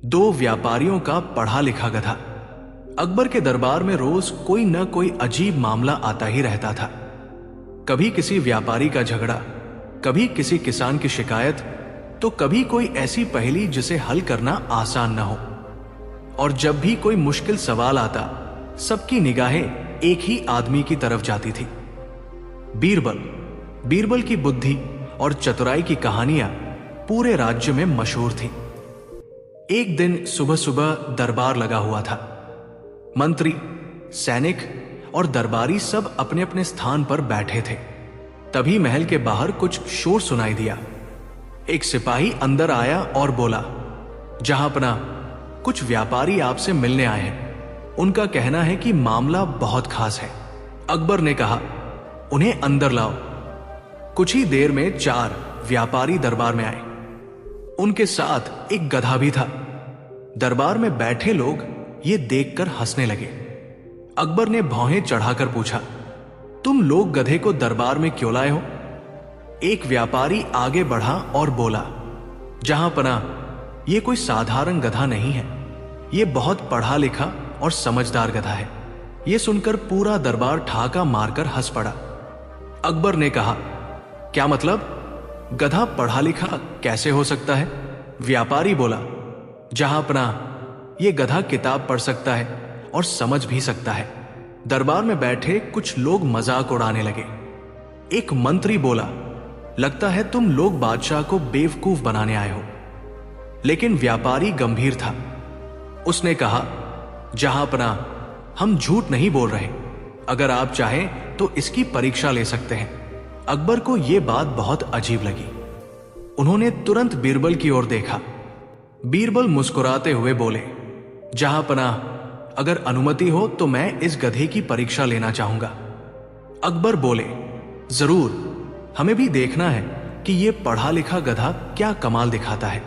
दो व्यापारियों का पढ़ा लिखा गधा। अकबर के दरबार में रोज कोई न कोई अजीब मामला आता ही रहता था। कभी किसी व्यापारी का झगड़ा, कभी किसी किसान की शिकायत, तो कभी कोई ऐसी पहेली जिसे हल करना आसान न हो। और जब भी कोई मुश्किल सवाल आता, सबकी निगाहें एक ही आदमी की तरफ जाती थी, बीरबल। बीरबल की बुद्धि और चतुराई की कहानियां पूरे राज्य में मशहूर थी। एक दिन सुबह सुबह दरबार लगा हुआ था। मंत्री, सैनिक और दरबारी सब अपने अपने स्थान पर बैठे थे। तभी महल के बाहर कुछ शोर सुनाई दिया। एक सिपाही अंदर आया और बोला, जहांपना, कुछ व्यापारी आपसे मिलने आए हैं। उनका कहना है कि मामला बहुत खास है। अकबर ने कहा, उन्हें अंदर लाओ। कुछ ही देर में 4 व्यापारी दरबार में आए। उनके साथ एक गधा भी था। दरबार में बैठे लोग ये देखकर हंसने लगे। अकबर ने भौहें चढ़ाकर पूछा, तुम लोग गधे को दरबार में क्यों लाए हो? एक व्यापारी आगे बढ़ा और बोला, जहांपना, ये कोई साधारण गधा नहीं है। ये बहुत पढ़ा लिखा और समझदार गधा है। यह सुनकर पूरा दरबार ठहाका मारकर हंस पड़ा। अकबर ने कहा, क्या मतलब? गधा पढ़ा लिखा कैसे हो सकता है? व्यापारी बोला, जहांपना, यह गधा किताब पढ़ सकता है और समझ भी सकता है। दरबार में बैठे कुछ लोग मजाक उड़ाने लगे। एक मंत्री बोला, लगता है तुम लोग बादशाह को बेवकूफ बनाने आए हो। लेकिन व्यापारी गंभीर था। उसने कहा, जहांपना, हम झूठ नहीं बोल रहे। अगर आप चाहें तो इसकी परीक्षा ले सकते हैं। अकबर को यह बात बहुत अजीब लगी। उन्होंने तुरंत बीरबल की ओर देखा। बीरबल मुस्कुराते हुए बोले, जहांपना, अगर अनुमति हो तो मैं इस गधे की परीक्षा लेना चाहूंगा। अकबर बोले, जरूर, हमें भी देखना है कि यह पढ़ा लिखा गधा क्या कमाल दिखाता है।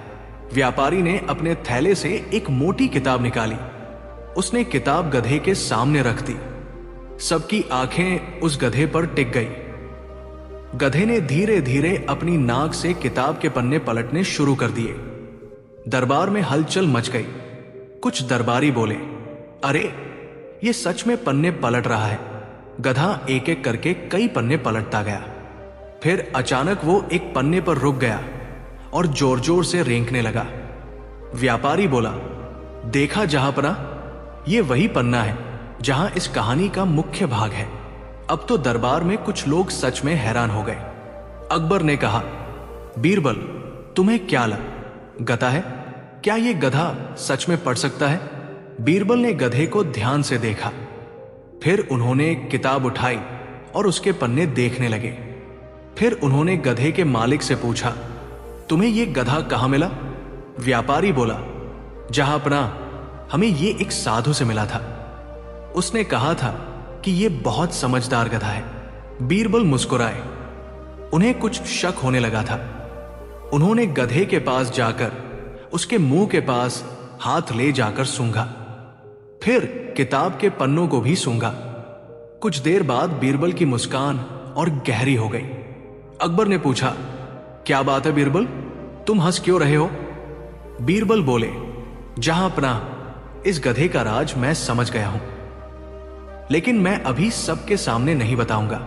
व्यापारी ने अपने थैले से एक मोटी किताब निकाली। उसने किताब गधे के सामने रख दी। सबकी आंखें उस गधे पर टिक गई। गधे ने धीरे धीरे अपनी नाक से किताब के पन्ने पलटने शुरू कर दिए। दरबार में हलचल मच गई। कुछ दरबारी बोले, अरे, ये सच में पन्ने पलट रहा है। गधा एक एक करके कई पन्ने पलटता गया। फिर अचानक वो एक पन्ने पर रुक गया और जोर जोर से रेंकने लगा। व्यापारी बोला, देखा जहांपना, ये वही पन्ना है जहां इस कहानी का मुख्य भाग है। अब तो दरबार में कुछ लोग सच में हैरान हो गए। अकबर ने कहा, बीरबल, तुम्हें क्या लगा? गधा है? क्या यह गधा सच में पढ़ सकता है? बीरबल ने गधे को ध्यान से देखा। फिर उन्होंने किताब उठाई और उसके पन्ने देखने लगे। फिर उन्होंने गधे के मालिक से पूछा, तुम्हें यह गधा कहां मिला? व्यापारी बोला, जहांपना, हमें यह एक साधु से मिला था। उसने कहा था कि यह बहुत समझदार गधा है। बीरबल मुस्कुराए। उन्हें कुछ शक होने लगा था। उन्होंने गधे के पास जाकर उसके मुंह के पास हाथ ले जाकर सूंघा। फिर किताब के पन्नों को भी सूंघा। कुछ देर बाद बीरबल की मुस्कान और गहरी हो गई। अकबर ने पूछा, क्या बात है बीरबल, तुम हंस क्यों रहे हो? बीरबल बोले, जहांपना, इस गधे का राज मैं समझ गया हूं, लेकिन मैं अभी सबके सामने नहीं बताऊंगा।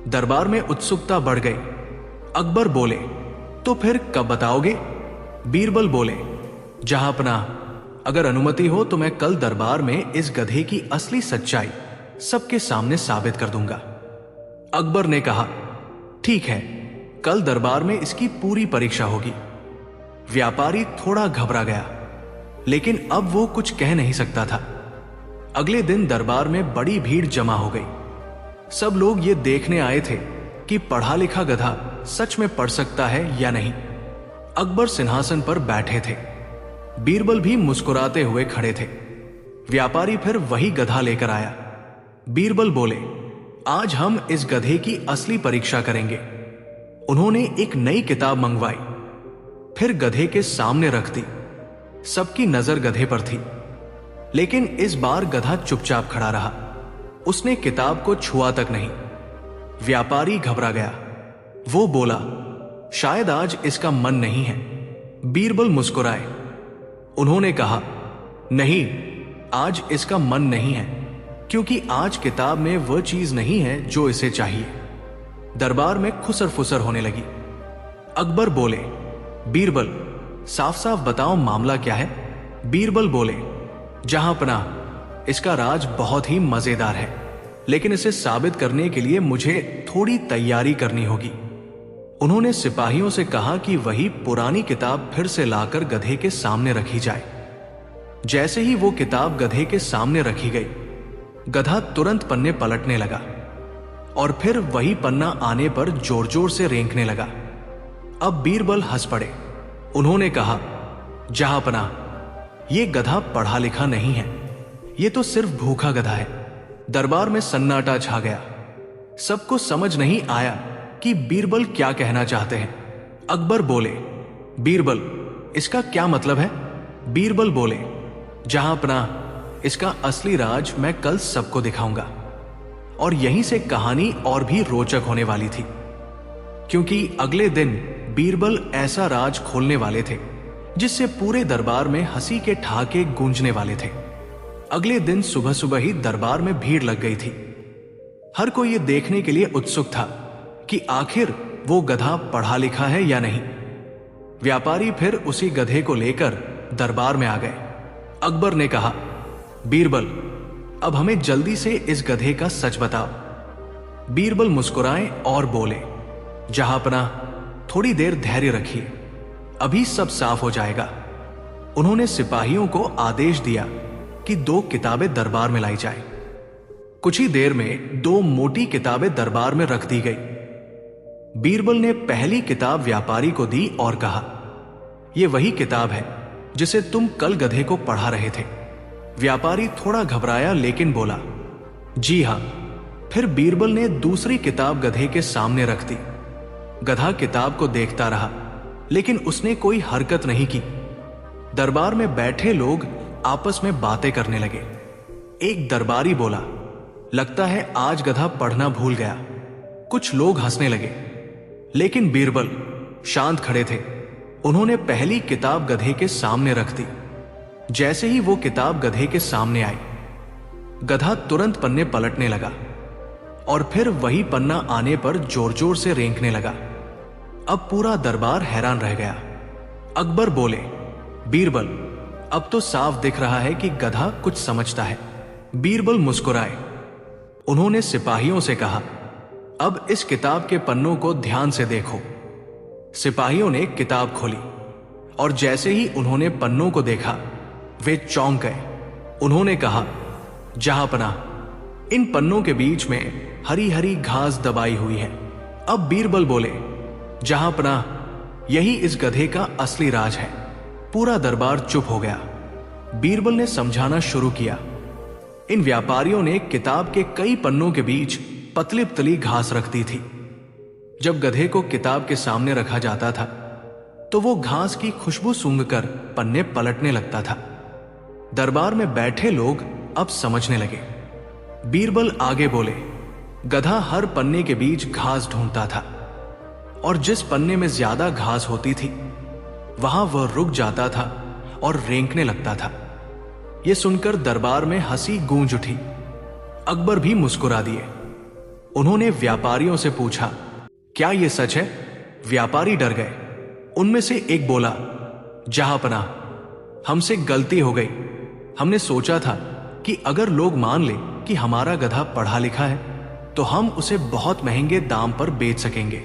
दरबार में उत्सुकता बढ़ गई। अकबर बोले, तो फिर कब बताओगे? बीरबल बोले, जहांपना, अगर अनुमति हो तो मैं कल दरबार में इस गधे की असली सच्चाई सबके सामने साबित कर दूंगा। अकबर ने कहा, ठीक है, कल दरबार में इसकी पूरी परीक्षा होगी। व्यापारी थोड़ा घबरा गया, लेकिन अब वो कुछ कह नहीं सकता था। अगले दिन दरबार में बड़ी भीड़ जमा हो गई। सब लोग ये देखने आए थे कि पढ़ा लिखा गधा सच में पढ़ सकता है या नहीं। अकबर सिंहासन पर बैठे थे। बीरबल भी मुस्कुराते हुए खड़े थे। व्यापारी फिर वही गधा लेकर आया। बीरबल बोले, आज हम इस गधे की असली परीक्षा करेंगे। उन्होंने एक नई किताब मंगवाई, फिर गधे के सामने रख दी। सबकी नजर गधे पर थी, लेकिन इस बार गधा चुपचाप खड़ा रहा। उसने किताब को छुआ तक नहीं। व्यापारी घबरा गया। वो बोला, शायद आज इसका मन नहीं है। बीरबल मुस्कुराए। उन्होंने कहा, नहीं, आज इसका मन नहीं है, क्योंकि आज किताब में वह चीज नहीं है जो इसे चाहिए। दरबार में खुसर फुसर होने लगी। अकबर बोले, बीरबल, साफ साफ बताओ मामला क्या है। बीरबल बोले, जहां पनाह, इसका राज बहुत ही मजेदार है, लेकिन इसे साबित करने के लिए मुझे थोड़ी तैयारी करनी होगी। उन्होंने सिपाहियों से कहा कि वही पुरानी किताब फिर से लाकर गधे के सामने रखी जाए। जैसे ही वो किताब गधे के सामने रखी गई, गधा तुरंत पन्ने पलटने लगा और फिर वही पन्ना आने पर जोर जोर से रेंकने लगा। अब बीरबल हंस पड़े। उन्होंने कहा, जहांपनाह, यह गधा पढ़ा लिखा नहीं है, यह तो सिर्फ भूखा गधा है। दरबार में सन्नाटा छा गया। सबको समझ नहीं आया कि बीरबल क्या कहना चाहते हैं। अकबर बोले, बीरबल, इसका क्या मतलब है। बीरबल बोले, जहांपनाह, इसका असली राज मैं कल सबको दिखाऊंगा। और यहीं से कहानी और भी रोचक होने वाली थी, क्योंकि अगले दिन बीरबल ऐसा राज खोलने वाले थे जिससे पूरे दरबार में हंसी के ठहाके गूंजने वाले थे। अगले दिन सुबह सुबह ही दरबार में भीड़ लग गई थी। हर कोई यह देखने के लिए उत्सुक था कि आखिर वो गधा पढ़ा लिखा है या नहीं। व्यापारी फिर उसी गधे को लेकर दरबार में आ गए। अकबर ने कहा, बीरबल, अब हमें जल्दी से इस गधे का सच बताओ। बीरबल मुस्कुराए और बोले, जहांपनाह, थोड़ी देर धैर्य रखिए, अभी सब साफ हो जाएगा। उन्होंने सिपाहियों को आदेश दिया कि 2 किताबें दरबार में लाई जाएं। कुछ ही देर में 2 मोटी किताबें दरबार में रख दी गई। बीरबल ने पहली किताब व्यापारी को दी और कहा, यह वही किताब है जिसे तुम कल गधे को पढ़ा रहे थे। व्यापारी थोड़ा घबराया लेकिन बोला, जी हां। फिर बीरबल ने दूसरी किताब गधे के सामने रख दी। गधा किताब को देखता रहा, लेकिन उसने कोई हरकत नहीं की। दरबार में बैठे लोग आपस में बातें करने लगे। एक दरबारी बोला, लगता है आज गधा पढ़ना भूल गया। कुछ लोग हंसने लगे, लेकिन बीरबल शांत खड़े थे। उन्होंने पहली किताब गधे के सामने रख दी। जैसे ही वो किताब गधे के सामने आई, गधा तुरंत पन्ने पलटने लगा और फिर वही पन्ना आने पर जोर जोर से रेंकने लगा। अब पूरा दरबार हैरान रह गया। अकबर बोले, बीरबल, अब तो साफ दिख रहा है कि गधा कुछ समझता है। बीरबल मुस्कुराए। उन्होंने सिपाहियों से कहा, अब इस किताब के पन्नों को ध्यान से देखो। सिपाहियों ने किताब खोली और जैसे ही उन्होंने पन्नों को देखा, वे चौंक गए। उन्होंने कहा, जहांपनाह, इन पन्नों के बीच में हरी हरी घास दबाई हुई है। अब बीरबल बोले, जहांपनाह, यही इस गधे का असली राज है। पूरा दरबार चुप हो गया। बीरबल ने समझाना शुरू किया। इन व्यापारियों ने किताब के कई पन्नों के बीच पतली पतली घास रख दी थी। जब गधे को किताब के सामने रखा जाता था, तो वो घास की खुशबू सूंघकर पन्ने पलटने लगता था। दरबार में बैठे लोग अब समझने लगे। बीरबल आगे बोले, गधा हर पन्ने के बीच घास ढूंढता था और जिस पन्ने में ज्यादा घास होती थी, वहां वह रुक जाता था और रेंकने लगता था। यह सुनकर दरबार में हंसी गूंज उठी। अकबर भी मुस्कुरा दिए। उन्होंने व्यापारियों से पूछा, क्या यह सच है। व्यापारी डर गए। उनमें से एक बोला, जहांपनाह, हमसे गलती हो गई। हमने सोचा था कि अगर लोग मान ले कि हमारा गधा पढ़ा लिखा है, तो हम उसे बहुत महंगे दाम पर बेच सकेंगे।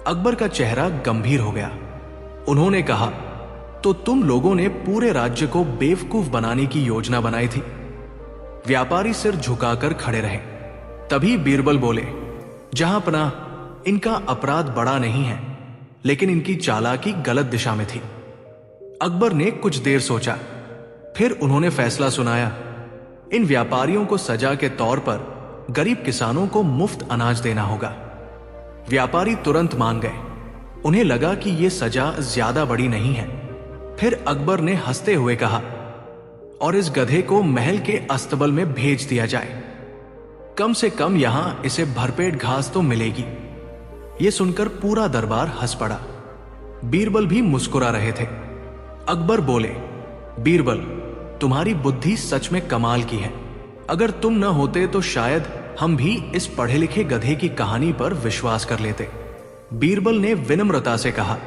अकबर का चेहरा गंभीर हो गया। उन्होंने कहा, तो तुम लोगों ने पूरे राज्य को बेवकूफ बनाने की योजना बनाई थी। व्यापारी सिर झुकाकर खड़े रहे। तभी बीरबल बोले, जहांपनाह, इनका अपराध बड़ा नहीं है, लेकिन इनकी चालाकी गलत दिशा में थी। अकबर ने कुछ देर सोचा, फिर उन्होंने फैसला सुनाया, इन व्यापारियों को सजा के तौर पर गरीब किसानों को मुफ्त अनाज देना होगा। व्यापारी तुरंत मान गए। उन्हें लगा कि यह सजा ज्यादा बड़ी नहीं है। फिर अकबर ने हंसते हुए कहा, और इस गधे को महल के अस्तबल में भेज दिया जाए। कम से कम यहां इसे भरपेट घास तो मिलेगी। यह सुनकर पूरा दरबार हंस पड़ा। बीरबल भी मुस्कुरा रहे थे। अकबर बोले, बीरबल, तुम्हारी बुद्धि सच में कमाल की है। अगर तुम न होते तो शायद हम भी इस पढ़े लिखे गधे की कहानी पर विश्वास कर लेते। बीरबल ने विनम्रता से कहा,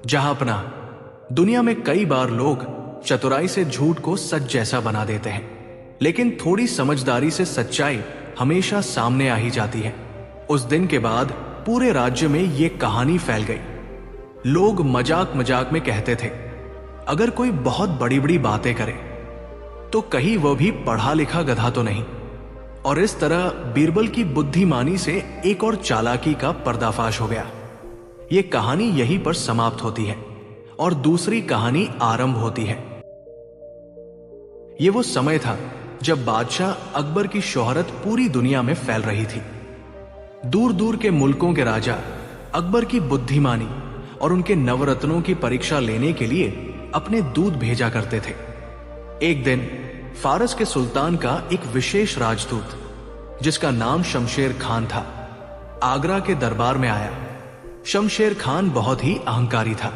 जहांपना, दुनिया में कई बार लोग चतुराई से झूठ को सच जैसा बना देते हैं, लेकिन थोड़ी समझदारी से सच्चाई हमेशा सामने आ ही जाती है। उस दिन के बाद पूरे राज्य में यह कहानी फैल गई। लोग मजाक मजाक में कहते थे, अगर कोई बहुत बड़ी बड़ी बातें करे तो कहीं वह भी पढ़ा लिखा गधा तो नहीं। और इस तरह बीरबल की बुद्धिमानी से एक और चालाकी का पर्दाफाश हो गया। यह कहानी यहीं पर समाप्त होती है और दूसरी कहानी आरंभ होती है। यह वो समय था जब बादशाह अकबर की शोहरत पूरी दुनिया में फैल रही थी। दूर दूर के मुल्कों के राजा अकबर की बुद्धिमानी और उनके नवरत्नों की परीक्षा लेने के लिए अपने दूत भेजा करते थे। एक दिन फारस के सुल्तान का एक विशेष राजदूत, जिसका नाम शमशेर खान था, आगरा के दरबार में आया। शमशेर खान बहुत ही अहंकारी था।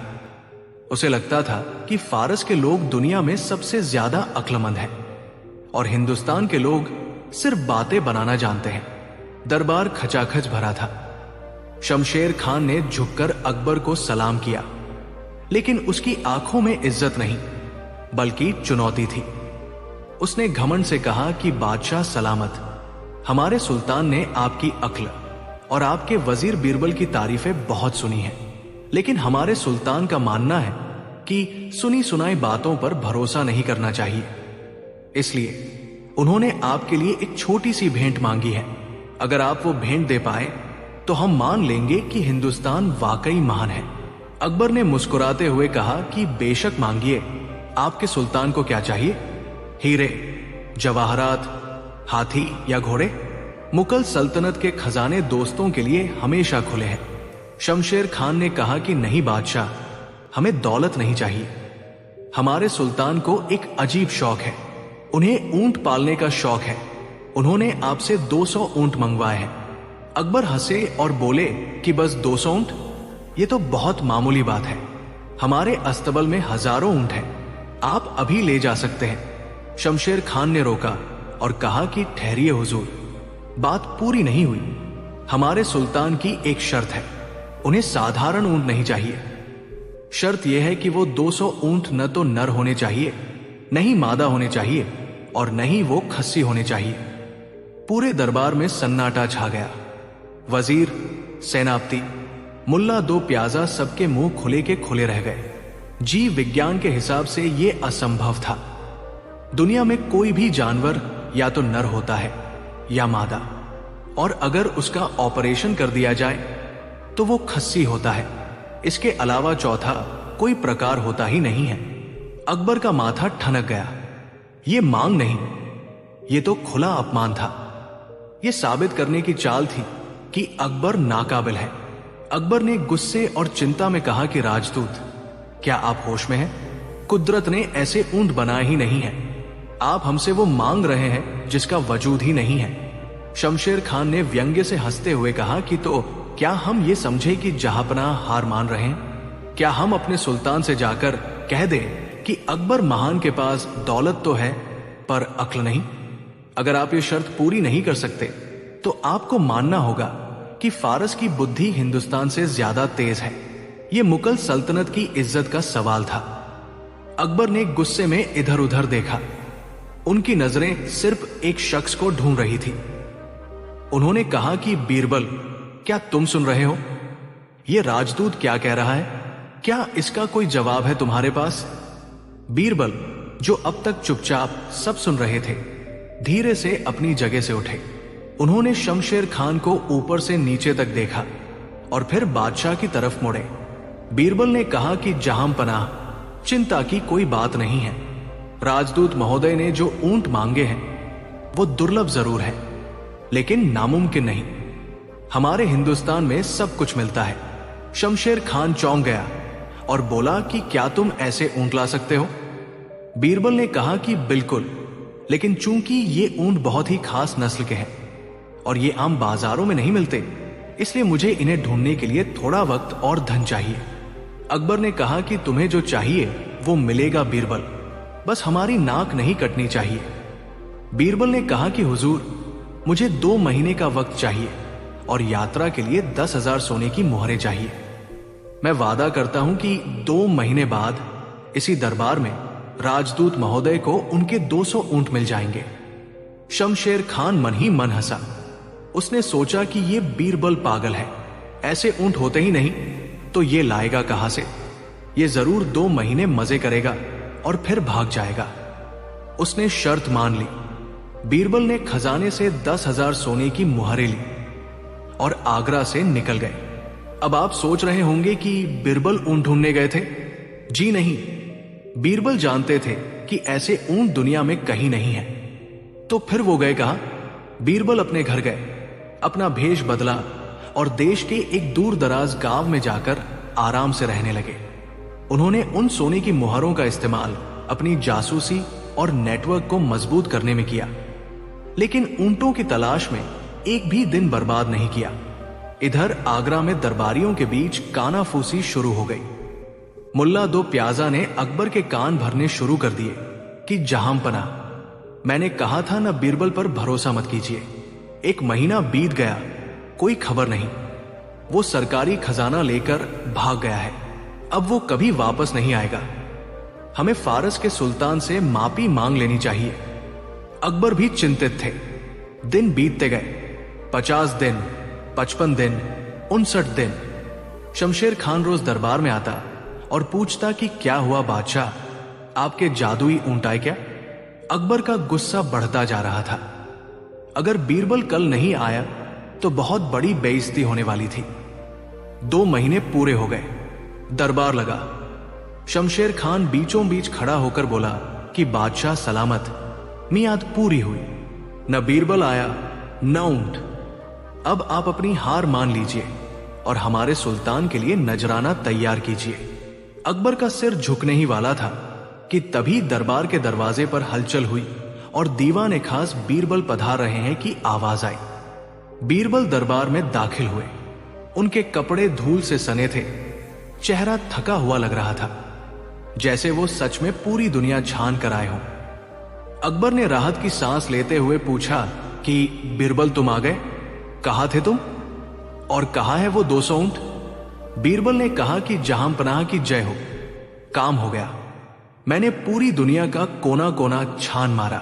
उसे लगता था कि फारस के लोग दुनिया में सबसे ज्यादा अक्लमंद हैं और हिंदुस्तान के लोग सिर्फ बातें बनाना जानते हैं। दरबार खचाखच भरा था। शमशेर खान ने झुककर अकबर को सलाम किया, लेकिन उसकी आंखों में इज्जत नहीं बल्कि चुनौती थी। उसने घमंड से कहा कि बादशाह सलामत, हमारे सुल्तान ने आपकी अक्ल और आपके वजीर बीरबल की तारीफें बहुत सुनी हैं, लेकिन हमारे सुल्तान का मानना है कि सुनी सुनाई बातों पर भरोसा नहीं करना चाहिए। इसलिए उन्होंने आपके लिए एक छोटी सी भेंट मांगी है। अगर आप वो भेंट दे पाए तो हम मान लेंगे कि हिंदुस्तान वाकई महान है। अकबर ने मुस्कुराते हुए कहा कि बेशक मांगिए, आपके सुल्तान को क्या चाहिए? हीरे, जवाहरात, हाथी या घोड़े? मुगल सल्तनत के खजाने दोस्तों के लिए हमेशा खुले हैं। शमशेर खान ने कहा कि नहीं बादशाह, हमें दौलत नहीं चाहिए। हमारे सुल्तान को एक अजीब शौक है, उन्हें ऊंट पालने का शौक है। उन्होंने आपसे 200 ऊंट मंगवाए हैं। अकबर हंसे और बोले कि बस 200 ऊंट? ये तो बहुत मामूली बात है। हमारे अस्तबल में हजारों ऊंट हैं, आप अभी ले जा सकते हैं। शमशेर खान ने रोका और कहा कि ठहरिए हुजूर, बात पूरी नहीं हुई। हमारे सुल्तान की एक शर्त है, उन्हें साधारण ऊंट नहीं चाहिए। शर्त यह है कि वो 200 ऊंट न तो नर होने चाहिए, नहीं मादा होने चाहिए और नहीं वो खस्सी होने चाहिए। पूरे दरबार में सन्नाटा छा गया। वजीर, सेनापति, मुल्ला दो प्याजा सबके मुंह खुले के खुले रह गए। जीव विज्ञान के हिसाब से यह असंभव था। दुनिया में कोई भी जानवर या तो नर होता है या मादा, और अगर उसका ऑपरेशन कर दिया जाए तो वो खस्सी होता है। इसके अलावा चौथा कोई प्रकार होता ही नहीं है। अकबर का माथा ठनक गया। ये मांग नहीं, ये तो खुला अपमान था। यह साबित करने की चाल थी कि अकबर नाकाबिल है। अकबर ने गुस्से और चिंता में कहा कि राजदूत, क्या आप होश में हैं? कुदरत ने ऐसे ऊंट बनाए ही नहीं है। आप हमसे वो मांग रहे हैं जिसका वजूद ही नहीं है। शमशेर खान ने व्यंग्य से हंसते हुए कहा कि तो क्या हम ये समझे कि जहांपनाह हार मान रहे हैं? क्या हम अपने सुल्तान से जाकर कह दें कि अकबर महान के पास दौलत तो है पर अक्ल नहीं? अगर आप ये शर्त पूरी नहीं कर सकते तो आपको मानना होगा कि फारस की बुद्धि हिंदुस्तान से ज्यादा तेज है। यह मुगल सल्तनत की इज्जत का सवाल था। अकबर ने गुस्से में इधर उधर देखा। उनकी नजरें सिर्फ एक शख्स को ढूंढ रही थी। उन्होंने कहा कि बीरबल, क्या तुम सुन रहे हो? यह राजदूत क्या कह रहा है? क्या इसका कोई जवाब है तुम्हारे पास? बीरबल, जो अब तक चुपचाप सब सुन रहे थे, धीरे से अपनी जगह से उठे। उन्होंने शमशेर खान को ऊपर से नीचे तक देखा और फिर बादशाह की तरफ मुड़े। बीरबल ने कहा कि जहांपनाह, चिंता की कोई बात नहीं है। राजदूत महोदय ने जो ऊंट मांगे हैं वो दुर्लभ जरूर है, लेकिन नामुमकिन नहीं। हमारे हिंदुस्तान में सब कुछ मिलता है। शमशेर खान चौंक गया और बोला कि क्या तुम ऐसे ऊंट ला सकते हो? बीरबल ने कहा कि बिल्कुल, लेकिन चूंकि ये ऊंट बहुत ही खास नस्ल के हैं और ये आम बाजारों में नहीं मिलते, इसलिए मुझे इन्हें ढूंढने के लिए थोड़ा वक्त और धन चाहिए। अकबर ने कहा कि तुम्हें जो चाहिए वो मिलेगा बीरबल, बस हमारी नाक नहीं कटनी चाहिए। बीरबल ने कहा कि हुजूर, मुझे 2 महीने का वक्त चाहिए और यात्रा के लिए 10,000 सोने की मोहरें चाहिए। मैं वादा करता हूं कि 2 महीने बाद इसी दरबार में राजदूत महोदय को उनके 200 ऊंट मिल जाएंगे। शमशेर खान मन ही मन हंसा। उसने सोचा कि ये बीरबल पागल है, ऐसे ऊंट होते ही नहीं तो ये लाएगा कहां से? ये जरूर 2 महीने मजे करेगा और फिर भाग जाएगा। उसने शर्त मान ली। बीरबल ने खजाने से 10,000 सोने की मुहरें ली और आगरा से निकल गए। अब आप सोच रहे होंगे कि बीरबल ऊंट ढूंढने गए थे। जी नहीं, बीरबल जानते थे कि ऐसे ऊंट दुनिया में कहीं नहीं है। तो फिर वो गए कहां? बीरबल अपने घर गए, अपना भेष बदला और देश के एक दूर दराज गांव में जाकर आराम से रहने लगे। उन्होंने उन सोने की मुहरों का इस्तेमाल अपनी जासूसी और नेटवर्क को मजबूत करने में किया, लेकिन ऊंटों की तलाश में एक भी दिन बर्बाद नहीं किया। इधर आगरा में दरबारियों के बीच कानाफूसी शुरू हो गई। मुल्ला 2 प्याजा ने अकबर के कान भरने शुरू कर दिए कि जहांपना, मैंने कहा था ना बीरबल पर भरोसा मत कीजिए। 1 महीना बीत गया, कोई खबर नहीं। वो सरकारी खजाना लेकर भाग गया है, अब वो कभी वापस नहीं आएगा। हमें फारस के सुल्तान से माफी मांग लेनी चाहिए। अकबर भी चिंतित थे। दिन बीतते गए, 50 दिन, 55 दिन, 59 दिन। शमशेर खान रोज दरबार में आता और पूछता कि क्या हुआ बादशाह, आपके जादुई ऊंट आए क्या? अकबर का गुस्सा बढ़ता जा रहा था। अगर बीरबल कल नहीं आया तो बहुत बड़ी बेइज्जती होने वाली थी। 2 महीने पूरे हो गए, दरबार लगा। शमशेर खान बीचों बीच खड़ा होकर बोला कि बादशाह सलामत, मियाद पूरी हुई। न बीरबल आया न ऊंट। अब आप अपनी हार मान लीजिए और हमारे सुल्तान के लिए नजराना तैयार कीजिए। अकबर का सिर झुकने ही वाला था कि तभी दरबार के दरवाजे पर हलचल हुई और दीवाने खास बीरबल पधार रहे हैं की आवाज आई। बीरबल दरबार में दाखिल हुए। उनके कपड़े धूल से सने थे, चेहरा थका हुआ लग रहा था, जैसे वो सच में पूरी दुनिया छान कर आए हों। अकबर ने राहत की सांस लेते हुए पूछा कि बीरबल तुम आ गए? कहां थे तुम और कहां है वो 200 ऊंट? बीरबल ने कहा कि जहांपनाह की जय हो, काम हो गया। मैंने पूरी दुनिया का कोना कोना छान मारा,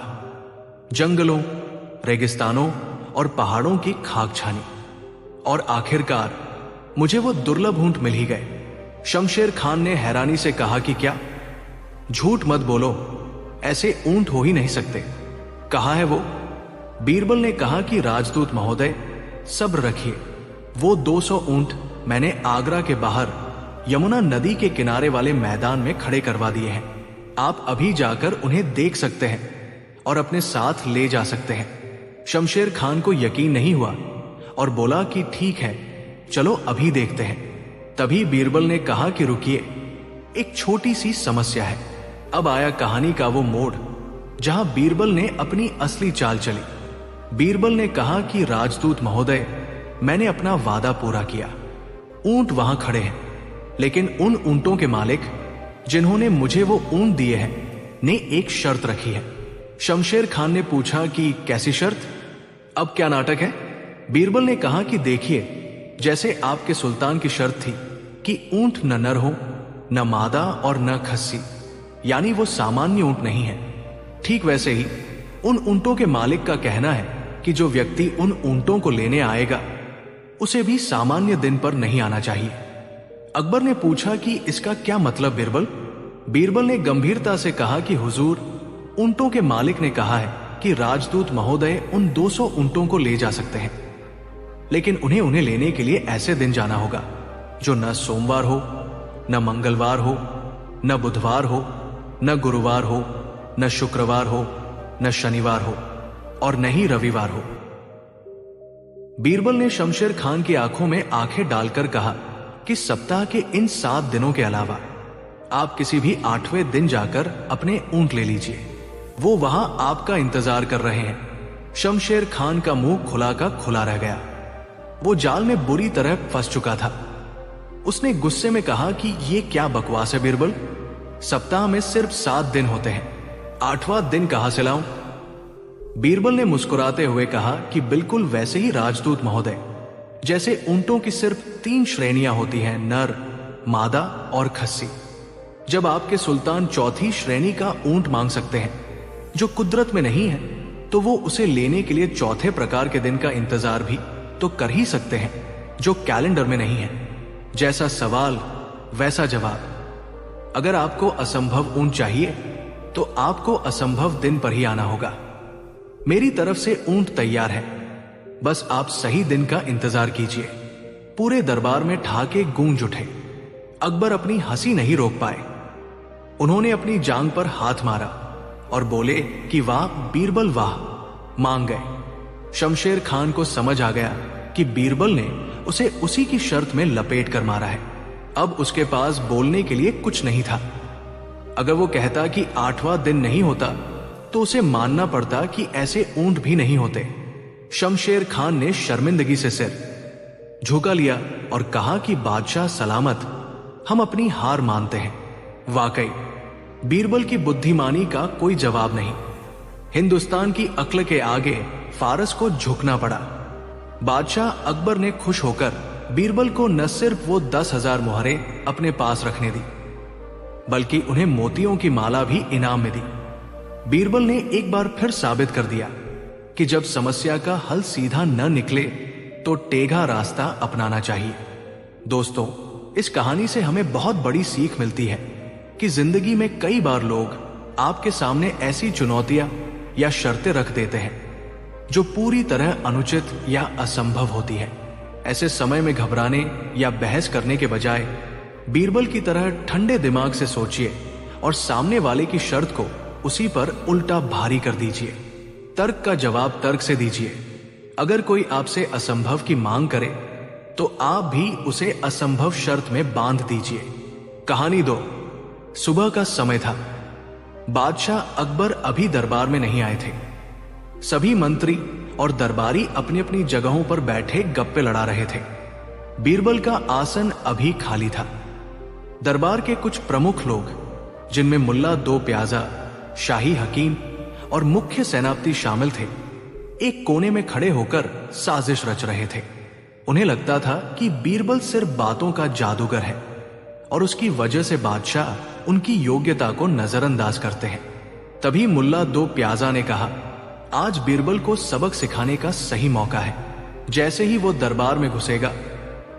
जंगलों, रेगिस्तानों और पहाड़ों की खाक छानी और आखिरकार मुझे वो दुर्लभ ऊंट मिल ही गए। शमशेर खान ने हैरानी से कहा कि क्या? झूठ मत बोलो, ऐसे ऊंट हो ही नहीं सकते। कहां है वो? बीरबल ने कहा कि राजदूत महोदय, सब्र रखिए। वो 200 ऊंट मैंने आगरा के बाहर यमुना नदी के किनारे वाले मैदान में खड़े करवा दिए हैं। आप अभी जाकर उन्हें देख सकते हैं और अपने साथ ले जा सकते हैं। शमशेर खान को यकीन नहीं हुआ और बोला कि ठीक है, चलो अभी देखते हैं। तभी बीरबल ने कहा कि रुकिए, एक छोटी सी समस्या है। अब आया कहानी का वो मोड़ जहां बीरबल ने अपनी असली चाल चली। बीरबल ने कहा कि राजदूत महोदय, मैंने अपना वादा पूरा किया। ऊंट वहां खड़े हैं, लेकिन उन ऊंटों के मालिक जिन्होंने मुझे वो ऊंट दिए हैं ने एक शर्त रखी है। शमशेर खान ने पूछा कि कैसी शर्त? अब क्या नाटक है? बीरबल ने कहा कि देखिए, जैसे आपके सुल्तान की शर्त थी कि ऊंट न नर हो, न मादा और न खस्सी, यानी वो सामान्य ऊंट नहीं है, ठीक वैसे ही उन ऊंटों के मालिक का कहना है कि जो व्यक्ति उन ऊंटों को लेने आएगा उसे भी सामान्य दिन पर नहीं आना चाहिए। अकबर ने पूछा कि इसका क्या मतलब बीरबल? बीरबल ने गंभीरता से कहा कि हुजूर, ऊंटों के मालिक ने कहा है कि राजदूत महोदय उन 200 ऊंटों को ले जा सकते हैं, लेकिन उन्हें लेने के लिए ऐसे दिन जाना होगा जो न सोमवार हो, न मंगलवार हो, न बुधवार हो, न गुरुवार हो, न शुक्रवार हो, न शनिवार हो और न ही रविवार हो। बीरबल ने शमशेर खान की आंखों में आंखें डालकर कहा कि सप्ताह के इन 7 दिनों के अलावा आप किसी भी 8वें दिन जाकर अपने ऊंट ले लीजिए, वो वहां आपका इंतजार कर रहे हैं। शमशेर खान का मुंह खुला का खुला रह गया। वो जाल में बुरी तरह फंस चुका था। उसने गुस्से में कहा कि ये क्या बकवास है बीरबल? सप्ताह में सिर्फ 7 दिन होते हैं, 8वां दिन कहां से लाऊं? बीरबल ने मुस्कुराते हुए कहा कि बिल्कुल वैसे ही राजदूत महोदय, जैसे ऊंटों की सिर्फ 3 श्रेणियां होती हैं, नर, मादा और खस्सी। जब आपके सुल्तान चौथी श्रेणी का ऊंट मांग सकते हैं जो कुदरत में नहीं है, तो वो उसे लेने के लिए चौथे प्रकार के दिन का इंतजार भी तो कर ही सकते हैं जो कैलेंडर में नहीं है। जैसा सवाल वैसा जवाब। अगर आपको असंभव ऊंट चाहिए तो आपको असंभव दिन पर ही आना होगा। मेरी तरफ से ऊंट तैयार है, बस आप सही दिन का इंतजार कीजिए। पूरे दरबार में ठहाके गूंज उठे। अकबर अपनी हंसी नहीं रोक पाए। उन्होंने अपनी जांग पर हाथ मारा और बोले कि वाह बीरबल वाह, मांग गए। शमशेर खान को समझ आ गया कि बीरबल ने उसे उसी की शर्त में लपेट कर मारा है। अब उसके पास बोलने के लिए कुछ नहीं था। अगर वो कहता कि 8वां दिन नहीं होता तो उसे मानना पड़ता कि ऐसे ऊंट भी नहीं होते। शमशेर खान ने शर्मिंदगी से सिर झुका लिया और कहा कि बादशाह सलामत, हम अपनी हार मानते हैं। वाकई बीरबल की बुद्धिमानी का कोई जवाब नहीं। हिंदुस्तान की अक्ल के आगे फारस को झुकना पड़ा। बादशाह अकबर ने खुश होकर बीरबल को न सिर्फ वो 10,000 मुहरें अपने पास रखने दी, बल्कि उन्हें मोतियों की माला भी इनाम में दी। बीरबल ने एक बार फिर साबित कर दिया कि जब समस्या का हल सीधा न निकले तो टेढ़ा रास्ता अपनाना चाहिए। दोस्तों, इस कहानी से हमें बहुत बड़ी सीख मिलती है कि जिंदगी में कई बार लोग आपके सामने ऐसी चुनौतियां या शर्तें रख देते हैं जो पूरी तरह अनुचित या असंभव होती है। ऐसे समय में घबराने या बहस करने के बजाय बीरबल की तरह ठंडे दिमाग से सोचिए और सामने वाले की शर्त को उसी पर उल्टा भारी कर दीजिए। तर्क का जवाब तर्क से दीजिए। अगर कोई आपसे असंभव की मांग करे तो आप भी उसे असंभव शर्त में बांध दीजिए। कहानी 2। सुबह का समय था। बादशाह अकबर अभी दरबार में नहीं आए थे। सभी मंत्री और दरबारी अपनी अपनी जगहों पर बैठे गप्पे लड़ा रहे थे। बीरबल का आसन अभी खाली था। दरबार के कुछ प्रमुख लोग, जिनमें मुल्ला दो प्याजा, शाही हकीम और मुख्य सेनापति शामिल थे, एक कोने में खड़े होकर साजिश रच रहे थे। उन्हें लगता था कि बीरबल सिर्फ बातों का जादूगर है और उसकी वजह से बादशाह उनकी योग्यता को नजरअंदाज करते हैं। तभी मुल्ला दो प्याजा ने कहा, आज बीरबल को सबक सिखाने का सही मौका है। जैसे ही वो दरबार में घुसेगा,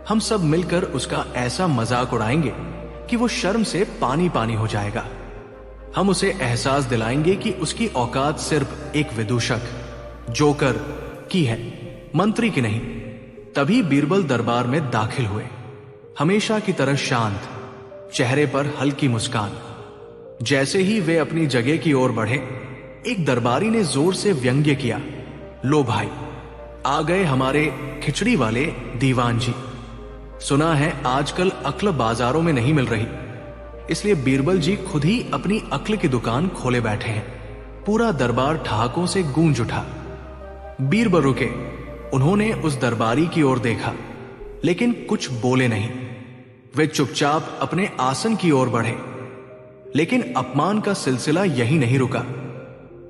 हम सब मिलकर उसका ऐसा मजाक उड़ाएंगे कि वो शर्म से पानी पानी हो जाएगा। हम उसे एहसास दिलाएंगे कि उसकी औकात सिर्फ एक विदूषक, जोकर की है, मंत्री की नहीं। तभी बीरबल दरबार में दाखिल हुए, हमेशा की तरह शांत, चेहरे पर हल्की मुस्कान। जैसे ही वे अपनी जगह की ओर बढ़े, एक दरबारी ने जोर से व्यंग्य किया, लो भाई, आ गए हमारे खिचड़ी वाले दीवान जी। सुना है आजकल अक्ल बाजारों में नहीं मिल रही, इसलिए बीरबल जी खुद ही अपनी अक्ल की दुकान खोले बैठे हैं। पूरा दरबार ठहाकों से गूंज उठा। बीरबल रुके। उन्होंने उस दरबारी की ओर देखा, लेकिन कुछ बोले नहीं। वे चुपचाप अपने आसन की ओर बढ़े। लेकिन अपमान का सिलसिला यही नहीं रुका।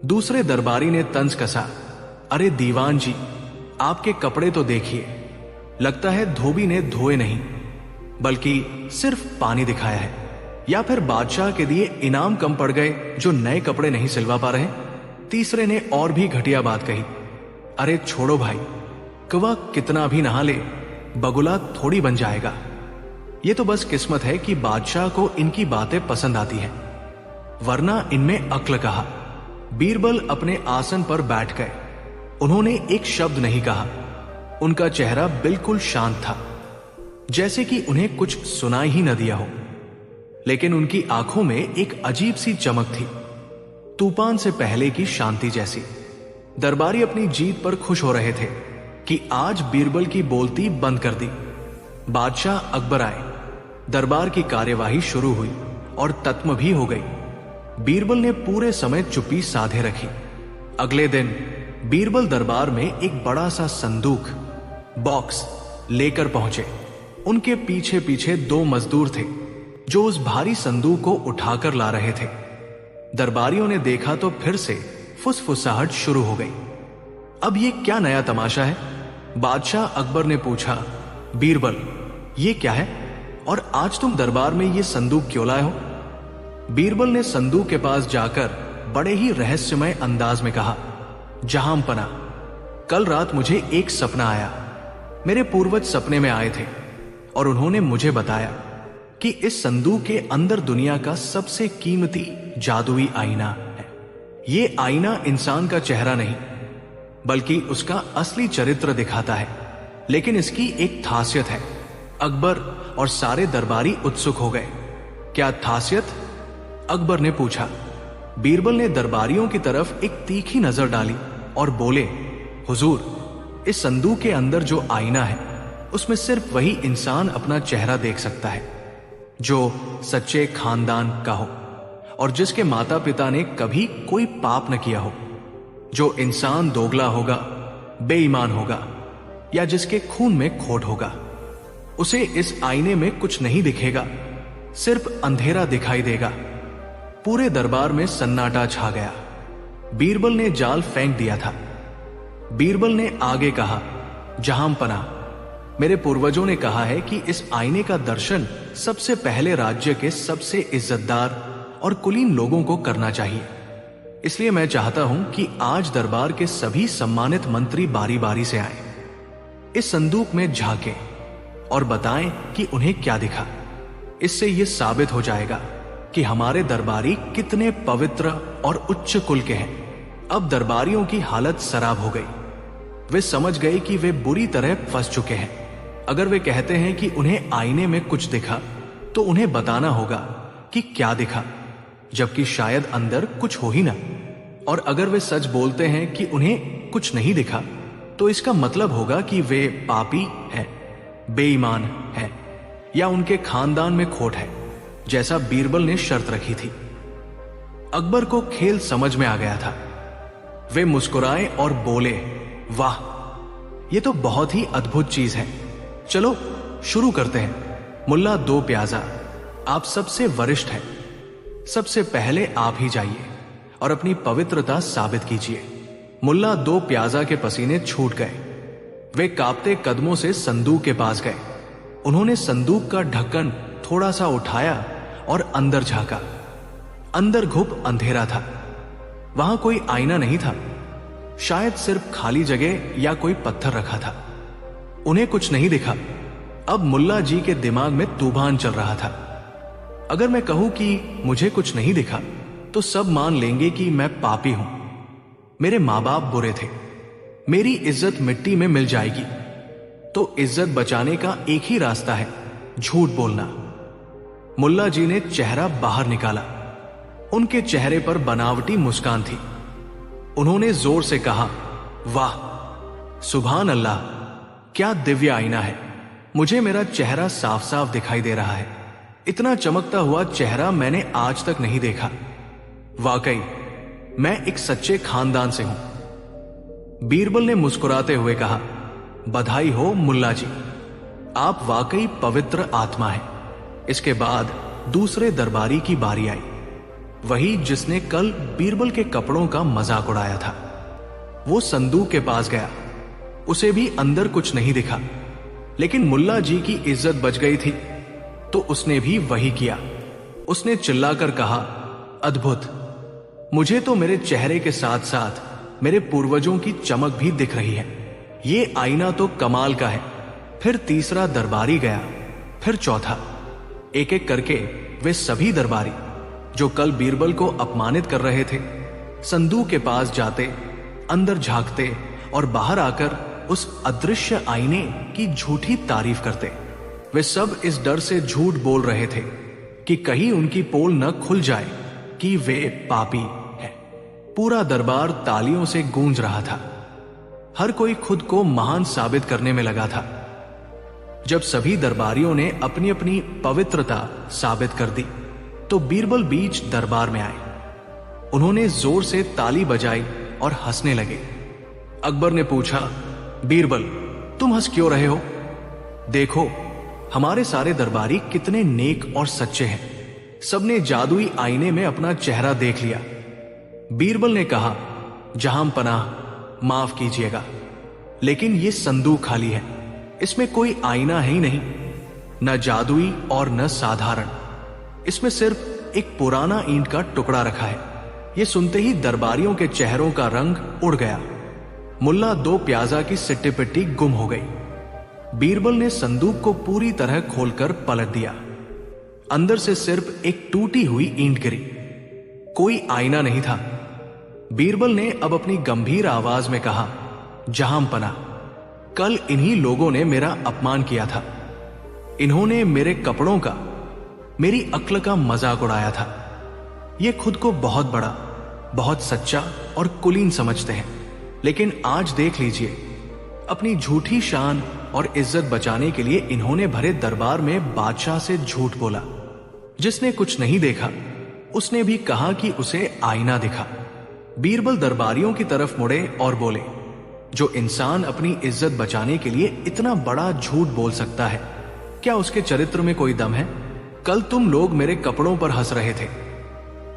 दूसरे दरबारी ने तंज कसा, अरे दीवान जी, आपके कपड़े तो देखिए, लगता है धोबी ने धोए नहीं बल्कि सिर्फ पानी दिखाया है, या फिर बादशाह के दिए इनाम कम पड़ गए जो नए कपड़े नहीं सिलवा पा रहे। तीसरे ने और भी घटिया बात कही, अरे छोड़ो भाई, कौवा कितना भी नहा ले, बगुला थोड़ी बन जाएगा। ये तो बस किस्मत है कि बादशाह को इनकी बातें पसंद आती हैं, वरना इनमें अक्ल कहा। बीरबल अपने आसन पर बैठ गए। उन्होंने एक शब्द नहीं कहा। उनका चेहरा बिल्कुल शांत था, जैसे कि उन्हें कुछ सुनाई ही न दिया हो। लेकिन उनकी आंखों में एक अजीब सी चमक थी, तूफान से पहले की शांति जैसी। दरबारी अपनी जीत पर खुश हो रहे थे कि आज बीरबल की बोलती बंद कर दी। बादशाह अकबर आए। दरबार की कार्यवाही शुरू हुई और तत्म भी हो गई। बीरबल ने पूरे समय चुप्पी साधे रखी। अगले दिन बीरबल दरबार में एक बड़ा सा संदूक, बॉक्स लेकर पहुंचे। उनके पीछे पीछे दो मजदूर थे जो उस भारी संदूक को उठाकर ला रहे थे। दरबारियों ने देखा तो फिर से फुसफुसाहट शुरू हो गई। अब ये क्या नया तमाशा है? बादशाह अकबर ने पूछा, बीरबल ये क्या है और आज तुम दरबार में ये संदूक क्यों लाए हो? बीरबल ने संदूक के पास जाकर बड़े ही रहस्यमय अंदाज में कहा, जहांपना, कल रात मुझे एक सपना आया। मेरे पूर्वज सपने में आए थे और उन्होंने मुझे बताया कि इस संदूक के अंदर दुनिया का सबसे कीमती जादुई आईना है। ये आईना इंसान का चेहरा नहीं बल्कि उसका असली चरित्र दिखाता है, लेकिन इसकी एक खासियत है। अकबर और सारे दरबारी उत्सुक हो गए। क्या खासियत? अकबर ने पूछा। बीरबल ने दरबारियों की तरफ एक तीखी नजर डाली और बोले, हुजूर, इस संदूक के अंदर जो आईना है उसमें सिर्फ वही इंसान अपना चेहरा देख सकता है जो सच्चे खानदान का हो और जिसके माता पिता ने कभी कोई पाप न किया हो। जो इंसान दोगला होगा, बेईमान होगा या जिसके खून में खोट होगा, उसे इस आईने में कुछ नहीं दिखेगा, सिर्फ अंधेरा दिखाई देगा। पूरे दरबार में सन्नाटा छा गया। बीरबल ने जाल फेंक दिया था। बीरबल ने आगे कहा, जहांपना, मेरे पूर्वजों ने कहा है कि इस आईने का दर्शन सबसे पहले राज्य के सबसे इज्जतदार और कुलीन लोगों को करना चाहिए। इसलिए मैं चाहता हूं कि आज दरबार के सभी सम्मानित मंत्री बारी बारी से आएं, इस संदूक में झांकें और बताएं कि उन्हें क्या दिखा। इससे यह साबित हो जाएगा कि हमारे दरबारी कितने पवित्र और उच्च कुल के हैं। अब दरबारियों की हालत सराब हो गई। वे समझ गए कि वे बुरी तरह फंस चुके हैं। अगर वे कहते हैं कि उन्हें आईने में कुछ दिखा तो उन्हें बताना होगा कि क्या दिखा, जबकि शायद अंदर कुछ हो ही ना। और अगर वे सच बोलते हैं कि उन्हें कुछ नहीं दिखा तो इसका मतलब होगा कि वे पापी हैं, बेईमान हैं या उनके खानदान में खोट है, जैसा बीरबल ने शर्त रखी थी। अकबर को खेल समझ में आ गया था। वे मुस्कुराए और बोले, वाह, यह तो बहुत ही अद्भुत चीज है। चलो शुरू करते हैं। मुल्ला दो प्याजा, आप सबसे वरिष्ठ हैं, सबसे पहले आप ही जाइए और अपनी पवित्रता साबित कीजिए। मुल्ला दो प्याजा के पसीने छूट गए। वे कांपते कदमों से संदूक के पास गए। उन्होंने संदूक का ढक्कन थोड़ा सा उठाया और अंदर झांका। अंदर घुप अंधेरा था। वहां कोई आईना नहीं था, शायद सिर्फ खाली जगह या कोई पत्थर रखा था। उन्हें कुछ नहीं दिखा। अब मुल्ला जी के दिमाग में तूफान चल रहा था। अगर मैं कहूं कि मुझे कुछ नहीं दिखा तो सब मान लेंगे कि मैं पापी हूं। मेरे मां बाप बुरे थे, मेरी इज्जत मिट्टी में मिल जाएगी। तो इज्जत बचाने का एक ही रास्ता है, झूठ बोलना। मुल्ला जी ने चेहरा बाहर निकाला। उनके चेहरे पर बनावटी मुस्कान थी। उन्होंने जोर से कहा, वाह, सुभान अल्लाह, क्या दिव्य आईना है। मुझे मेरा चेहरा साफ साफ दिखाई दे रहा है। इतना चमकता हुआ चेहरा मैंने आज तक नहीं देखा। वाकई मैं एक सच्चे खानदान से हूं। बीरबल ने मुस्कुराते हुए कहा, बधाई हो मुल्ला जी, आप वाकई पवित्र आत्मा हैं। इसके बाद दूसरे दरबारी की बारी आई, वही जिसने कल बीरबल के कपड़ों का मजाक उड़ाया था। वो संदूक के पास गया। उसे भी अंदर कुछ नहीं दिखा, लेकिन मुल्ला जी की इज्जत बच गई थी तो उसने भी वही किया। उसने चिल्लाकर कहा, अद्भुत, मुझे तो मेरे चेहरे के साथ साथ मेरे पूर्वजों की चमक भी दिख रही है। ये आईना तो कमाल का है। फिर तीसरा दरबारी गया, फिर चौथा। एक एक करके वे सभी दरबारी जो कल बीरबल को अपमानित कर रहे थे, संदूक के पास जाते, अंदर झांकते और बाहर आकर उस अदृश्य आईने की झूठी तारीफ करते। वे सब इस डर से झूठ बोल रहे थे कि कहीं उनकी पोल न खुल जाए कि वे पापी हैं। पूरा दरबार तालियों से गूंज रहा था। हर कोई खुद को महान साबित करने में लगा था। जब सभी दरबारियों ने अपनी अपनी पवित्रता साबित कर दी तो बीरबल बीच दरबार में आए। उन्होंने जोर से ताली बजाई और हंसने लगे। अकबर ने पूछा, बीरबल, तुम हंस क्यों रहे हो? देखो, हमारे सारे दरबारी कितने नेक और सच्चे हैं। सबने जादुई आईने में अपना चेहरा देख लिया। बीरबल ने कहा, जहां पनाह, माफ कीजिएगा, लेकिन यह संदूक खाली है। इसमें कोई आईना है ही नहीं, न जादुई और न साधारण। इसमें सिर्फ एक पुराना ईंट का टुकड़ा रखा है। यह सुनते ही दरबारियों के चेहरों का रंग उड़ गया। मुल्ला दो प्याजा की सिट्टी पिट्टी गुम हो गई। बीरबल ने संदूक को पूरी तरह खोलकर पलट दिया। अंदर से सिर्फ एक टूटी हुई ईंट गिरी, कोई आईना नहीं था। बीरबल ने अब अपनी गंभीर आवाज में कहा, जहां पना, कल इन्हीं लोगों ने मेरा अपमान किया था। इन्होंने मेरे कपड़ों का, मेरी अक्ल का मजाक उड़ाया था। ये खुद को बहुत बड़ा, बहुत सच्चा और कुलीन समझते हैं, लेकिन आज देख लीजिए, अपनी झूठी शान और इज्जत बचाने के लिए इन्होंने भरे दरबार में बादशाह से झूठ बोला। जिसने कुछ नहीं देखा उसने भी कहा कि उसे आईना दिखा। बीरबल दरबारियों की तरफ मुड़े और बोले, जो इंसान अपनी इज्जत बचाने के लिए इतना बड़ा झूठ बोल सकता है, क्या उसके चरित्र में कोई दम है? कल तुम लोग मेरे कपड़ों पर हंस रहे थे,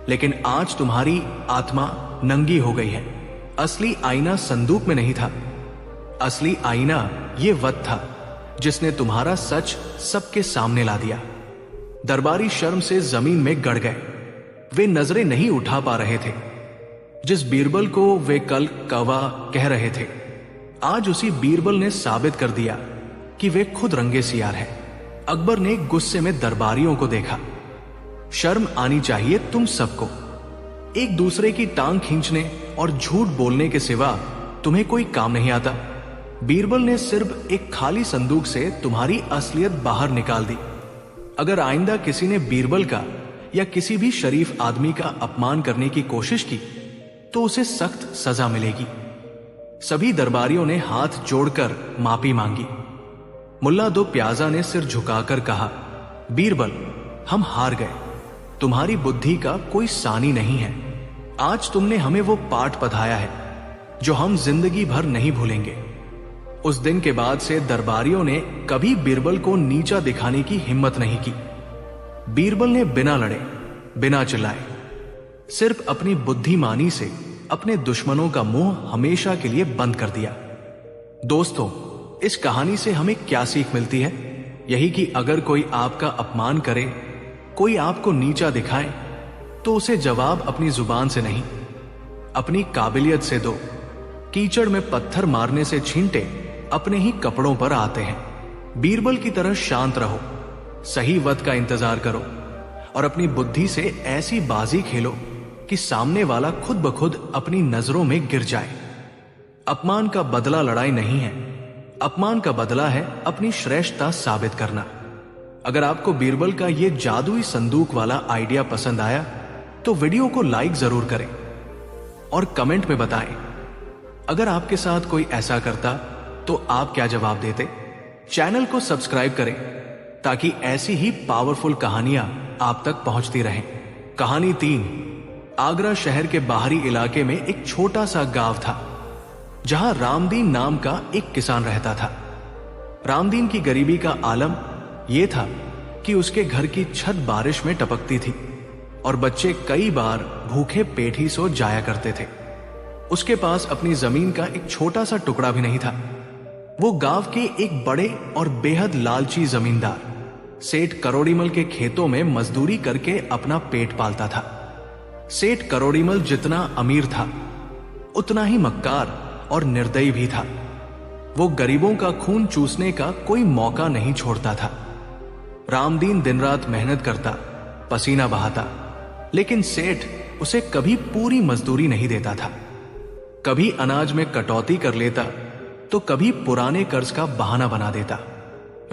लेकिन आज तुम्हारी आत्मा नंगी हो गई है। असली आईना संदूक में नहीं था। असली आईना ये वत था जिसने तुम्हारा सच सबके सामने ला दिया। दरबारी शर्म से जमीन में गड़ गए। वे नजरें नहीं उठा पा रहे थे। जिस बीरबल को वे कल कौवा कह रहे थे, आज उसी बीरबल ने साबित कर दिया कि वे खुद रंगे सियार हैं। अकबर ने गुस्से में दरबारियों को देखा। शर्म आनी चाहिए तुम सबको। एक दूसरे की टांग खींचने और झूठ बोलने के सिवा तुम्हें कोई काम नहीं आता। बीरबल ने सिर्फ एक खाली संदूक से तुम्हारी असलियत बाहर निकाल दी। अगर आइंदा किसी ने बीरबल का या किसी भी शरीफ आदमी का अपमान करने की कोशिश की तो उसे सख्त सजा मिलेगी। सभी दरबारियों ने हाथ जोड़कर माफी मांगी। मुल्ला दो प्याजा ने सिर झुकाकर कहा, बीरबल, हम हार गए। तुम्हारी बुद्धि का कोई सानी नहीं है। आज तुमने हमें वो पाठ पढ़ाया है जो हम जिंदगी भर नहीं भूलेंगे। उस दिन के बाद से दरबारियों ने कभी बीरबल को नीचा दिखाने की हिम्मत नहीं की। बीरबल ने बिना लड़े, बिना चिल्लाए, सिर्फ अपनी बुद्धिमानी से अपने दुश्मनों का मुंह हमेशा के लिए बंद कर दिया। दोस्तों, इस कहानी से हमें क्या सीख मिलती है? यही कि अगर कोई आपका अपमान करे, कोई आपको नीचा दिखाए, तो उसे जवाब अपनी जुबान से नहीं, अपनी काबिलियत से दो। कीचड़ में पत्थर मारने से छींटे अपने ही कपड़ों पर आते हैं। बीरबल की तरह शांत रहो, सही वक्त का इंतजार करो और अपनी बुद्धि से ऐसी बाजी खेलो कि सामने वाला खुद ब खुद अपनी नजरों में गिर जाए। अपमान का बदला लड़ाई नहीं है। अपमान का बदला है अपनी श्रेष्ठता साबित करना। अगर आपको बीरबल का यह जादुई संदूक वाला आइडिया पसंद आया तो वीडियो को लाइक जरूर करें और कमेंट में बताएं। अगर आपके साथ कोई ऐसा करता तो आप क्या जवाब देते? चैनल को सब्सक्राइब करें ताकि ऐसी ही पावरफुल कहानियां आप तक पहुंचती रहें। कहानी 3। आगरा शहर के बाहरी इलाके में एक छोटा सा गांव था जहां रामदीन नाम का एक किसान रहता था। रामदीन की गरीबी का आलम यह था कि उसके घर की छत बारिश में टपकती थी और बच्चे कई बार भूखे पेट ही सो जाया करते थे। उसके पास अपनी जमीन का एक छोटा सा टुकड़ा भी नहीं था। वो गांव के एक बड़े और बेहद लालची जमींदार सेठ करोड़ीमल के खेतों में मजदूरी करके अपना पेट पालता था। सेठ करोड़ीमल जितना अमीर था उतना ही मक्कार और निर्दयी भी था। वो गरीबों का खून चूसने का कोई मौका नहीं छोड़ता था। रामदीन दिन रात मेहनत करता, पसीना बहाता, लेकिन सेठ उसे कभी पूरी मजदूरी नहीं देता था। कभी अनाज में कटौती कर लेता तो कभी पुराने कर्ज का बहाना बना देता।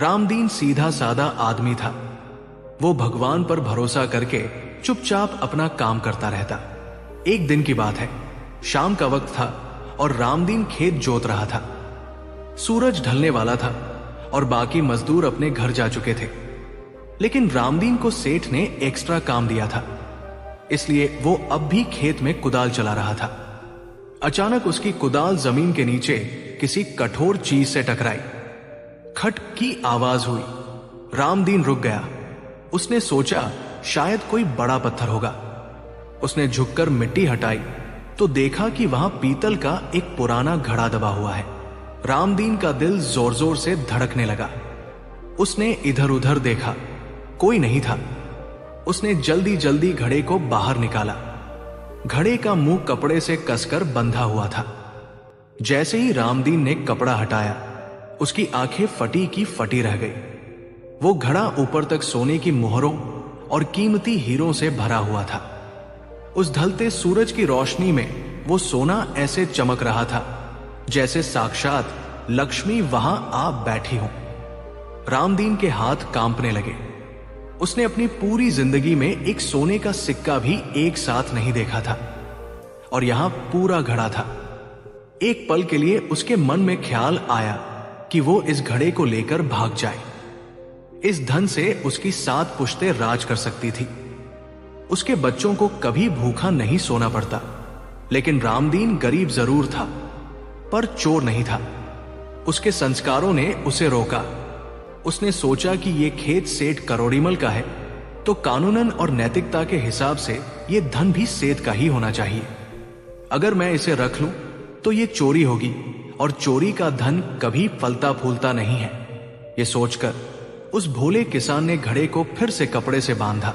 रामदीन सीधा साधा आदमी था। वो भगवान पर भरोसा करके चुपचाप अपना काम करता रहता। एक दिन की बात है, शाम का वक्त था और रामदीन खेत जोत रहा था। सूरज ढलने वाला था और बाकी मजदूर अपने घर जा चुके थे, लेकिन रामदीन को सेठ ने एक्स्ट्रा काम दिया था, इसलिए वो अब भी खेत में कुदाल चला रहा था। अचानक उसकी कुदाल जमीन के नीचे किसी कठोर चीज से टकराई। खट की आवाज हुई। रामदीन रुक गया। उसने सोचा शायद कोई बड़ा पत्थर होगा। उसने झुककर मिट्टी हटाई तो देखा कि वहां पीतल का एक पुराना घड़ा दबा हुआ है। रामदीन का दिल जोर जोर से धड़कने लगा। उसने इधर उधर देखा, कोई नहीं था। उसने जल्दी जल्दी घड़े को बाहर निकाला। घड़े का मुंह कपड़े से कसकर बंधा हुआ था। जैसे ही रामदीन ने कपड़ा हटाया, उसकी आंखें फटी की फटी रह गई। वो घड़ा ऊपर तक सोने की मोहरों और कीमती हीरों से भरा हुआ था। उस ढलते सूरज की रोशनी में वो सोना ऐसे चमक रहा था जैसे साक्षात लक्ष्मी वहां आ बैठी हो। रामदीन के हाथ कांपने लगे। उसने अपनी पूरी जिंदगी में एक सोने का सिक्का भी एक साथ नहीं देखा था, और यहां पूरा घड़ा था। एक पल के लिए उसके मन में ख्याल आया कि वो इस घड़े को लेकर भाग जाए। इस धन से उसकी 7 पुश्तें राज कर सकती थी। उसके बच्चों को कभी भूखा नहीं सोना पड़ता। लेकिन रामदीन गरीब जरूर था, पर चोर नहीं था। उसके संस्कारों ने उसे रोका। उसने सोचा कि यह खेत सेठ करोड़ीमल का है, तो कानूनन और नैतिकता के हिसाब से यह धन भी सेठ का ही होना चाहिए। अगर मैं इसे रख लूं तो यह चोरी होगी, और चोरी का धन कभी फलता फूलता नहीं है। यह सोचकर उस भोले किसान ने घड़े को फिर से कपड़े से बांधा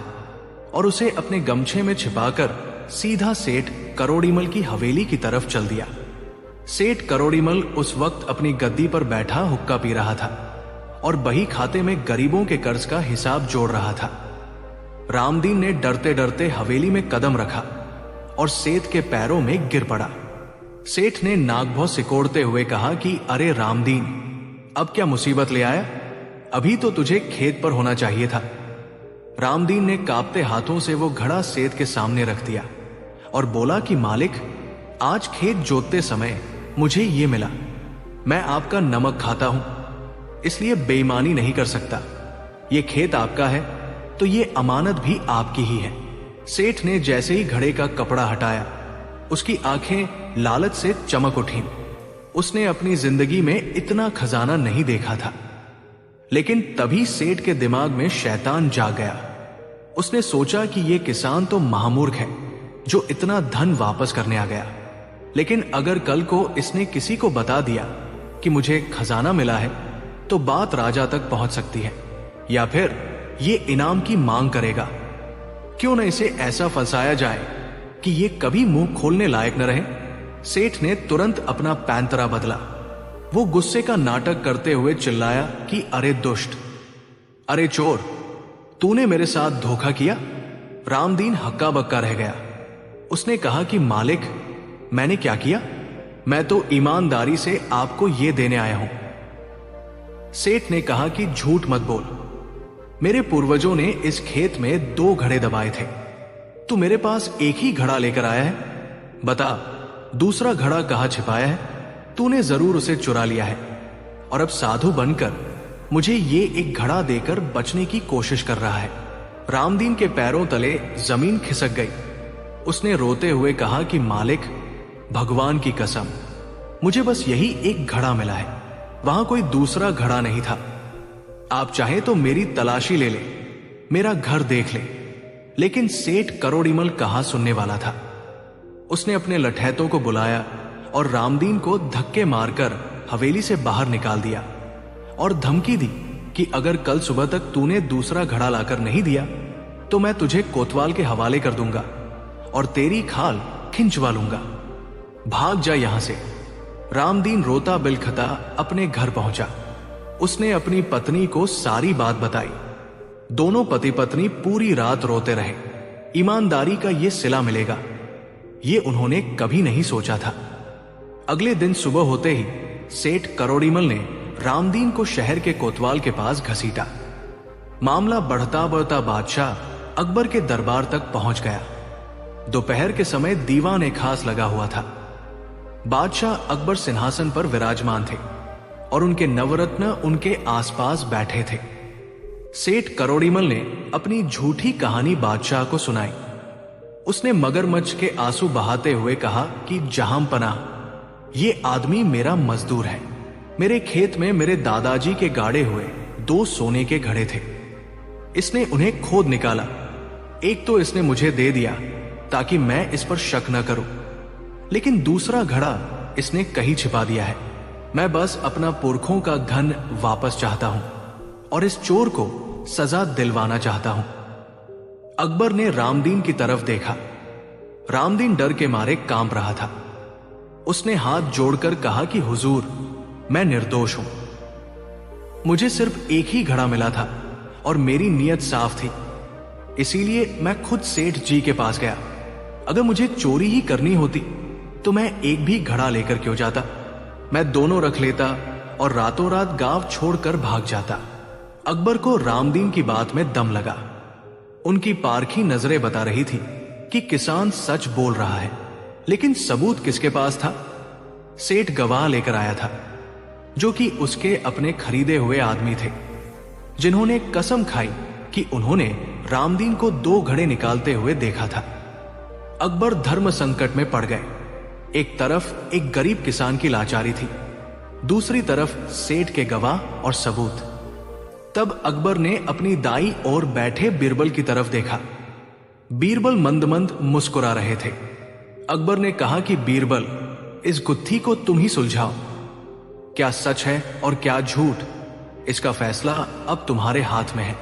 और उसे अपने गमछे में छिपाकर सीधा सेठ करोड़ीमल की हवेली की तरफ चल दिया। सेठ करोड़ीमल उस वक्त अपनी गद्दी पर बैठा हुक्का पी रहा था और बही खाते में गरीबों के कर्ज का हिसाब जोड़ रहा था। रामदीन ने डरते डरते हवेली में कदम रखा और सेठ के पैरों में गिर पड़ा। सेठ ने नागभौ सिकोड़ते हुए कहा कि अरे रामदीन, अब क्या मुसीबत ले आया? अभी तो तुझे खेत पर होना चाहिए था। रामदीन ने कांपते हाथों से वो घड़ा सेठ के सामने रख दिया और बोला कि मालिक, आज खेत जोतते समय मुझे ये मिला। मैं आपका नमक खाता हूं, इसलिए बेईमानी नहीं कर सकता। ये खेत आपका है तो ये अमानत भी आपकी ही है। सेठ ने जैसे ही घड़े का कपड़ा हटाया, उसकी आंखें लालच से चमक उठीं। उसने अपनी जिंदगी में इतना खजाना नहीं देखा था। लेकिन तभी सेठ के दिमाग में शैतान जाग गया। उसने सोचा कि यह किसान तो महामूर्ख है जो इतना धन वापस करने आ गया। लेकिन अगर कल को इसने किसी को बता दिया कि मुझे खजाना मिला है, तो बात राजा तक पहुंच सकती है, या फिर ये इनाम की मांग करेगा। क्यों न इसे ऐसा फंसाया जाए कि ये कभी मुंह खोलने लायक न रहे। सेठ ने तुरंत अपना पैंतरा बदला। वो गुस्से का नाटक करते हुए चिल्लाया कि अरे दुष्ट, अरे चोर, तूने मेरे साथ धोखा किया। रामदीन हक्का बक्का रह गया। उसने कहा कि मालिक, मैंने क्या किया? मैं तो ईमानदारी से आपको यह देने आया हूं। सेठ ने कहा कि झूठ मत बोल। मेरे पूर्वजों ने इस खेत में 2 घड़े दबाए थे। तू मेरे पास एक ही घड़ा लेकर आया है। बता, दूसरा घड़ा कहां छिपाया है? तूने जरूर उसे चुरा लिया है और अब साधु बनकर मुझे ये एक घड़ा देकर बचने की कोशिश कर रहा है। रामदीन के पैरों तले जमीन खिसक गई। उसने रोते हुए कहा कि मालिक, भगवान की कसम, मुझे बस यही एक घड़ा मिला है, वहां कोई दूसरा घड़ा नहीं था। आप चाहे तो मेरी तलाशी ले ले, मेरा घर देख ले। लेकिन सेठ करोड़ीमल कहां सुनने वाला था। उसने अपने लठैतों को बुलाया और रामदीन को धक्के मारकर हवेली से बाहर निकाल दिया और धमकी दी कि अगर कल सुबह तक तूने दूसरा घड़ा लाकर नहीं दिया तो मैं तुझे कोतवाल के हवाले कर दूंगा और तेरी खाल खिंचवा लूंगा। भाग जा यहां से। रामदीन रोता बिलखता अपने घर पहुंचा। उसने अपनी पत्नी को सारी बात बताई। दोनों पति पत्नी पूरी रात रोते रहे। ईमानदारी का यह सिला मिलेगा, ये उन्होंने कभी नहीं सोचा था। अगले दिन सुबह होते ही सेठ करोड़ीमल ने रामदीन को शहर के कोतवाल के पास घसीटा। मामला बढ़ता बढ़ता बादशाह अकबर के दरबार तक पहुंच गया। दोपहर के समय दीवान खास लगा हुआ था। बादशाह अकबर सिंहासन पर विराजमान थे और उनके नवरत्न उनके आसपास बैठे थे। सेठ करोड़ीमल ने अपनी झूठी कहानी बादशाह को सुनाई। उसने मगरमच्छ के आंसू बहाते हुए कहा कि जहांपनाह, ये आदमी मेरा मजदूर है। मेरे खेत में मेरे दादाजी के गाड़े हुए 2 सोने के घड़े थे। इसने उन्हें खोद निकाला एक तो इसने मुझे दे दिया ताकि मैं इस पर शक न करूं, लेकिन दूसरा घड़ा इसने कहीं छिपा दिया है। मैं बस अपना पुरखों का धन वापस चाहता हूं और इस चोर को सजा दिलवाना चाहता हूं। अकबर ने रामदीन की तरफ देखा। रामदीन डर के मारे कांप रहा था। उसने हाथ जोड़कर कहा कि हुजूर, मैं निर्दोष हूं। मुझे सिर्फ एक ही घड़ा मिला था और मेरी नीयत साफ थी, इसीलिए मैं खुद सेठ जी के पास गया। अगर मुझे चोरी ही करनी होती तो मैं एक भी घड़ा लेकर क्यों जाता? मैं दोनों रख लेता और रातों रात गांव छोड़कर भाग जाता। अकबर को रामदीन की बात में दम लगा। उनकी पारखी नजरें बता रही थी कि किसान सच बोल रहा है, लेकिन सबूत किसके पास था? सेठ गवाह लेकर आया था, जो कि उसके अपने खरीदे हुए आदमी थे, जिन्होंने कसम खाई कि उन्होंने रामदीन को 2 घड़े निकालते हुए देखा था। अकबर धर्म संकट में पड़ गए। एक तरफ एक गरीब किसान की लाचारी थी, दूसरी तरफ सेठ के गवाह और सबूत। तब अकबर ने अपनी दाई ओर बैठे बीरबल की तरफ देखा। बीरबल मंद मंद मुस्कुरा रहे थे। अकबर ने कहा कि बीरबल, इस गुत्थी को तुम ही सुलझाओ। क्या सच है और क्या झूठ, इसका फैसला अब तुम्हारे हाथ में है।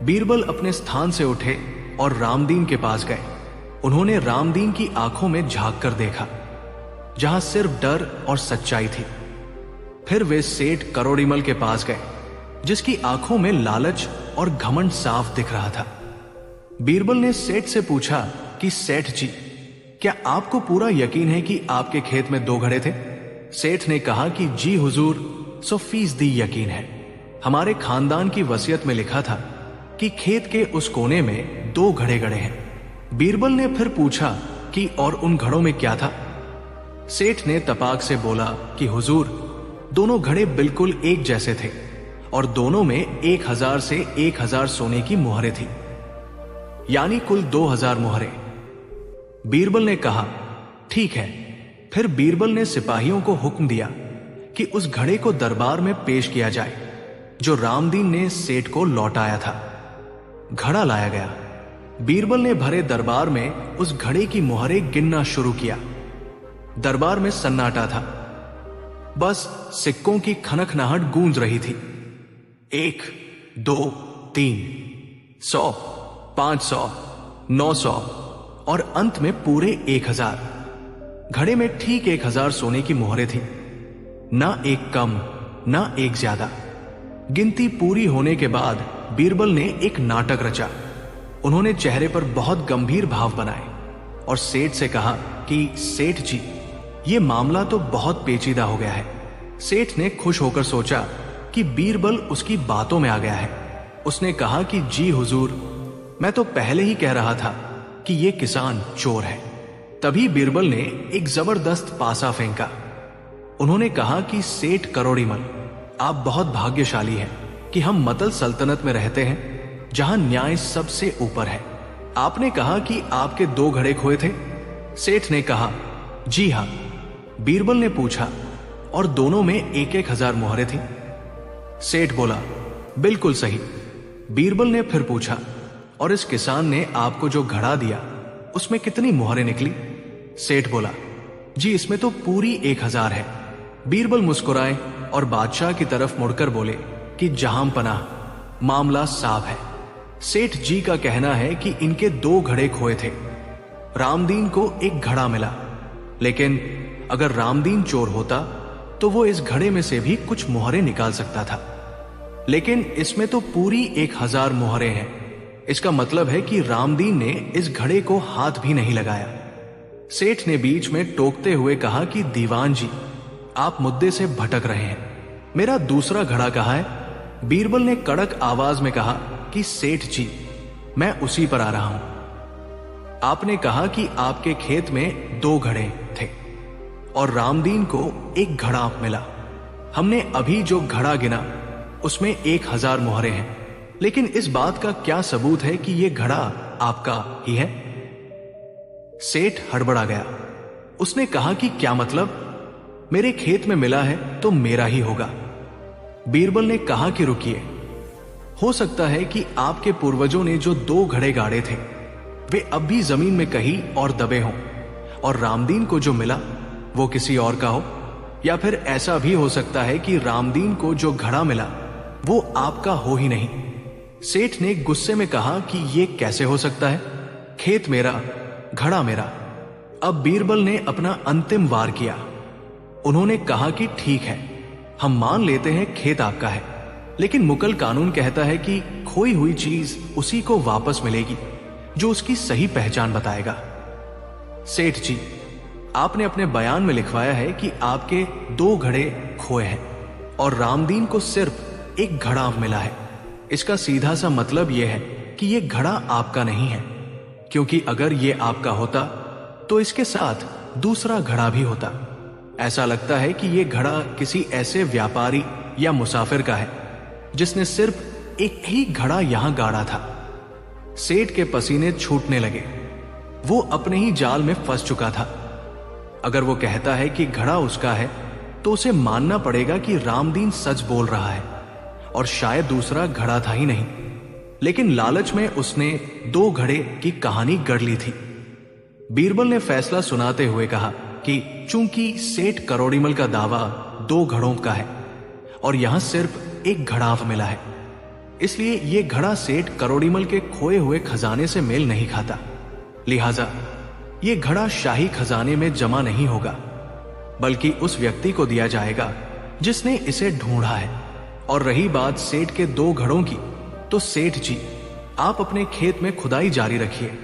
बीरबल अपने स्थान से उठे और रामदीन के पास गए। उन्होंने रामदीन की आंखों में झांक कर देखा, जहां सिर्फ डर और सच्चाई थी। फिर वे सेठ करोड़ीमल के पास गए, जिसकी आंखों में लालच और घमंड साफ दिख रहा था। बीरबल ने सेठ से पूछा कि सेठ जी, क्या आपको पूरा यकीन है कि आपके खेत में 2 घड़े थे? सेठ ने कहा कि जी हुजूर, 100% यकीन है। हमारे खानदान की वसीयत में लिखा था कि खेत के उस कोने में 2 घड़े गड़े हैं। बीरबल ने फिर पूछा कि और उन घड़ों में क्या था? सेठ ने तपाक से बोला कि हुजूर, दोनों घड़े बिल्कुल एक जैसे थे और दोनों में 1000 से 1000 सोने की मुहरें थी, यानी कुल 2000 मुहरें। बीरबल ने कहा, ठीक है। फिर बीरबल ने सिपाहियों को हुक्म दिया कि उस घड़े को दरबार में पेश किया जाए, जो रामदीन ने सेठ को लौटाया था। घड़ा लाया गया। बीरबल ने भरे दरबार में उस घड़े की मुहरें गिनना शुरू किया। दरबार में सन्नाटा था। बस सिक्कों की खनखनाहट गूंज रही थी। 1, 2, 3, 100, 500, 900 और अंत में पूरे 1000। घड़े में ठीक 1000 सोने की मुहरें थी, ना एक कम ना एक ज्यादा। गिनती पूरी होने के बाद बीरबल ने एक नाटक रचा। उन्होंने चेहरे पर बहुत गंभीर भाव बनाए और सेठ से कहा कि सेठ जी, ये मामला तो बहुत पेचीदा हो गया है। सेठ ने खुश होकर सोचा कि बीरबल उसकी बातों में आ गया है। उसने कहा कि जी हुजूर, मैं तो पहले ही कह रहा था कि ये किसान चोर है। तभी बीरबल ने एक जबरदस्त पासा फेंका। उन्होंने कहा कि सेठ करोड़ीमल, आप बहुत भाग्यशाली हैं कि हम मतल सल्तनत में रहते हैं, जहां न्याय सबसे ऊपर है। आपने कहा कि आपके 2 घड़े खोए थे। सेठ ने कहा, जी हां। बीरबल ने पूछा, और दोनों में 1000 मुहरें थी? सेठ बोला, बिल्कुल सही। बीरबल ने फिर पूछा, और इस किसान ने आपको जो घड़ा दिया उसमें कितनी मुहरें निकली? सेठ बोला, जी इसमें तो पूरी 1000 है। बीरबल मुस्कुराए और बादशाह की तरफ मुड़कर बोले कि जहां पनाह, मामला साफ है। सेठ जी का कहना है कि इनके 2 घड़े खोए थे। रामदीन को एक घड़ा मिला, लेकिन अगर रामदीन चोर होता तो वो इस घड़े में से भी कुछ मुहरें निकाल सकता था, लेकिन इसमें तो पूरी 1000 मुहरें हैं। इसका मतलब है कि रामदीन ने इस घड़े को हाथ भी नहीं लगाया। सेठ ने बीच में टोकते हुए कहा कि दीवान जी, आप मुद्दे से भटक रहे हैं। मेरा दूसरा घड़ा कहाँ है? बीरबल ने कड़क आवाज में कहा कि सेठ जी, मैं उसी पर आ रहा हूं। आपने कहा कि आपके खेत में 2 घड़े थे और रामदीन को एक घड़ा मिला। हमने अभी जो घड़ा गिना उसमें 1000 मुहरें हैं, लेकिन इस बात का क्या सबूत है कि यह घड़ा आपका ही है? सेठ हड़बड़ा गया। उसने कहा कि क्या मतलब? मेरे खेत में मिला है तो मेरा ही होगा। बीरबल ने कहा कि रुकिए, हो सकता है कि आपके पूर्वजों ने जो 2 घड़े गाड़े थे वे अब भी जमीन में कहीं और दबे हों, और रामदीन को जो मिला वो किसी और का हो। या फिर ऐसा भी हो सकता है कि रामदीन को जो घड़ा मिला वो आपका हो ही नहीं। सेठ ने गुस्से में कहा कि ये कैसे हो सकता है, खेत मेरा, घड़ा मेरा। अब बीरबल ने अपना अंतिम वार किया। उन्होंने कहा कि ठीक है, हम मान लेते हैं खेत आपका है, लेकिन मुगल कानून कहता है कि खोई हुई चीज उसी को वापस मिलेगी जो उसकी सही पहचान बताएगा। सेठ जी, आपने अपने बयान में लिखवाया है कि आपके 2 घड़े खोए हैं और रामदीन को सिर्फ एक घड़ा मिला है। इसका सीधा सा मतलब यह है कि यह घड़ा आपका नहीं है, क्योंकि अगर यह आपका होता तो इसके साथ दूसरा घड़ा भी होता। ऐसा लगता है कि यह घड़ा किसी ऐसे व्यापारी या मुसाफिर का है जिसने सिर्फ एक ही घड़ा यहां गाड़ा था। सेठ के पसीने छूटने लगे। वो अपने ही जाल में फंस चुका था। अगर वो कहता है कि घड़ा उसका है तो उसे मानना पड़ेगा कि रामदीन सच बोल रहा है और शायद दूसरा घड़ा था ही नहीं, लेकिन लालच में उसने 2 घड़े की कहानी गढ़ ली थी। बीरबल ने फैसला सुनाते हुए कहा कि चूंकि सेठ करोड़ीमल का दावा 2 घड़ों का है और यहां सिर्फ एक घड़ा मिला है, इसलिए यह घड़ा सेठ करोड़ीमल के खोए हुए खजाने से मेल नहीं खाता। लिहाजा यह घड़ा शाही खजाने में जमा नहीं होगा, बल्कि उस व्यक्ति को दिया जाएगा जिसने इसे ढूंढा है। और रही बात सेठ के 2 घड़ों की, तो सेठ जी, आप अपने खेत में खुदाई जारी रखिए।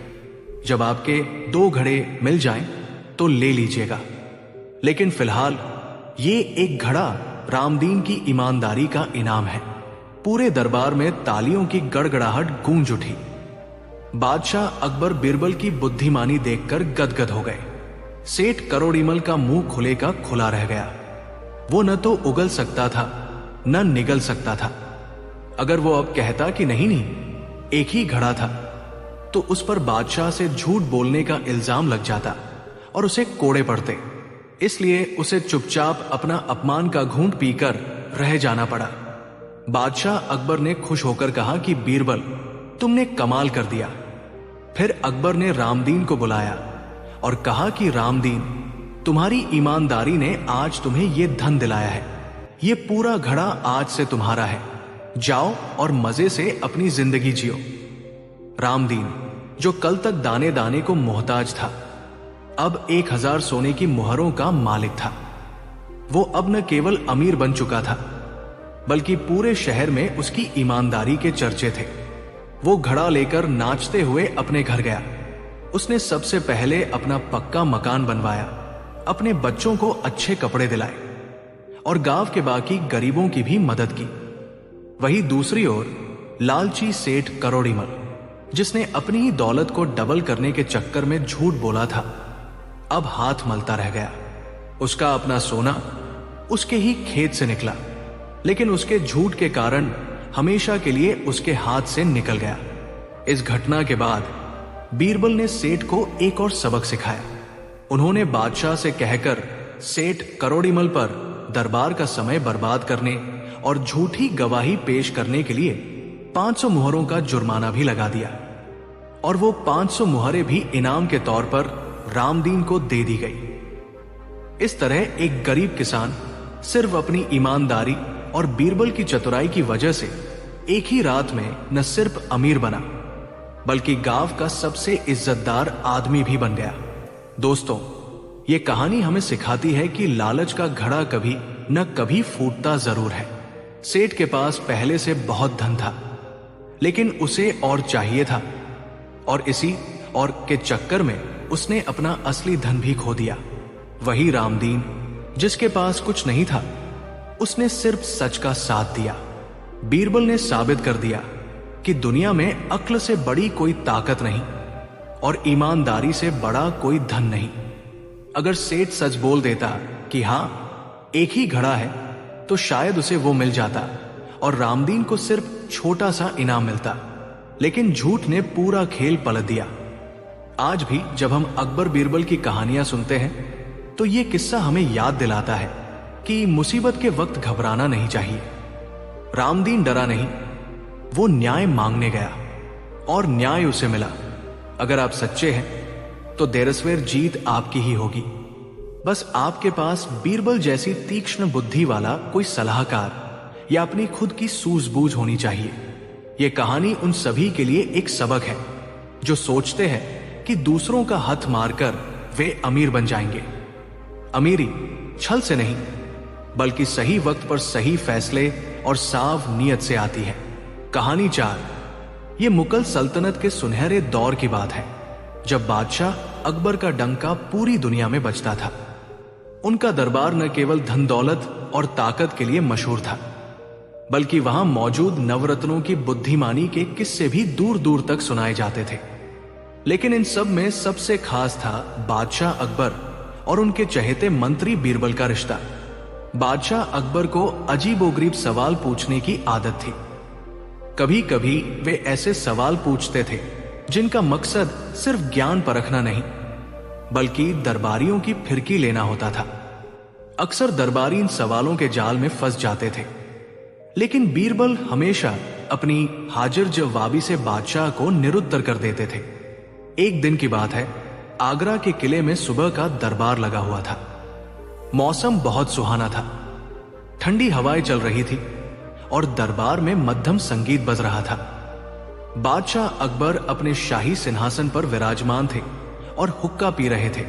जब आपके 2 घड़े मिल जाएं तो ले लीजिएगा, लेकिन फिलहाल ये एक घड़ा रामदीन की ईमानदारी का इनाम है। पूरे दरबार में तालियों की गड़गड़ाहट गूंज उठी। बादशाह अकबर बीरबल की बुद्धिमानी देखकर गदगद हो गए। सेठ करोड़ीमल का मुंह खुले का खुला रह गया। वो न तो उगल सकता था न निगल सकता था। अगर वो अब कहता कि नहीं एक ही घड़ा था, तो उस पर बादशाह से झूठ बोलने का इल्जाम लग जाता और उसे कोड़े पड़ते। इसलिए उसे चुपचाप अपना अपमान का घूंट पीकर रह जाना पड़ा। बादशाह अकबर ने खुश होकर कहा कि बीरबल, तुमने कमाल कर दिया। फिर अकबर ने रामदीन को बुलाया और कहा कि रामदीन, तुम्हारी ईमानदारी ने आज तुम्हें यह धन दिलाया है। यह पूरा घड़ा आज से तुम्हारा है। जाओ और मजे से अपनी जिंदगी जियो। रामदीन, जो कल तक दाने दाने को मोहताज था, अब 1000 सोने की मुहरों का मालिक था। वो अब न केवल अमीर बन चुका था, बल्कि पूरे शहर में उसकी ईमानदारी के चर्चे थे। वो घड़ा लेकर नाचते हुए अपने घर गया। उसने सबसे पहले अपना पक्का मकान बनवाया, अपने बच्चों को अच्छे कपड़े दिलाए और गांव के बाकी गरीबों की भी मदद की। वहीं दूसरी ओर लालची सेठ करोड़ीमल, जिसने अपनी ही दौलत को डबल करने के चक्कर में झूठ बोला था, अब हाथ मलता रह गया। उसका अपना सोना उसके ही खेत से निकला, लेकिन उसके झूठ के कारण हमेशा के लिए उसके हाथ से निकल गया। इस घटना के बाद बीरबल ने सेठ को एक और सबक सिखाया। उन्होंने बादशाह से कहकर सेठ करोड़ीमल पर दरबार का समय बर्बाद करने और झूठी गवाही पेश करने के लिए 500 मुहरों का जुर्माना भी लगा दिया, और वो 500 मुहरें भी इनाम के तौर पर रामदीन को दे दी गई। इस तरह एक गरीब किसान सिर्फ अपनी ईमानदारी और बीरबल की चतुराई की वजह से एक ही रात में न सिर्फ अमीर बना, बल्कि गांव का सबसे इज्जतदार आदमी भी बन गया। दोस्तों, ये कहानी हमें सिखाती है कि लालच का घड़ा कभी न कभी फूटता जरूर है। सेठ के पास पहले से बहुत धन था, लेकिन उसे और चाहिए था, और इसी और के चक्कर में उसने अपना असली धन भी खो दिया। वही रामदीन, जिसके पास कुछ नहीं था, उसने सिर्फ सच का साथ दिया। बीरबल ने साबित कर दिया कि दुनिया में अक्ल से बड़ी कोई ताकत नहीं और ईमानदारी से बड़ा कोई धन नहीं। अगर सेठ सच बोल देता कि हां, एक ही घड़ा है, तो शायद उसे वो मिल जाता और रामदीन को सिर्फ छोटा सा इनाम मिलता, लेकिन झूठ ने पूरा खेल पलट दिया। आज भी जब हम अकबर बीरबल की कहानियां सुनते हैं, तो ये किस्सा हमें याद दिलाता है कि मुसीबत के वक्त घबराना नहीं चाहिए। रामदीन डरा नहीं, वो न्याय मांगने गया और न्याय उसे मिला। अगर आप सच्चे हैं तो देरसवेर जीत आपकी ही होगी। बस आपके पास बीरबल जैसी तीक्ष्ण बुद्धि वाला कोई सलाहकार या अपनी खुद की सूझबूझ होनी चाहिए। यह कहानी उन सभी के लिए एक सबक है जो सोचते हैं कि दूसरों का हथ मारकर वे अमीर बन जाएंगे। अमीरी छल से नहीं, बल्कि सही वक्त पर सही फैसले और साफ नीयत से आती है। कहानी 4। यह मुगल सल्तनत के सुनहरे दौर की बात है, जब बादशाह अकबर का डंका पूरी दुनिया में बजता था। उनका दरबार न केवल धन दौलत और ताकत के लिए मशहूर था, बल्कि वहां मौजूद नवरत्नों की बुद्धिमानी के किस्से भी दूर दूर तक सुनाए जाते थे। लेकिन इन सब में सबसे खास था बादशाह अकबर और उनके चहेते मंत्री बीरबल का रिश्ता। बादशाह अकबर को अजीबोगरीब सवाल पूछने की आदत थी। कभी कभी वे ऐसे सवाल पूछते थे जिनका मकसद सिर्फ ज्ञान परखना नहीं, बल्कि दरबारियों की फिरकी लेना होता था। अक्सर दरबारी इन सवालों के जाल में फंस जाते थे, लेकिन बीरबल हमेशा अपनी हाजिर जवाबी से बादशाह को निरुत्तर कर देते थे। एक दिन की बात है, आगरा के किले में सुबह का दरबार लगा हुआ था। मौसम बहुत सुहाना था, ठंडी हवाएं चल रही थी और दरबार में मध्यम संगीत बज रहा था। बादशाह अकबर अपने शाही सिंहासन पर विराजमान थे और हुक्का पी रहे थे।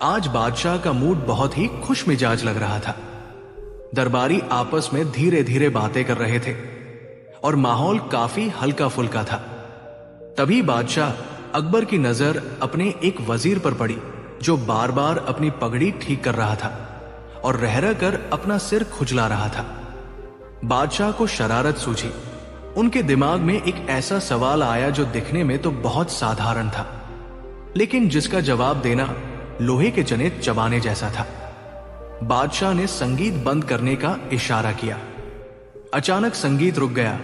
आज बादशाह का मूड बहुत ही खुश मिजाज लग रहा था। दरबारी आपस में धीरे धीरे बातें कर रहे थे और माहौल काफी हल्का फुल्का था। तभी बादशाह अकबर की नजर अपने एक वजीर पर पड़ी जो बार बार अपनी पगड़ी ठीक कर रहा था और रह रह कर अपना सिर खुजला रहा था। बादशाह को शरारत सूझी। उनके दिमाग में एक ऐसा सवाल आया जो दिखने में तो बहुत साधारण था, लेकिन जिसका जवाब देना लोहे के चने चबाने जैसा था। बादशाह ने संगीत बंद करने का इशारा किया। अचानक संगीत रुक गया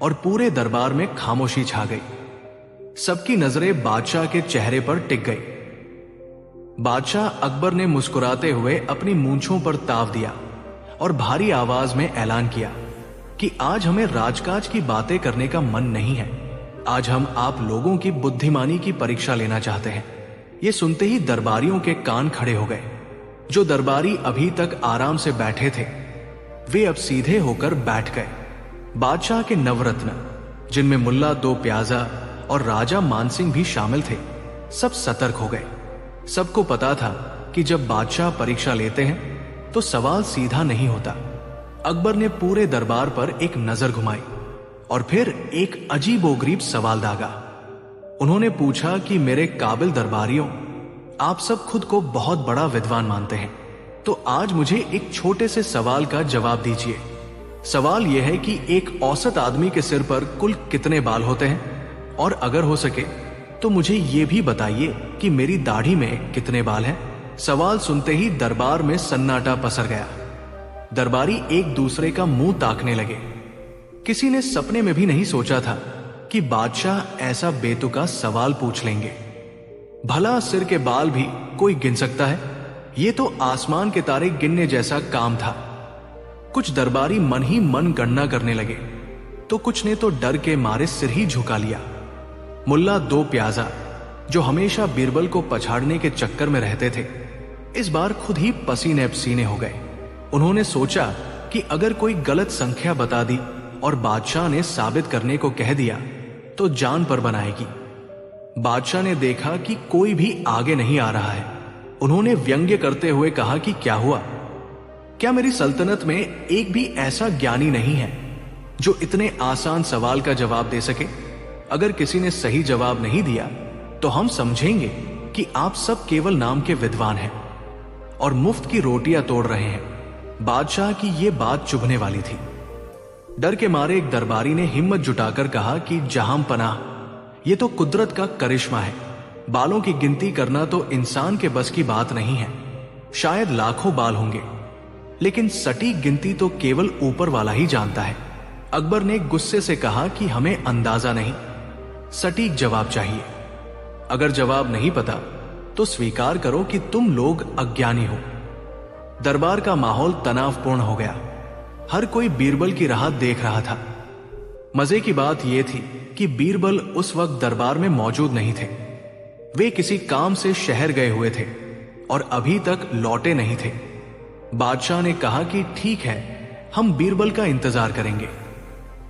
और पूरे दरबार में खामोशी छा गई। सबकी नजरें बादशाह के चेहरे पर टिक गई। बादशाह अकबर ने मुस्कुराते हुए अपनी मूंछों पर ताव दिया और भारी आवाज में ऐलान किया कि आज हमें राजकाज की बातें करने का मन नहीं है। आज हम आप लोगों की बुद्धिमानी की परीक्षा लेना चाहते हैं। यह सुनते ही दरबारियों के कान खड़े हो गए। जो दरबारी अभी तक आराम से बैठे थे, वे अब सीधे होकर बैठ गए। बादशाह के नवरत्न, जिनमें मुल्ला दो प्याजा और राजा मानसिंह भी शामिल थे, सब सतर्क हो गए। सबको पता था कि जब बादशाह परीक्षा लेते हैं तो सवाल सीधा नहीं होता। अकबर ने पूरे दरबार पर एक नजर घुमाई और फिर एक अजीबोगरीब सवाल दागा। उन्होंने पूछा कि मेरे काबिल दरबारियों, आप सब खुद को बहुत बड़ा विद्वान मानते हैं, तो आज मुझे एक छोटे से सवाल का जवाब दीजिए। सवाल यह है कि एक औसत आदमी के सिर पर कुल कितने बाल होते हैं, और अगर हो सके तो मुझे यह भी बताइए कि मेरी दाढ़ी में कितने बाल हैं। सवाल सुनते ही दरबार में सन्नाटा पसर गया। दरबारी एक दूसरे का मुंह ताकने लगे। किसी ने सपने में भी नहीं सोचा था कि बादशाह ऐसा बेतुका सवाल पूछ लेंगे। भला सिर के बाल भी कोई गिन सकता है? यह तो आसमान के तारे गिनने जैसा काम था। कुछ दरबारी मन ही मन गणना करने लगे, तो कुछ ने तो डर के मारे सिर ही झुका लिया। मुल्ला दो प्याजा, जो हमेशा बीरबल को पछाड़ने के चक्कर में रहते थे, इस बार खुद ही पसीने पसीने हो गए। उन्होंने सोचा कि अगर कोई गलत संख्या बता दी और बादशाह ने साबित करने को कह दिया तो जान पर बनाएगी। बादशाह ने देखा कि कोई भी आगे नहीं आ रहा है। उन्होंने व्यंग्य करते हुए कहा कि क्या हुआ? क्या मेरी सल्तनत में एक भी ऐसा ज्ञानी नहीं है जो इतने आसान सवाल का जवाब दे सके? अगर किसी ने सही जवाब नहीं दिया तो हम समझेंगे कि आप सब केवल नाम के विद्वान हैं और मुफ्त की रोटियां तोड़ रहे हैं। बादशाह की यह बात चुभने वाली थी। डर के मारे एक दरबारी ने हिम्मत जुटाकर कहा कि जहां पनाह, यह तो कुदरत का करिश्मा है। बालों की गिनती करना तो इंसान के बस की बात नहीं है। शायद लाखों बाल होंगे, लेकिन सटीक गिनती तो केवल ऊपर वाला ही जानता है। अकबर ने गुस्से से कहा कि हमें अंदाजा नहीं, सटीक जवाब चाहिए। अगर जवाब नहीं पता तो स्वीकार करो कि तुम लोग अज्ञानी हो। दरबार का माहौल तनावपूर्ण हो गया। हर कोई बीरबल की राह देख रहा था। मजे की बात यह थी कि बीरबल उस वक्त दरबार में मौजूद नहीं थे। वे किसी काम से शहर गए हुए थे और अभी तक लौटे नहीं थे। बादशाह ने कहा कि ठीक है, हम बीरबल का इंतजार करेंगे।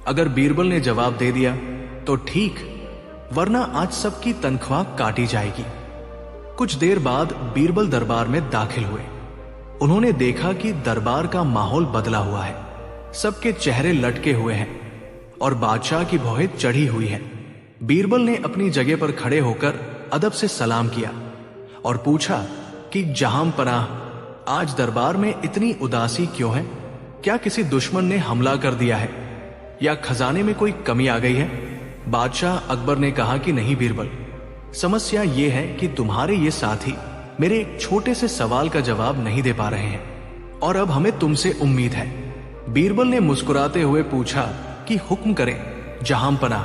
अगर बीरबल ने जवाब दे दिया तो ठीक, वरना आज सबकी तनख्वाह काटी जाएगी। कुछ देर बाद बीरबल दरबार में दाखिल हुए। उन्होंने देखा कि दरबार का माहौल बदला हुआ है। सबके चेहरे लटके हुए हैं और बादशाह की भौहें चढ़ी हुई है। बीरबल ने अपनी जगह पर खड़े होकर अदब से सलाम किया और पूछा कि जहां पनाह, आज दरबार में इतनी उदासी क्यों है? क्या किसी दुश्मन ने हमला कर दिया है या खजाने में कोई कमी आ गई है? बादशाह अकबर ने कहा कि नहीं बीरबल, समस्या यह है कि तुम्हारे ये साथी मेरे एक छोटे से सवाल का जवाब नहीं दे पा रहे हैं और अब हमें तुमसे उम्मीद है। बीरबल ने मुस्कुराते हुए पूछा कि हुक्म करें जहां पनाह,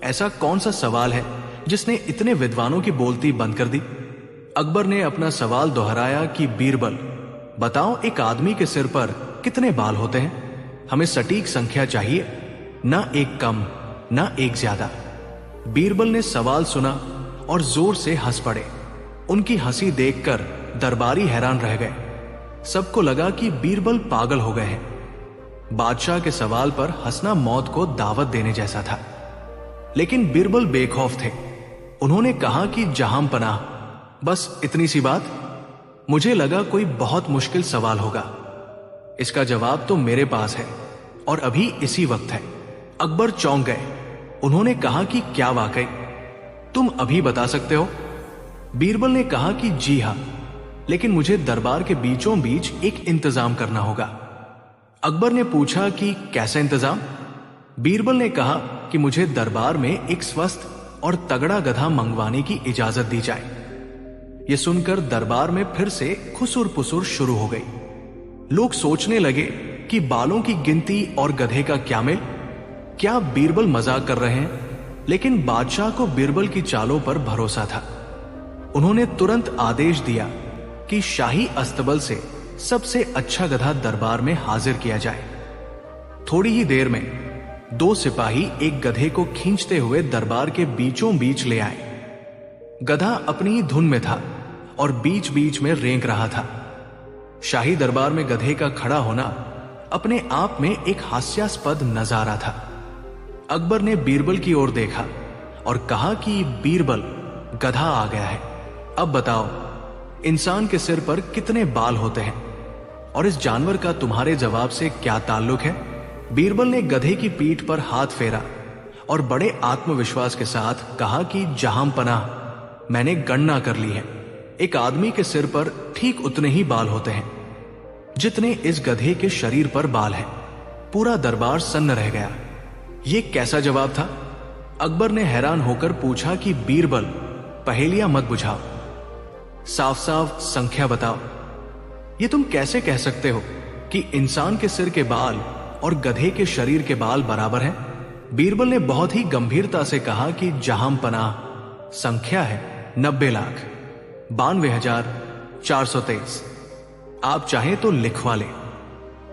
ऐसा कौन सा सवाल है जिसने इतने विद्वानों की बोलती बंद कर दी? अकबर ने अपना सवाल दोहराया कि बीरबल, बताओ एक आदमी के सिर पर कितने बाल होते हैं? हमें सटीक संख्या चाहिए, ना एक कम ना एक ज्यादा। बीरबल ने सवाल सुना और जोर से हंस पड़े। उनकी हंसी देखकर दरबारी हैरान रह गए। सबको लगा कि बीरबल पागल हो गए हैं। बादशाह के सवाल पर हंसना मौत को दावत देने जैसा था, लेकिन बीरबल बेखौफ थे। उन्होंने कहा कि जहां पनाह, बस इतनी सी बात? मुझे लगा कोई बहुत मुश्किल सवाल होगा। इसका जवाब तो मेरे पास है और अभी इसी वक्त है। अकबर चौंक गए। उन्होंने कहा कि क्या वाकई तुम अभी बता सकते हो? बीरबल ने कहा कि जी हां, लेकिन मुझे दरबार के बीचों बीच एक इंतजाम करना होगा। अकबर ने पूछा कि कैसा इंतजाम? बीरबल ने कहा कि मुझे दरबार में एक स्वस्थ और तगड़ा गधा मंगवाने की इजाजत दी जाए। यह सुनकर दरबार में फिर से खुसुर पुसुर शुरू हो गई। लोग सोचने लगे कि बालों की गिनती और गधे का क्या मेल? क्या बीरबल मजाक कर रहे हैं? लेकिन बादशाह को बीरबल की चालों पर भरोसा था। उन्होंने तुरंत आदेश दिया कि शाही अस्तबल से सबसे अच्छा गधा दरबार में हाजिर किया जाए। थोड़ी ही देर में 2 सिपाही एक गधे को खींचते हुए दरबार के बीचों बीच ले आए। गधा अपनी ही धुन में था और बीच बीच में रेंक रहा था। शाही दरबार में गधे का खड़ा होना अपने आप में एक हास्यास्पद नजारा था। अकबर ने बीरबल की ओर देखा और कहा कि बीरबल, गधा आ गया है। अब बताओ, इंसान के सिर पर कितने बाल होते हैं और इस जानवर का तुम्हारे जवाब से क्या ताल्लुक है? बीरबल ने गधे की पीठ पर हाथ फेरा और बड़े आत्मविश्वास के साथ कहा कि जहां पनाह, मैंने गणना कर ली है। एक आदमी के सिर पर ठीक उतने ही बाल होते हैं जितने इस गधे के शरीर पर बाल हैं। पूरा दरबार सन्न रह गया। यह कैसा जवाब था? अकबर ने हैरान होकर पूछा कि बीरबल, पहेलियां मत बुझाओ, साफ साफ संख्या बताओ। ये तुम कैसे कह सकते हो कि इंसान के सिर के बाल और गधे के शरीर के बाल बराबर हैं? बीरबल ने बहुत ही गंभीरता से कहा कि जहां पनाह, संख्या है 90,92,423। आप चाहें तो लिखवा लें।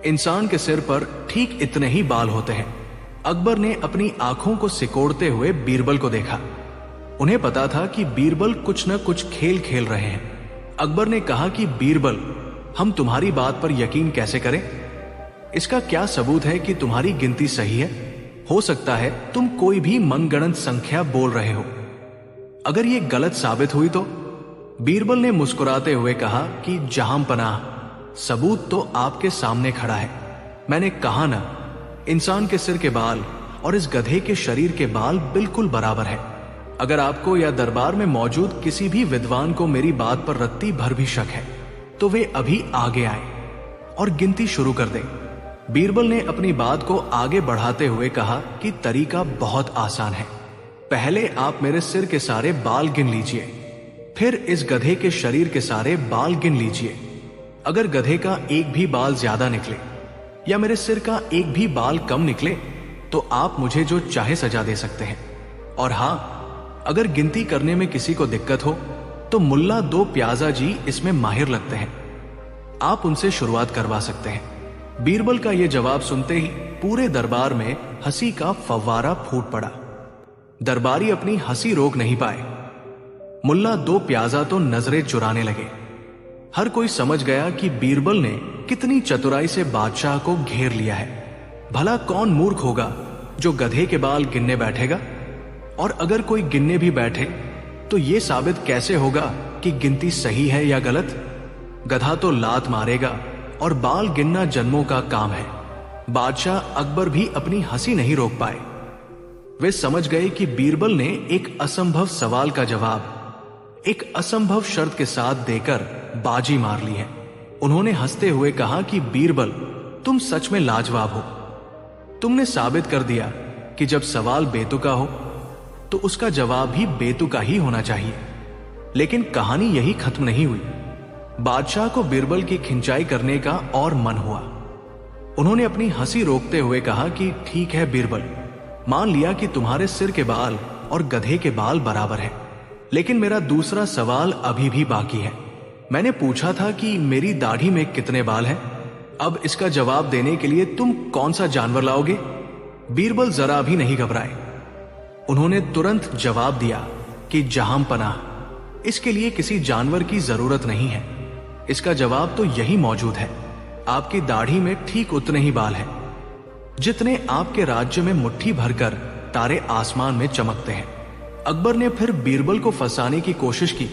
इंसान के सिर पर ठीक इतने ही बाल होते हैं। अकबर ने अपनी आंखों को सिकोड़ते हुए बीरबल को देखा। उन्हें पता था कि बीरबल कुछ न कुछ खेल खेल रहे हैं। अकबर ने कहा कि बीरबल, हम तुम्हारी बात पर यकीन कैसे करें? इसका क्या सबूत है कि तुम्हारी गिनती सही है? हो सकता है तुम कोई भी मनगढ़ंत संख्या बोल रहे हो। अगर यह गलत साबित हुई तो? बीरबल ने मुस्कुराते हुए कहा कि जहां पनाह, सबूत तो आपके सामने खड़ा है। मैंने कहा ना, इंसान के सिर के बाल और इस गधे के शरीर के बाल बिल्कुल बराबर है। अगर आपको या दरबार में मौजूद किसी भी विद्वान को मेरी बात पर रत्ती भर भी शक है तो वे अभी आगे आए और गिनती शुरू कर दें। बीरबल ने अपनी बात को आगे बढ़ाते हुए कहा कि तरीका बहुत आसान है। पहले आप मेरे सिर के सारे बाल गिन लीजिए, फिर इस गधे के शरीर के सारे बाल गिन लीजिए। अगर गधे का एक भी बाल ज्यादा निकले या मेरे सिर का एक भी बाल कम निकले तो आप मुझे जो चाहे सजा दे सकते हैं। और हां, अगर गिनती करने में किसी को दिक्कत हो तो मुल्ला 2 प्याजा जी इसमें माहिर लगते हैं, आप उनसे शुरुआत करवा सकते हैं। बीरबल का यह जवाब सुनते ही पूरे दरबार में हंसी का फव्वारा फूट पड़ा। दरबारी अपनी हंसी रोक नहीं पाए। मुल्ला दो प्याजा तो नजरें चुराने लगे। हर कोई समझ गया कि बीरबल ने कितनी चतुराई से बादशाह को घेर लिया है। भला कौन मूर्ख होगा जो गधे के बाल गिनने बैठेगा? और अगर कोई गिनने भी बैठे तो यह साबित कैसे होगा कि गिनती सही है या गलत? गधा तो लात मारेगा और बाल गिनना जन्मों का काम है। बादशाह अकबर भी अपनी हंसी नहीं रोक पाए। वे समझ गए कि बीरबल ने एक असंभव सवाल का जवाब एक असंभव शर्त के साथ देकर बाजी मार ली है। उन्होंने हंसते हुए कहा कि बीरबल, तुम सच में लाजवाब हो। तुमने साबित कर दिया कि जब सवाल बेतुका हो तो उसका जवाब भी बेतुका ही होना चाहिए। लेकिन कहानी यही खत्म नहीं हुई। बादशाह को बीरबल की खिंचाई करने का और मन हुआ। उन्होंने अपनी हंसी रोकते हुए कहा कि ठीक है बीरबल, मान लिया कि तुम्हारे सिर के बाल और गधे के बाल बराबर है, लेकिन मेरा दूसरा सवाल अभी भी बाकी है। मैंने पूछा था कि मेरी दाढ़ी में कितने बाल हैं। अब इसका जवाब देने के लिए तुम कौन सा जानवर लाओगे? बीरबल जरा भी नहीं घबराए। उन्होंने तुरंत जवाब दिया कि जहां पनाह, इसके लिए किसी जानवर की जरूरत नहीं है। इसका जवाब तो यही मौजूद है। आपकी दाढ़ी में ठीक उतने ही बाल हैं जितने आपके राज्य में मुट्ठी भरकर तारे आसमान में चमकते हैं। अकबर ने फिर बीरबल को फंसाने की कोशिश की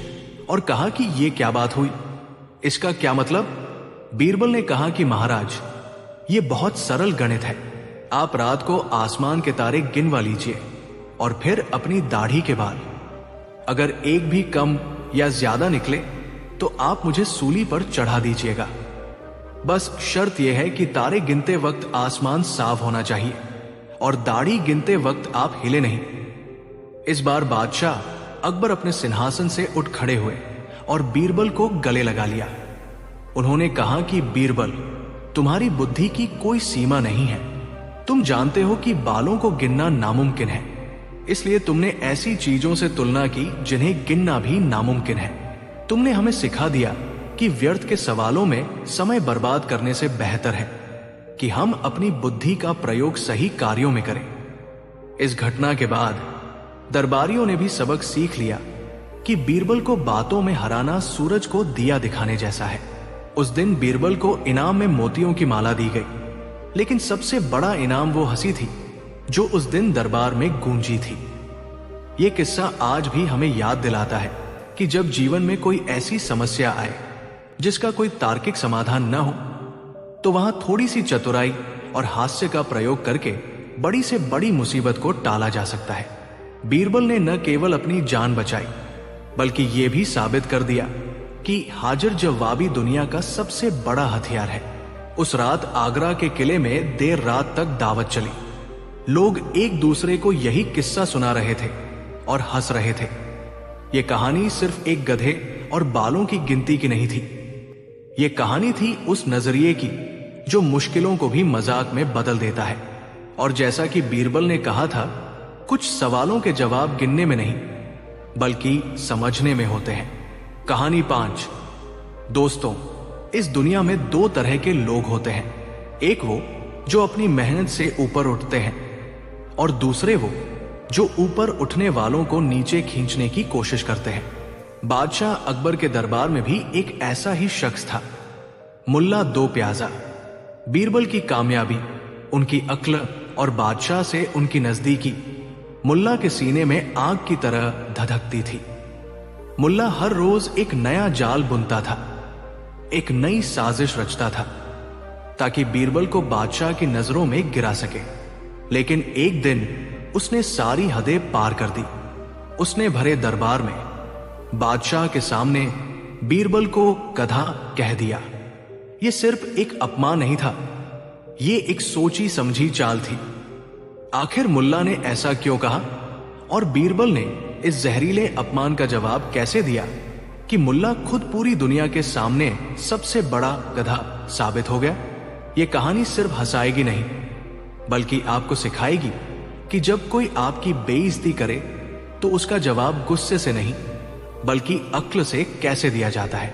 और कहा कि यह क्या बात हुई, इसका क्या मतलब? बीरबल ने कहा कि महाराज, यह बहुत सरल गणित है। आप रात को आसमान के तारे गिनवा लीजिए और फिर अपनी दाढ़ी के बाल, अगर एक भी कम या ज्यादा निकले तो आप मुझे सूली पर चढ़ा दीजिएगा। बस शर्त यह है कि तारे गिनते वक्त आसमान साफ होना चाहिए और दाढ़ी गिनते वक्त आप हिले नहीं। इस बार बादशाह अकबर अपने सिंहासन से उठ खड़े हुए और बीरबल को गले लगा लिया। उन्होंने कहा कि बीरबल, तुम्हारी बुद्धि की कोई सीमा नहीं है। तुम जानते हो कि बालों को गिनना नामुमकिन है, इसलिए तुमने ऐसी चीजों से तुलना की जिन्हें गिनना भी नामुमकिन है। तुमने हमें सिखा दिया कि व्यर्थ के सवालों में समय बर्बाद करने से बेहतर है कि हम अपनी बुद्धि का प्रयोग सही कार्यों में करें। इस घटना के बाद दरबारियों ने भी सबक सीख लिया कि बीरबल को बातों में हराना सूरज को दिया दिखाने जैसा है। उस दिन बीरबल को इनाम में मोतियों की माला दी गई, लेकिन सबसे बड़ा इनाम वो हंसी थी जो उस दिन दरबार में गूंजी थी। ये किस्सा आज भी हमें याद दिलाता है कि जब जीवन में कोई ऐसी समस्या आए जिसका कोई तार्किक समाधान न हो, तो वहां थोड़ी सी चतुराई और हास्य का प्रयोग करके बड़ी से बड़ी मुसीबत को टाला जा सकता है। बीरबल ने न केवल अपनी जान बचाई, बल्कि यह भी साबित कर दिया कि हाजिर जवाबी दुनिया का सबसे बड़ा हथियार है। उस रात आगरा के किले में देर रात तक दावत चली। लोग एक दूसरे को यही किस्सा सुना रहे थे और हंस रहे थे। यह कहानी सिर्फ एक गधे और बालों की गिनती की नहीं थी। यह कहानी थी उस नजरिए की जो मुश्किलों को भी मजाक में बदल देता है। और जैसा कि बीरबल ने कहा था, कुछ सवालों के जवाब गिनने में नहीं बल्कि समझने में होते हैं। कहानी 5। दोस्तों, इस दुनिया में दो तरह के लोग होते हैं। एक वो जो अपनी मेहनत से ऊपर उठते हैं और दूसरे वो जो ऊपर उठने वालों को नीचे खींचने की कोशिश करते हैं। बादशाह अकबर के दरबार में भी एक ऐसा ही शख्स था, मुल्ला दो प्याजा। बीरबल की कामयाबी, उनकी अक्ल और बादशाह से उनकी नजदीकी मुल्ला के सीने में आग की तरह धधकती थी। मुल्ला हर रोज एक नया जाल बुनता था, एक नई साजिश रचता था ताकि बीरबल को बादशाह की नजरों में गिरा सके। लेकिन एक दिन उसने सारी हदें पार कर दी। उसने भरे दरबार में बादशाह के सामने बीरबल को गधा कह दिया। यह सिर्फ एक अपमान नहीं था, यह एक सोची समझी चाल थी। आखिर मुल्ला ने ऐसा क्यों कहा और बीरबल ने इस जहरीले अपमान का जवाब कैसे दिया कि मुल्ला खुद पूरी दुनिया के सामने सबसे बड़ा गधा साबित हो गया? यह कहानी सिर्फ हंसाएगी नहीं बल्कि आपको सिखाएगी कि जब कोई आपकी बेइज्जती करे तो उसका जवाब गुस्से से नहीं बल्कि अक्ल से कैसे दिया जाता है।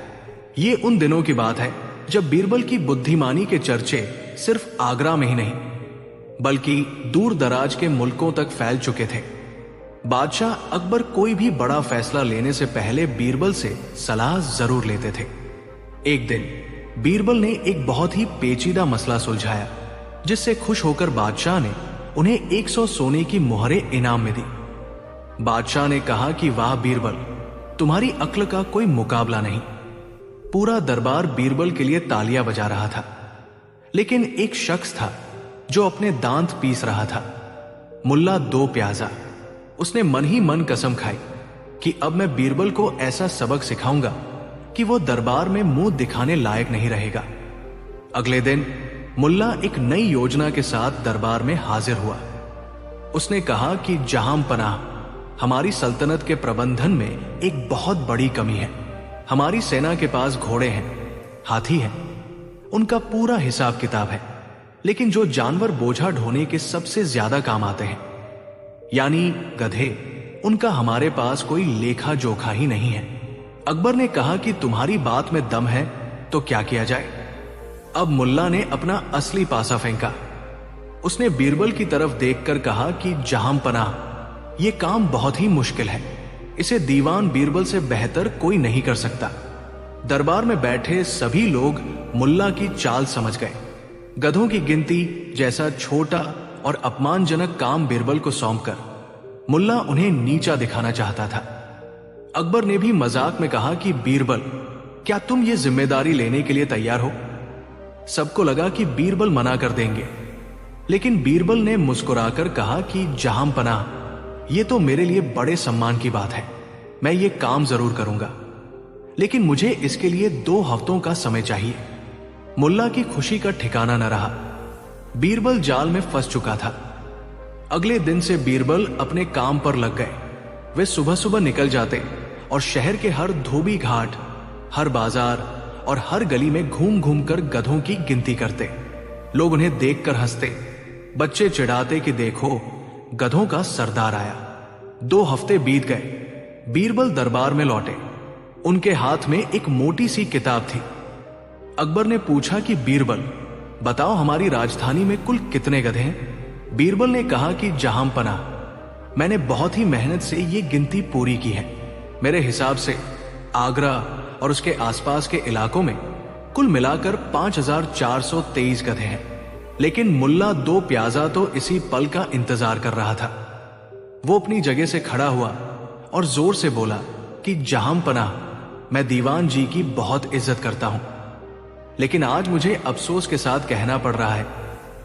ये उन दिनों की बात है जब बीरबल की बुद्धिमानी के चर्चे सिर्फ आगरा में ही नहीं बल्कि दूर दराज के मुल्कों तक फैल चुके थे। बादशाह अकबर कोई भी बड़ा फैसला लेने से पहले बीरबल से सलाह जरूर लेते थे। एक दिन बीरबल ने एक बहुत ही पेचीदा मसला सुलझाया, जिससे खुश होकर बादशाह ने उन्हें 100 सोने की मुहरें इनाम में दी। बादशाह ने कहा कि वाह बीरबल, तुम्हारी अक्ल का कोई मुकाबला नहीं। पूरा दरबार बीरबल के लिए तालियां बजा रहा था, लेकिन एक शख्स था जो अपने दांत पीस रहा था, मुल्ला दो प्याजा। उसने मन ही मन कसम खाई कि अब मैं बीरबल को ऐसा सबक सिखाऊंगा कि वो दरबार में मुंह दिखाने लायक नहीं रहेगा। अगले दिन मुल्ला एक नई योजना के साथ दरबार में हाजिर हुआ। उसने कहा कि जहां पनाह, हमारी सल्तनत के प्रबंधन में एक बहुत बड़ी कमी है। हमारी सेना के पास घोड़े हैं, हाथी हैं, उनका पूरा हिसाब किताब है, लेकिन जो जानवर बोझा ढोने के सबसे ज्यादा काम आते हैं, यानी गधे, उनका हमारे पास कोई लेखा जोखा ही नहीं है। अकबर ने कहा कि तुम्हारी बात में दम है तो क्या किया जाए। अब मुल्ला ने अपना असली पासा फेंका। उसने बीरबल की तरफ देखकर कहा कि जहां पनाह, यह काम बहुत ही मुश्किल है। इसे दीवान बीरबल से बेहतर कोई नहीं कर सकता। दरबार में बैठे सभी लोग मुल्ला की चाल समझ गए। गधों की गिनती जैसा छोटा और अपमानजनक काम बीरबल को सौंपकर मुल्ला उन्हें नीचा दिखाना चाहता था। अकबर ने भी मजाक में कहा कि बीरबल, क्या तुम ये जिम्मेदारी लेने के लिए तैयार हो? सबको लगा कि बीरबल मना कर देंगे, लेकिन बीरबल ने मुस्कुराकर कहा कि जहां पनाह, यह तो मेरे लिए बड़े सम्मान की बात है। मैं ये काम जरूर करूंगा, लेकिन मुझे इसके लिए 2 हफ्तों का समय चाहिए। मुल्ला की खुशी का ठिकाना न रहा। बीरबल जाल में फंस चुका था। अगले दिन से बीरबल अपने काम पर लग गए। वे सुबह सुबह निकल जाते और शहर के हर धोबी घाट, हर बाजार और हर गली में घूम घूम कर गधों की गिनती करते। लोग उन्हें देखकर हंसते, बच्चे चिढ़ाते कि देखो, गधों का सरदार आया। 2 हफ्ते बीत गए। बीरबल दरबार में लौटे। उनके हाथ में एक मोटी सी किताब थी। अकबर ने पूछा कि बीरबल, बताओ हमारी राजधानी में कुल कितने गधे हैं? बीरबल ने कहा कि जहां पनाह, मैंने बहुत ही मेहनत से ये गिनती पूरी की है। मेरे हिसाब से आगरा और उसके आसपास के इलाकों में कुल मिलाकर 5423 गधे हैं। लेकिन मुल्ला दो प्याजा तो इसी पल का इंतजार कर रहा था। वो अपनी जगह से खड़ा हुआ और जोर से बोला कि जहां पनाह, मैं दीवान जी की बहुत इज्जत करता हूं, लेकिन आज मुझे अफसोस के साथ कहना पड़ रहा है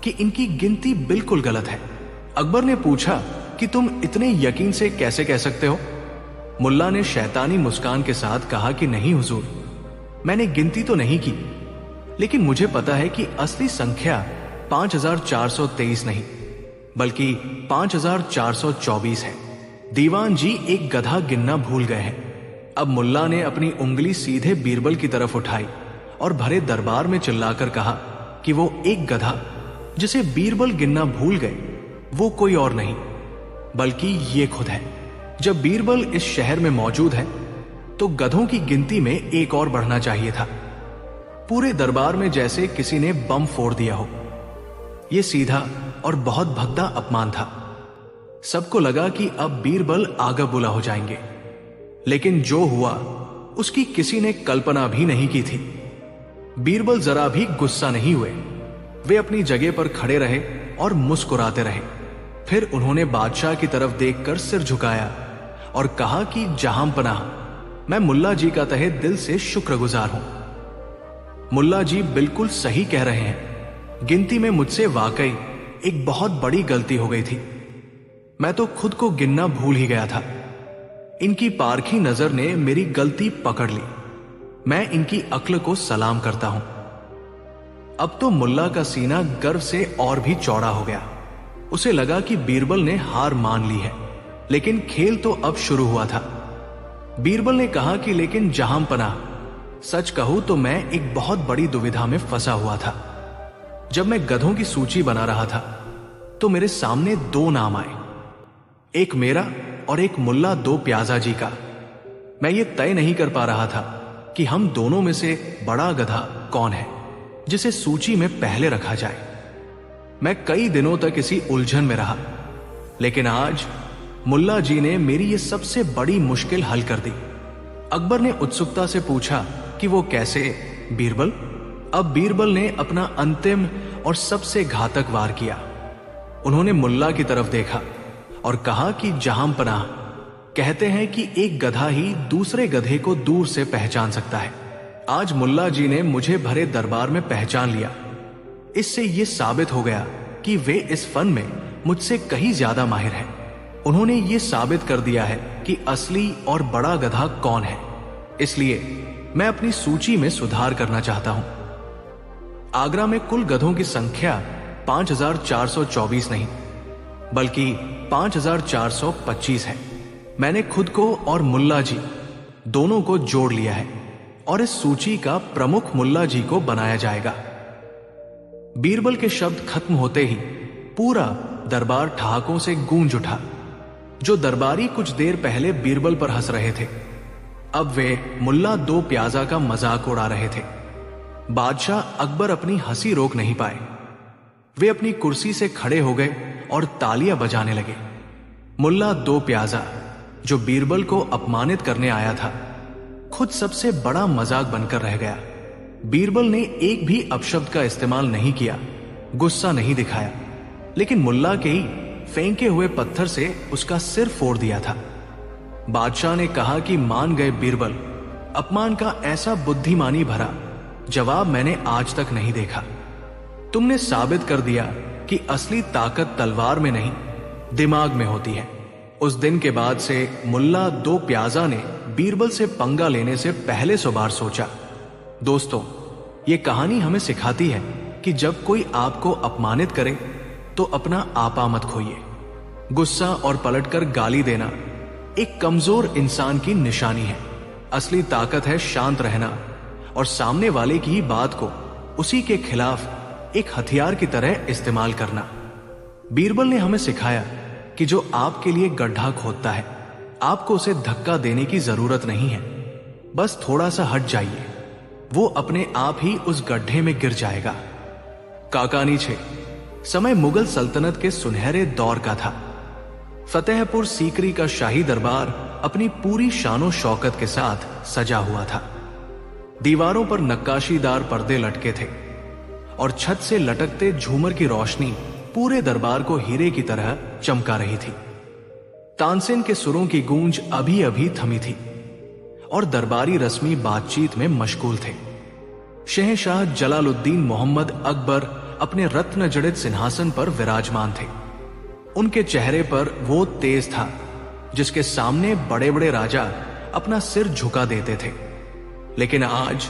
कि इनकी गिनती बिल्कुल गलत है। अकबर ने पूछा कि तुम इतने यकीन से कैसे कह सकते हो? मुल्ला ने शैतानी मुस्कान के साथ कहा कि नहीं हुजूर, मैंने गिनती तो नहीं की, लेकिन मुझे पता है कि असली संख्या 5423 नहीं बल्कि 5424 है। दीवान जी एक गधा गिनना भूल गए हैं। अब मुल्ला ने अपनी उंगली सीधे बीरबल की तरफ उठाई और भरे दरबार में चिल्लाकर कहा कि वो एक गधा जिसे बीरबल गिनना भूल गए, वो कोई और नहीं बल्कि ये खुद है। जब बीरबल इस शहर में मौजूद है तो गधों की गिनती में एक और बढ़ना चाहिए था। पूरे दरबार में जैसे किसी ने बम फोड़ दिया हो। यह सीधा और बहुत भद्दा अपमान था। सबको लगा कि अब बीरबल आगा बुला हो जाएंगे, लेकिन जो हुआ उसकी किसी ने कल्पना भी नहीं की थी। बीरबल जरा भी गुस्सा नहीं हुए। वे अपनी जगह पर खड़े रहे और मुस्कुराते रहे। फिर उन्होंने बादशाह की तरफ देखकर सिर झुकाया और कहा कि जहां पनाह, मैं मुल्ला जी का तहे दिल से शुक्रगुजार हूं। मुल्ला जी बिल्कुल सही कह रहे हैं। गिनती में मुझसे वाकई एक बहुत बड़ी गलती हो गई थी। मैं तो खुद को गिनना भूल ही गया था। इनकी पारखी नजर ने मेरी गलती पकड़ ली। मैं इनकी अक्ल को सलाम करता हूं। अब तो मुल्ला का सीना गर्व से और भी चौड़ा हो गया। उसे लगा कि बीरबल ने हार मान ली है, लेकिन खेल तो अब शुरू हुआ था। बीरबल ने कहा कि लेकिन जहां पनाह, सच कहूं तो मैं एक बहुत बड़ी दुविधा में फंसा हुआ था। जब मैं गधों की सूची बना रहा था तो मेरे सामने 2 नाम आए, एक मेरा और एक मुल्ला दो प्याजा जी का। मैं ये तय नहीं कर पा रहा था कि हम दोनों में से बड़ा गधा कौन है। जिसे सूची में पहले रखा जाए। मैं कई दिनों तक इसी उलझन में रहा, लेकिन आज मुल्ला जी ने मेरी ये सबसे बड़ी मुश्किल हल कर दी। अकबर ने उत्सुकता से पूछा कि वो कैसे, बीरबल? अब बीरबल ने अपना अंतिम और सबसे घातक वार किया। उन्होंने मुल्ला की तरफ देखा और कहा कि जहां पनाह, कहते हैं कि एक गधा ही दूसरे गधे को दूर से पहचान सकता है। आज मुल्ला जी ने मुझे भरे दरबार में पहचान लिया। इससे यह साबित हो गया कि वे इस फन में मुझसे कहीं ज्यादा माहिर हैं। उन्होंने ये साबित कर दिया है कि असली और बड़ा गधा कौन है। इसलिए मैं अपनी सूची में सुधार करना चाहता हूं। आगरा में कुल गधों की संख्या 5424 नहीं, बल्कि 5425 है। मैंने खुद को और मुल्ला जी दोनों को जोड़ लिया है और इस सूची का प्रमुख मुल्ला जी को बनाया जाएगा। बीरबल के शब्द खत्म होते ही पूरा दरबार ठहाकों से गूंज उठा। जो दरबारी कुछ देर पहले बीरबल पर हंस रहे थे, अब वे मुल्ला दो प्याजा का मजाक उड़ा रहे थे। बादशाह अकबर अपनी हंसी रोक नहीं पाए। वे अपनी कुर्सी से खड़े हो गए और तालियां बजाने लगे। मुल्ला दो प्याजा, जो बीरबल को अपमानित करने आया था, खुद सबसे बड़ा मजाक बनकर रह गया। बीरबल ने एक भी अपशब्द का इस्तेमाल नहीं किया, गुस्सा नहीं दिखाया, लेकिन मुल्ला के ही फेंके हुए पत्थर से उसका सिर फोड़ दिया था। बादशाह ने कहा कि मान गए बीरबल, अपमान का ऐसा बुद्धिमानी भरा जवाब मैंने आज तक नहीं देखा। तुमने साबित कर दिया कि असली ताकत तलवार में नहीं, दिमाग में होती है। उस दिन के बाद से मुल्ला दो प्याजा ने बीरबल से पंगा लेने से पहले 100 बार सोचा। दोस्तों, ये कहानी हमें सिखाती है कि जब कोई आपको अपमानित करे तो अपना आपा मत खोइए। गुस्सा और पलटकर गाली देना एक कमजोर इंसान की निशानी है। असली ताकत है शांत रहना और सामने वाले की ही बात को उसी के खिलाफ एक हथियार की तरह इस्तेमाल करना। बीरबल ने हमें सिखाया कि जो आपके लिए गड्ढा खोदता है, आपको उसे धक्का देने की जरूरत नहीं है। बस थोड़ा सा हट जाइए, वो अपने आप ही उस गड्ढे में गिर जाएगा। काकानी 6 समय मुगल सल्तनत के सुनहरे दौर का था। फतेहपुर सीकरी का शाही दरबार अपनी पूरी शानो शौकत के साथ सजा हुआ था। दीवारों पर नक्काशीदार पर्दे लटके थे और छत से लटकते झूमर की रोशनी पूरे दरबार को हीरे की तरह चमका रही थी। तानसेन के सुरों की गूंज अभी अभी थमी थी और दरबारी रस्मी बातचीत में मशगूल थे। शहंशाह जलालुद्दीन मोहम्मद अकबर अपने रत्न जड़ित सिंहासन पर विराजमान थे। उनके चेहरे पर वो तेज था जिसके सामने बड़े बड़े राजा अपना सिर झुका देते थे, लेकिन आज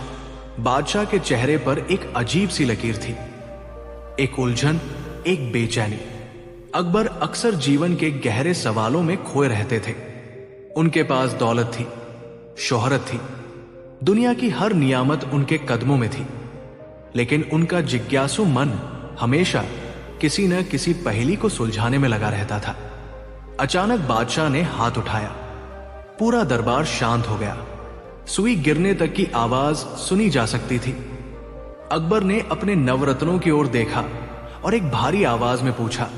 बादशाह के चेहरे पर एक अजीब सी लकीर थी, एक उलझन, एक बेचैनी। अकबर अक्सर जीवन के गहरे सवालों में खोए रहते थे। उनके पास दौलत थी, शोहरत थी, दुनिया की हर नियामत उनके कदमों में थी, लेकिन उनका जिज्ञासु मन हमेशा किसी न किसी पहेली को सुलझाने में लगा रहता था। अचानक बादशाह ने हाथ उठाया। पूरा दरबार शांत हो गया। सुई गिरने तक की आवाज सुनी जा सकती थी। अकबर ने अपने नवरत्नों की ओर देखा और एक भारी आवाज में पूछा,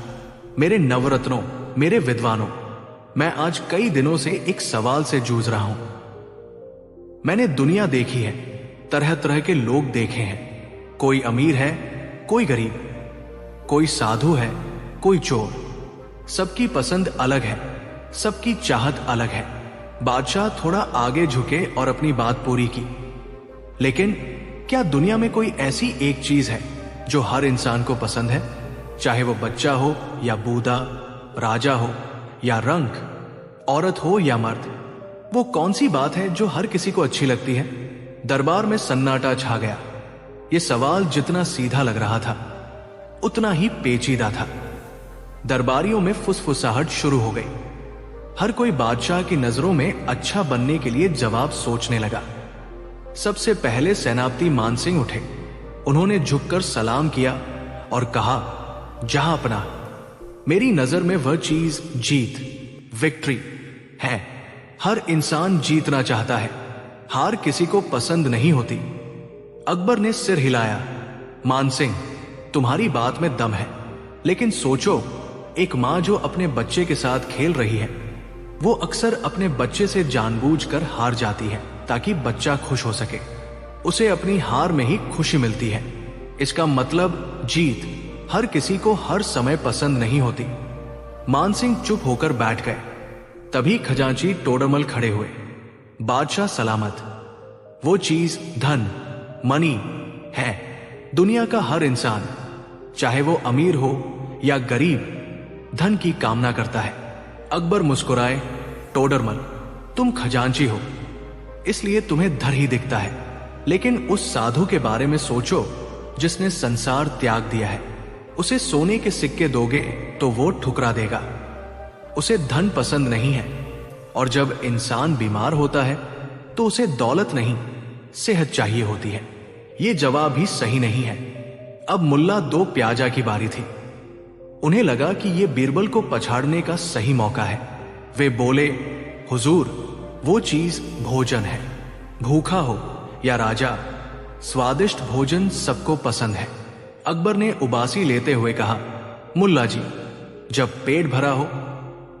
मेरे नवरत्नों, मेरे विद्वानों, मैं आज कई दिनों से एक सवाल से जूझ रहा हूं। मैंने दुनिया देखी है, तरह तरह के लोग देखे हैं। कोई अमीर है, कोई गरीब, कोई साधु है, कोई चोर। सबकी पसंद अलग है, सबकी चाहत अलग है। बादशाह थोड़ा आगे झुके और अपनी बात पूरी की। लेकिन क्या दुनिया में कोई ऐसी एक चीज है जो हर इंसान को पसंद है? चाहे वो बच्चा हो या बूढ़ा, राजा हो या रंक, औरत हो या मर्द, वो कौन सी बात है जो हर किसी को अच्छी लगती है? दरबार में सन्नाटा छा गया। ये सवाल जितना सीधा लग रहा था, उतना ही पेचीदा था। दरबारियों में फुसफुसाहट शुरू हो गई। हर कोई बादशाह की नजरों में अच्छा बनने के लिए जवाब सोचने लगा। सबसे पहले सेनापति मानसिंह उठे। उन्होंने झुककर सलाम किया और कहा, जहां अपना, मेरी नजर में वह चीज जीत, विक्ट्री है। हर इंसान जीतना चाहता है, हार किसी को पसंद नहीं होती। अकबर ने सिर हिलाया। मानसिंह, तुम्हारी बात में दम है, लेकिन सोचो, एक माँ जो अपने बच्चे के साथ खेल रही है, वो अक्सर अपने बच्चे से जानबूझकर हार जाती है ताकि बच्चा खुश हो सके। उसे अपनी हार में ही खुशी मिलती है। इसका मतलब जीत हर किसी को हर समय पसंद नहीं होती। मानसिंह चुप होकर बैठ गए। तभी खजांची टोडरमल खड़े हुए। बादशाह सलामत। वो चीज धन, मनी है। दुनिया का हर इंसान, चाहे वो अमीर हो या गरीब, धन की कामना करता है। अकबर मुस्कुराए। टोडरमल, तुम खजांची हो, इसलिए तुम्हें धन ही दिखता है, लेकिन उस साधु के बारे में सोचो जिसने संसार त्याग दिया है। उसे सोने के सिक्के दोगे तो वो ठुकरा देगा। उसे धन पसंद नहीं है, और जब इंसान बीमार होता है तो उसे दौलत नहीं, सेहत चाहिए होती है। ये जवाब ही सही नहीं है। अब मुल्ला दो प्याजा की बारी थी। उन्हें लगा कि ये बीरबल को पछाड़ने का सही मौका है। वे बोले, हुजूर, वो चीज भोजन है। भूखा हो या राजा, स्वादिष्ट भोजन सबको पसंद है। अकबर ने उबासी लेते हुए कहा, मुल्ला जी, जब पेट भरा हो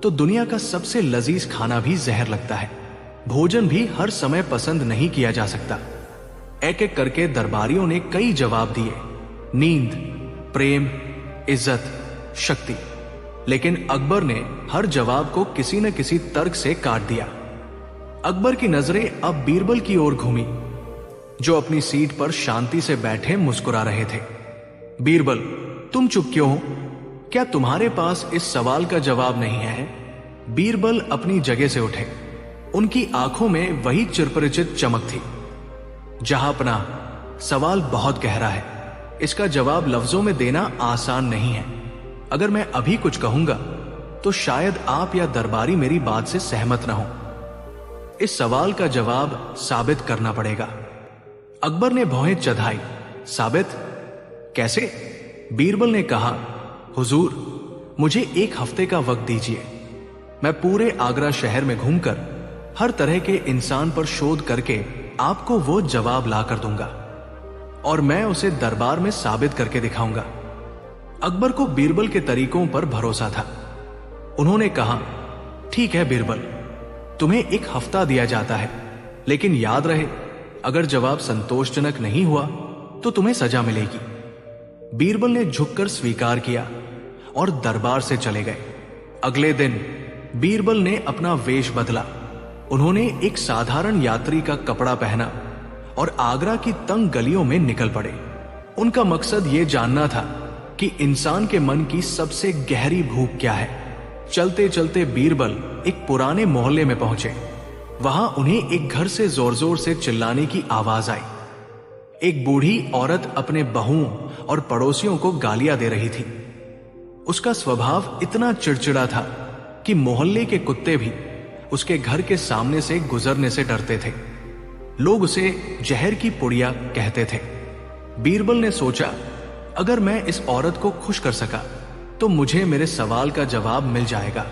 तो दुनिया का सबसे लजीज खाना भी जहर लगता है। भोजन भी हर समय पसंद नहीं किया जा सकता। एक एक करके दरबारियों ने कई जवाब दिए, नींद, प्रेम, इज्जत, शक्ति। लेकिन अकबर ने हर जवाब को किसी न किसी तर्क से काट दिया। अकबर की नजरें अब बीरबल की ओर घूमी, जो अपनी सीट पर शांति से बैठे मुस्कुरा रहे थे। बीरबल, तुम चुप क्यों हो? क्या तुम्हारे पास इस सवाल का जवाब नहीं है? बीरबल अपनी जगह से उठे। उनकी आंखों में वही चिरपरिचित चमक थी। जहांपना, सवाल बहुत गहरा है। इसका जवाब लफ्जों में देना आसान नहीं है। अगर मैं अभी कुछ कहूंगा तो शायद आप या दरबारी मेरी बात से सहमत न हो। इस सवाल का जवाब साबित करना पड़ेगा। अकबर ने भौहें चढ़ाई। साबित? कैसे? बीरबल ने कहा, हुजूर, मुझे 1 हफ्ते का वक्त दीजिए। मैं पूरे आगरा शहर में घूमकर हर तरह के इंसान पर शोध करके आपको वो जवाब ला कर दूंगा, और मैं उसे दरबार में साबित करके दिखाऊंगा। अकबर को बीरबल के तरीकों पर भरोसा था। उन्होंने कहा, ठीक है बीरबल, तुम्हें 1 हफ्ता दिया जाता है, लेकिन याद रहे, अगर जवाब संतोषजनक नहीं हुआ तो तुम्हें सजा मिलेगी। बीरबल ने झुककर स्वीकार किया और दरबार से चले गए। अगले दिन बीरबल ने अपना वेश बदला। उन्होंने एक साधारण यात्री का कपड़ा पहना और आगरा की तंग गलियों में निकल पड़े। उनका मकसद यह जानना था कि इंसान के मन की सबसे गहरी भूख क्या है। चलते चलते बीरबल एक पुराने मोहल्ले में पहुंचे। वहां उन्हें एक घर से जोर जोर से चिल्लाने की आवाज आई। एक बूढ़ी औरत अपने बहुओं और पड़ोसियों को गालियां दे रही थी। उसका स्वभाव इतना चिड़चिड़ा था कि मोहल्ले के कुत्ते भी उसके घर के सामने से गुजरने से डरते थे। लोग उसे जहर की पुड़िया कहते थे। बीरबल ने सोचा, अगर मैं इस औरत को खुश कर सका तो मुझे मेरे सवाल का जवाब मिल जाएगा।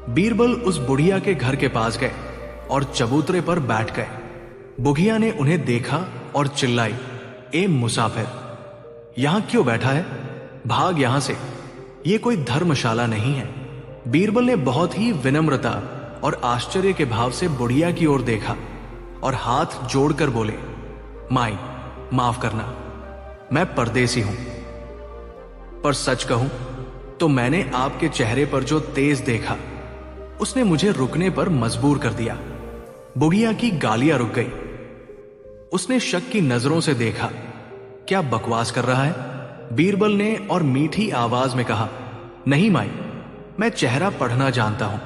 बीरबल उस बुढ़िया के घर के पास गए और चबूतरे पर बैठ गए। बुढ़िया ने उन्हें देखा और चिल्लाई, ए मुसाफिर, यहां क्यों बैठा है? भाग यहां से, ये कोई धर्मशाला नहीं है। बीरबल ने बहुत ही विनम्रता और आश्चर्य के भाव से बुढ़िया की ओर देखा और हाथ जोड़कर बोले, माई, माफ करना, मैं परदेसी हूं, पर सच कहूं तो मैंने आपके चेहरे पर जो तेज देखा उसने मुझे रुकने पर मजबूर कर दिया। बुढ़िया की गालियां रुक गई। उसने शक की नजरों से देखा, क्या बकवास कर रहा है? बीरबल ने और मीठी आवाज में कहा, नहीं माई, मैं चेहरा पढ़ना जानता हूं।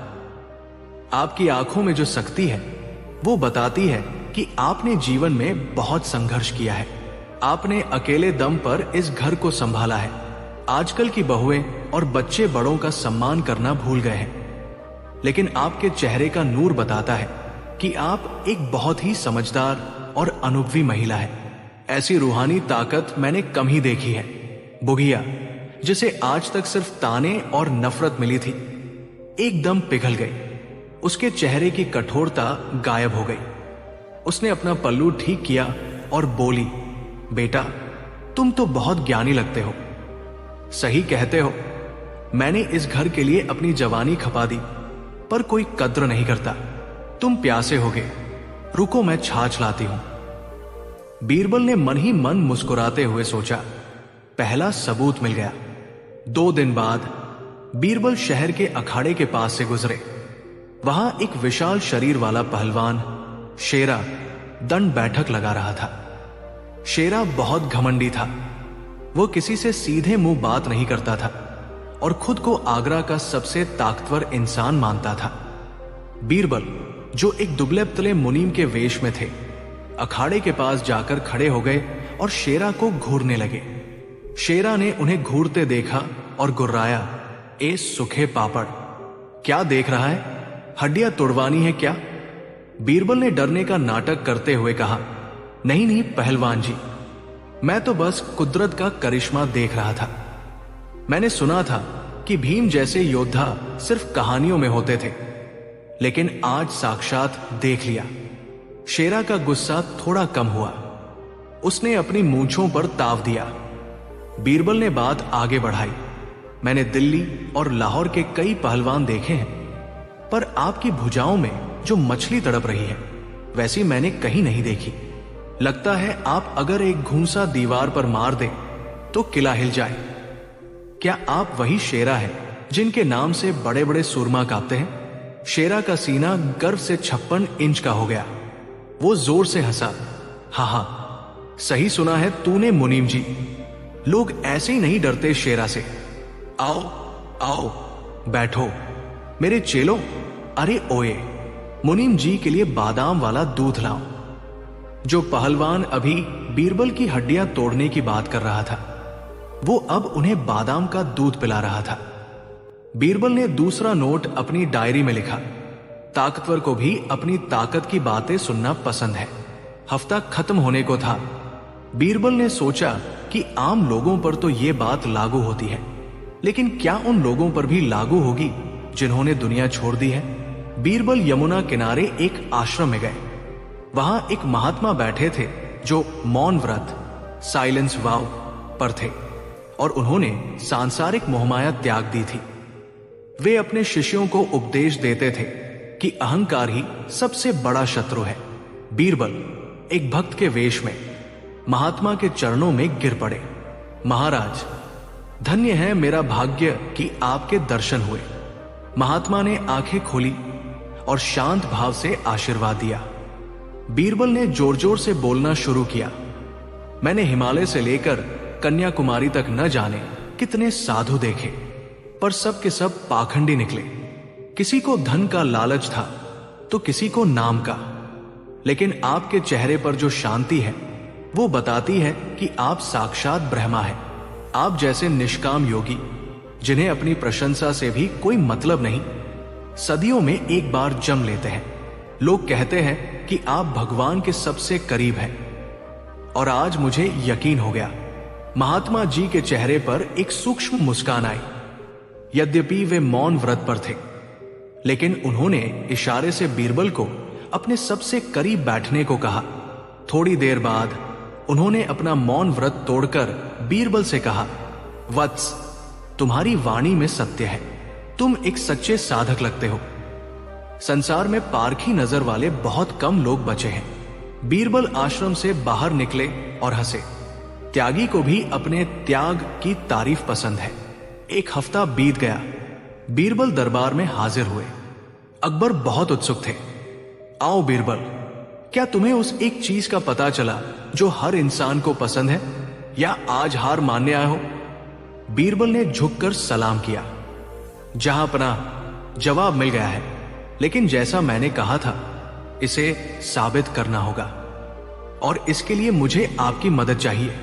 आपकी आंखों में जो शक्ति है वो बताती है कि आपने जीवन में बहुत संघर्ष किया है। आपने अकेले दम पर इस घर को संभाला है। आजकल की बहुएं और बच्चे बड़ों का सम्मान करना भूल गए हैं, लेकिन आपके चेहरे का नूर बताता है कि आप एक बहुत ही समझदार और अनुभवी महिला है। ऐसी रूहानी ताकत मैंने कम ही देखी है। बुढ़िया, जिसे आज तक सिर्फ ताने और नफरत मिली थी, एकदम पिघल गई। उसके चेहरे की कठोरता गायब हो गई। उसने अपना पल्लू ठीक किया और बोली, बेटा, तुम तो बहुत ज्ञानी लगते हो। सही कहते हो, मैंने इस घर के लिए अपनी जवानी खपा दी, पर कोई कद्र नहीं करता। तुम प्यासे होगे, रुको मैं छाछ लाती हूं। बीरबल ने मन ही मन मुस्कुराते हुए सोचा, पहला सबूत मिल गया। 2 दिन बाद बीरबल शहर के अखाड़े के पास से गुजरे। वहां एक विशाल शरीर वाला पहलवान शेरा दंड बैठक लगा रहा था। शेरा बहुत घमंडी था। वो किसी से सीधे मुंह बात नहीं करता था और खुद को आगरा का सबसे ताकतवर इंसान मानता था। बीरबल, जो एक दुबले पतले मुनीम के वेश में थे, अखाड़े के पास जाकर खड़े हो गए और शेरा को घूरने लगे। शेरा ने उन्हें घूरते देखा और गुर्राया, ए सूखे पापड़, क्या देख रहा है? हड्डियां तुड़वानी है क्या? बीरबल ने डरने का नाटक करते हुए कहा, नहीं नहीं पहलवान जी, मैं तो बस कुदरत का करिश्मा देख रहा था। मैंने सुना था कि भीम जैसे योद्धा सिर्फ कहानियों में होते थे, लेकिन आज साक्षात देख लिया। शेरा का गुस्सा थोड़ा कम हुआ। उसने अपनी मूंछों पर ताव दिया। बीरबल ने बात आगे बढ़ाई, मैंने दिल्ली और लाहौर के कई पहलवान देखे हैं, पर आपकी भुजाओं में जो मछली तड़प रही है वैसी मैंने कहीं नहीं देखी। लगता है आप अगर एक घूंसा दीवार पर मार दे तो किला हिल जाए। क्या आप वही शेरा है जिनके नाम से बड़े बड़े सूरमा कांपते हैं? शेरा का सीना गर्व से 56 इंच का हो गया। वो जोर से हंसा, हा हा, सही सुना है तूने मुनीम जी, लोग ऐसे ही नहीं डरते शेरा से। आओ आओ बैठो मेरे चेलो। अरे ओए, मुनीम जी के लिए बादाम वाला दूध लाओ। जो पहलवान अभी बीरबल की हड्डियां तोड़ने की बात कर रहा था, वो अब उन्हें बादाम का दूध पिला रहा था। बीरबल ने दूसरा नोट अपनी डायरी में लिखा, ताकतवर को भी अपनी ताकत की बातें सुनना पसंद है। हफ्ता खत्म होने को था। बीरबल ने सोचा कि आम लोगों पर तो ये बात लागू होती है, लेकिन क्या उन लोगों पर भी लागू होगी जिन्होंने दुनिया छोड़ दी है? बीरबल यमुना किनारे एक आश्रम में गए। वहां एक महात्मा बैठे थे जो मौन व्रत, साइलेंस वाव पर थे और उन्होंने सांसारिक मोहमाया त्याग दी थी। वे अपने शिष्यों को उपदेश देते थे कि अहंकार ही सबसे बड़ा शत्रु है। बीरबल एक भक्त के वेश में महात्मा के चरणों में गिर पड़े। महाराज, धन्य है मेरा भाग्य कि आपके दर्शन हुए। महात्मा ने आंखें खोली और शांत भाव से आशीर्वाद दिया। बीरबल ने जोर जोर से बोलना शुरू किया, मैंने हिमालय से लेकर कन्याकुमारी तक न जाने कितने साधु देखे, पर सब के सब पाखंडी निकले। किसी को धन का लालच था तो किसी को नाम का, लेकिन आपके चेहरे पर जो शांति है वो बताती है कि आप साक्षात ब्रह्मा है। आप जैसे निष्काम योगी जिन्हें अपनी प्रशंसा से भी कोई मतलब नहीं, सदियों में एक बार जम लेते हैं। लोग कहते हैं कि आप भगवान के सबसे करीब हैं, और आज मुझे यकीन हो गया। महात्मा जी के चेहरे पर एक सूक्ष्म मुस्कान आई। यद्यपि वे मौन व्रत पर थे, लेकिन उन्होंने इशारे से बीरबल को अपने सबसे करीब बैठने को कहा। थोड़ी देर बाद उन्होंने अपना मौन व्रत तोड़कर बीरबल से कहा, वत्स, तुम्हारी वाणी में सत्य है। तुम एक सच्चे साधक लगते हो। संसार में पारखी नजर वाले बहुत कम लोग बचे हैं। बीरबल आश्रम से बाहर निकले और हंसे। त्यागी को भी अपने त्याग की तारीफ पसंद है। एक हफ्ता बीत गया। बीरबल दरबार में हाजिर हुए। अकबर बहुत उत्सुक थे। आओ बीरबल, क्या तुम्हें उस एक चीज का पता चला जो हर इंसान को पसंद है, या आज हार मानने आए हो? बीरबल ने झुककर सलाम किया। जहां अपना जवाब मिल गया है, लेकिन जैसा मैंने कहा था, इसे साबित करना होगा, और इसके लिए मुझे आपकी मदद चाहिए।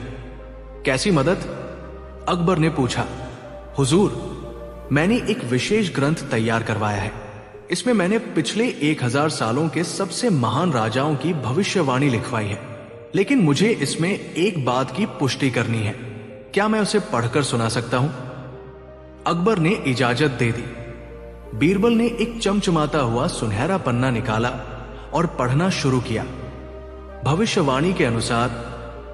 कैसी मदद? अकबर ने पूछा। हुजूर, मैंने एक विशेष ग्रंथ तैयार करवाया है। इसमें मैंने पिछले 1000 सालों के सबसे महान राजाओं की भविष्यवाणी लिखवाई है, लेकिन मुझे इसमें एक बात की पुष्टि करनी है। क्या मैं उसे पढ़कर सुना सकता हूं? अकबर ने इजाजत दे दी। बीरबल ने एक चमचमाता हुआ सुनहरा पन्ना निकाला और पढ़ना शुरू किया। भविष्यवाणी के अनुसार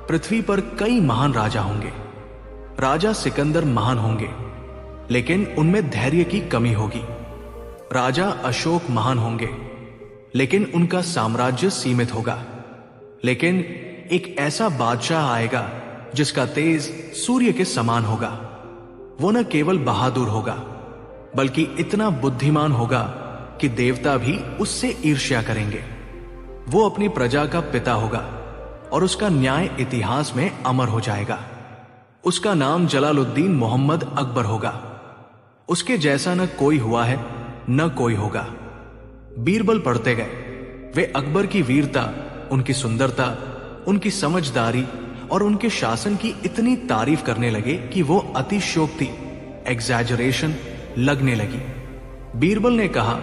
पृथ्वी पर कई महान राजा होंगे। राजा सिकंदर महान होंगे, लेकिन उनमें धैर्य की कमी होगी। राजा अशोक महान होंगे, लेकिन उनका साम्राज्य सीमित होगा। लेकिन एक ऐसा बादशाह आएगा जिसका तेज सूर्य के समान होगा। वो न केवल बहादुर होगा, बल्कि इतना बुद्धिमान होगा कि देवता भी उससे ईर्ष्या करेंगे। वो अपनी प्रजा का पिता होगा और उसका न्याय इतिहास में अमर हो जाएगा। उसका नाम जलालुद्दीन मोहम्मद अकबर होगा। उसके जैसा न कोई हुआ है, न कोई होगा। बीरबल पढ़ते गए। वे अकबर की वीरता, उनकी सुंदरता, उनकी समझदारी और उनके शासन की इतनी तारीफ करने लगे कि वो अतिशयोक्ति, एग्जैजरेशन लगने लगी। बीरबल ने कहा,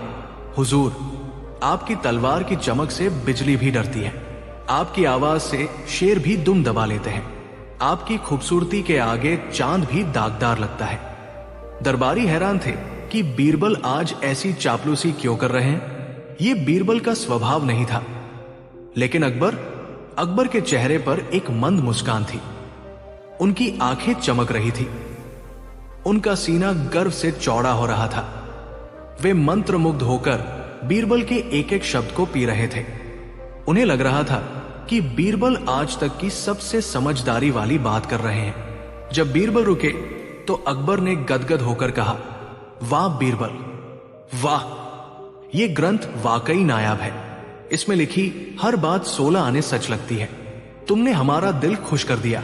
हुजूर, आपकी तलवार की चमक से बिजली भी डरती है। आपकी आवाज से शेर भी दुम दबा लेते हैं। आपकी खूबसूरती के आगे चांद भी दागदार लगता है। दरबारी हैरान थे कि बीरबल आज ऐसी चापलूसी क्यों कर रहे हैं। ये बीरबल का स्वभाव नहीं था। लेकिन अकबर के चेहरे पर एक मंद मुस्कान थी। उनकी आंखें चमक रही थी। उनका सीना गर्व से चौड़ा हो रहा था। वे मंत्रमुग्ध होकर बीरबल के एक एक शब्द को पी रहे थे। उन्हें लग रहा था कि बीरबल आज तक की सबसे समझदारी वाली बात कर रहे हैं। जब बीरबल रुके तो अकबर ने गदगद होकर कहा, वाह बीरबल, वाह! ये ग्रंथ वाकई नायाब है। इसमें लिखी हर बात 16 आने सच लगती है। तुमने हमारा दिल खुश कर दिया।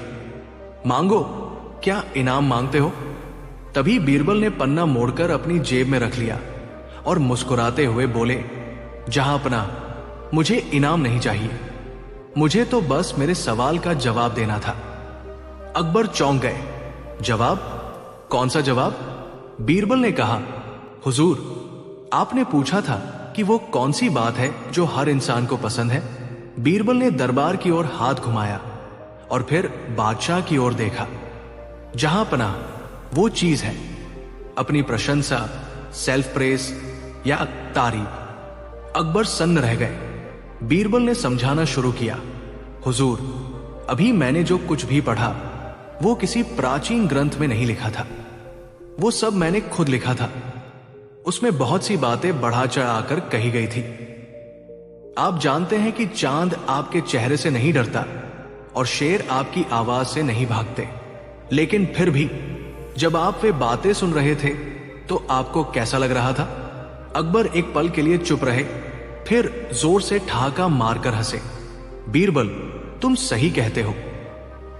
मांगो, क्या इनाम मांगते हो? तभी बीरबल ने पन्ना मोड़कर अपनी जेब में रख लिया और मुस्कुराते हुए बोले, जहांपना, मुझे इनाम नहीं चाहिए। मुझे तो बस मेरे सवाल का जवाब देना था। अकबर चौंक गए। जवाब? कौन सा जवाब? बीरबल ने कहा, हुजूर, आपने पूछा था कि वो कौन सी बात है जो हर इंसान को पसंद है। बीरबल ने दरबार की ओर हाथ घुमाया और फिर बादशाह की ओर देखा। जहांपना, वो चीज है, अपनी प्रशंसा, सेल्फ प्रेस या तारीफ। अकबर सन्न रह गए। बीरबल ने समझाना शुरू किया, हुजूर, अभी मैंने जो कुछ भी पढ़ा वो किसी प्राचीन ग्रंथ में नहीं लिखा था। वो सब मैंने खुद लिखा था। उसमें बहुत सी बातें बढ़ा चढ़ाकर कही गई थी। आप जानते हैं कि चांद आपके चेहरे से नहीं डरता और शेर आपकी आवाज से नहीं भागते। लेकिन फिर भी जब आप वे बातें सुन रहे थे तो आपको कैसा लग रहा था? अकबर एक पल के लिए चुप रहे, फिर जोर से ठहाका मारकर हंसे। बीरबल, तुम सही कहते हो।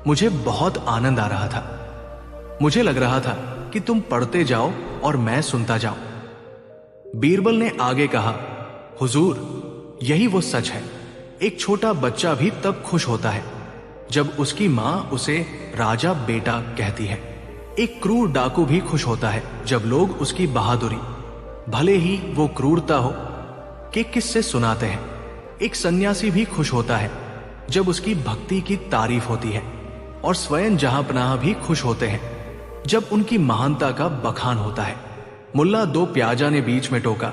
मुझे बहुत आनंद आ रहा था। मुझे लग रहा था कि तुम पढ़ते जाओ और मैं सुनता जाऊं। बीरबल ने आगे कहा, हुजूर, यही वो सच है। एक छोटा बच्चा भी तब खुश होता है जब उसकी मां उसे राजा बेटा कहती है। एक क्रूर डाकू भी खुश होता है जब लोग उसकी बहादुरी, भले ही वो क्रूरता हो, के किस्से सुनाते हैं। एक सन्यासी भी खुश होता है जब उसकी भक्ति की तारीफ होती है, और स्वयं जहांपनाह भी खुश होते हैं जब उनकी महानता का बखान होता है। मुल्ला दो प्याजा ने बीच में टोका,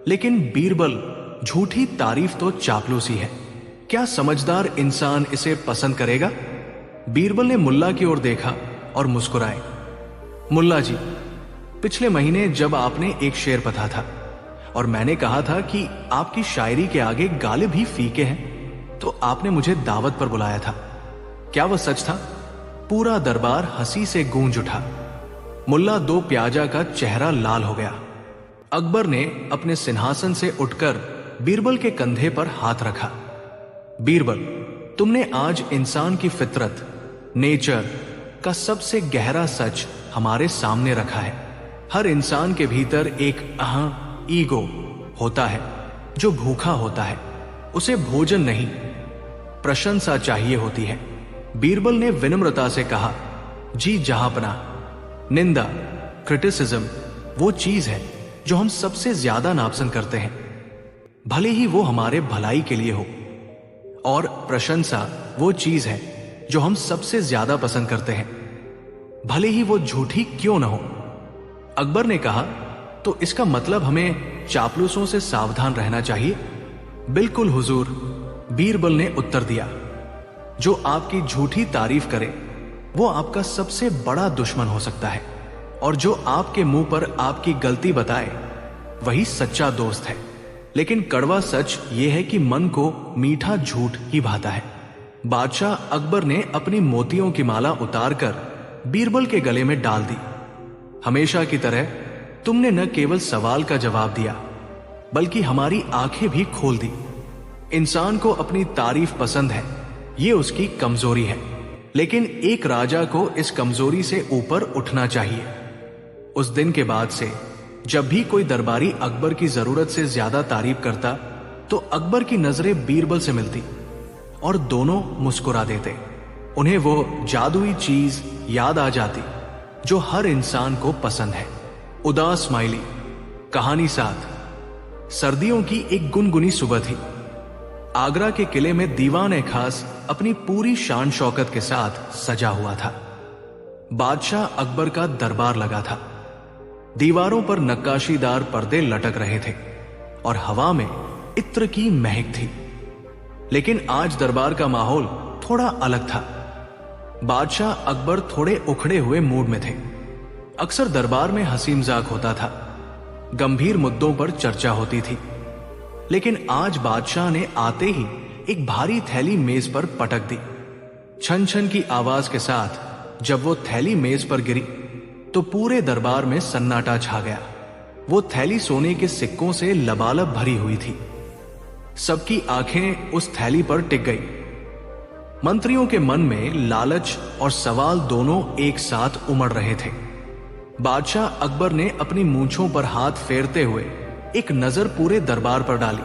लेकिन बीरबल, झूठी तारीफ तो चापलूसी है। क्या समझदार इंसान इसे पसंद करेगा? बीरबल ने मुल्ला की ओर देखा और मुस्कुराए। मुल्ला जी, पिछले महीने जब आपने एक शेर पढ़ा था और मैंने कहा था कि आपकी शायरी के आगे गालिब ही फीके हैं, तो आपने मुझे दावत पर बुलाया था। क्या वह सच था? पूरा दरबार हंसी से गूंज उठा। मुल्ला दो प्याजा का चेहरा लाल हो गया। अकबर ने अपने सिंहासन से उठकर बीरबल के कंधे पर हाथ रखा। बीरबल, तुमने आज इंसान की फितरत, नेचर का सबसे गहरा सच हमारे सामने रखा है। हर इंसान के भीतर एक अहं, ईगो होता है जो भूखा होता है। उसे भोजन नहीं, प्रशंसा चाहिए होती है। बीरबल ने विनम्रता से कहा, जी जहांपना, निंदा, क्रिटिसिज्म वो चीज है जो हम सबसे ज्यादा नापसंद करते हैं, भले ही वो हमारे भलाई के लिए हो, और प्रशंसा वो चीज है जो हम सबसे ज्यादा पसंद करते हैं, भले ही वो झूठी क्यों न हो। अकबर ने कहा, तो इसका मतलब हमें चापलूसों से सावधान रहना चाहिए। बिल्कुल हुजूर, बीरबल ने उत्तर दिया। जो आपकी झूठी तारीफ करे वो आपका सबसे बड़ा दुश्मन हो सकता है, और जो आपके मुंह पर आपकी गलती बताए वही सच्चा दोस्त है। लेकिन कड़वा सच ये है कि मन को मीठा झूठ ही भाता है। बादशाह अकबर ने अपनी मोतियों की माला उतारकर बीरबल के गले में डाल दी। हमेशा की तरह तुमने न केवल सवाल का जवाब दिया बल्कि हमारी आंखें भी खोल दी। इंसान को अपनी तारीफ पसंद है, ये उसकी कमजोरी है, लेकिन एक राजा को इस कमजोरी से ऊपर उठना चाहिए। उस दिन के बाद से जब भी कोई दरबारी अकबर की जरूरत से ज्यादा तारीफ करता तो अकबर की नजरें बीरबल से मिलती और दोनों मुस्कुरा देते। उन्हें वो जादुई चीज याद आ जाती जो हर इंसान को पसंद है, उदास स्माइली। कहानी 7। सर्दियों की एक गुनगुनी सुबह थी। आगरा के किले में दीवान खास अपनी पूरी शान शौकत के साथ सजा हुआ था। बादशाह अकबर का दरबार लगा था। दीवारों पर नक्काशीदार पर्दे लटक रहे थे और हवा में इत्र की महक थी। लेकिन आज दरबार का माहौल थोड़ा अलग था। बादशाह अकबर थोड़े उखड़े हुए मूड में थे। अक्सर दरबार में हंसी मजाक होता था, गंभीर मुद्दों पर चर्चा होती थी, लेकिन आज बादशाह ने आते ही एक भारी थैली मेज पर पटक दी। छन छन की आवाज के साथ जब वो थैली मेज पर गिरी तो पूरे दरबार में सन्नाटा छा गया। वो थैली सोने के सिक्कों से लबालब भरी हुई थी। सबकी आंखें उस थैली पर टिक गई। मंत्रियों के मन में लालच और सवाल दोनों एक साथ उमड़ रहे थे। बादशाह अकबर ने अपनी मूंछों पर हाथ फेरते हुए एक नजर पूरे दरबार पर डाली।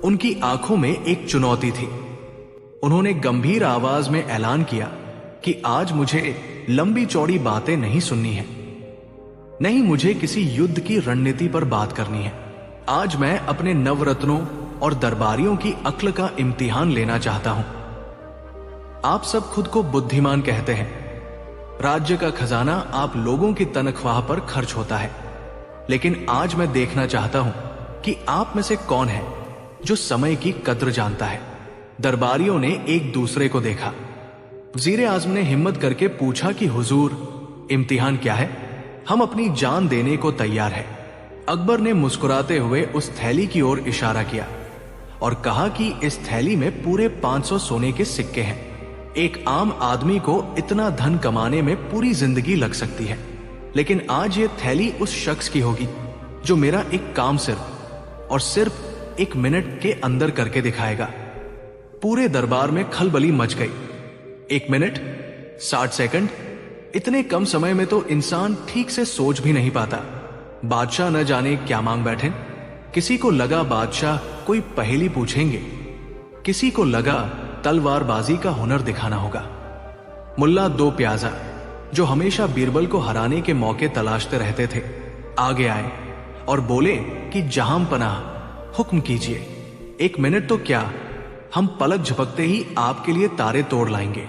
उनकी आंखों में एक चुनौती थी। उन्होंने गंभीर आवाज में ऐलान किया कि आज मुझे लंबी चौड़ी बातें नहीं सुननी है, नहीं मुझे किसी युद्ध की रणनीति पर बात करनी है। आज मैं अपने नवरत्नों और दरबारियों की अक्ल का इम्तिहान लेना चाहता हूं। आप सब खुद को बुद्धिमान कहते हैं। राज्य का खजाना आप लोगों की तनख्वाह पर खर्च होता है, लेकिन आज मैं देखना चाहता हूं कि आप में से कौन है जो समय की कद्र जानता है। दरबारियों ने एक दूसरे को देखा। वजीर आजम ने हिम्मत करके पूछा कि हुजूर, इम्तिहान क्या है? हम अपनी जान देने को तैयार है। अकबर ने मुस्कुराते हुए उस थैली की ओर इशारा किया और कहा कि इस थैली में पूरे 500 सोने के सिक्के हैं। एक आम आदमी को इतना धन कमाने में पूरी जिंदगी लग सकती है, लेकिन आज ये थैली उस शख्स की होगी जो मेरा एक काम सिर्फ 1 मिनट के अंदर करके दिखाएगा। पूरे दरबार में खलबली मच गई। 1 मिनट, 60 सेकंड, इतने कम समय में तो इंसान ठीक से सोच भी नहीं पाता। बादशाह न जाने क्या मांग बैठे। किसी को लगा बादशाह कोई पहेली पूछेंगे, किसी को लगा तलवारबाजी का हुनर दिखाना होगा। मुल्ला दो प्याजा, जो हमेशा बीरबल को हराने के मौके तलाशते रहते थे, आगे आए और बोले कि जहां पनाह, हुक्म कीजिए। 1 मिनट तो क्या, हम पलक झपकते ही आपके लिए तारे तोड़ लाएंगे।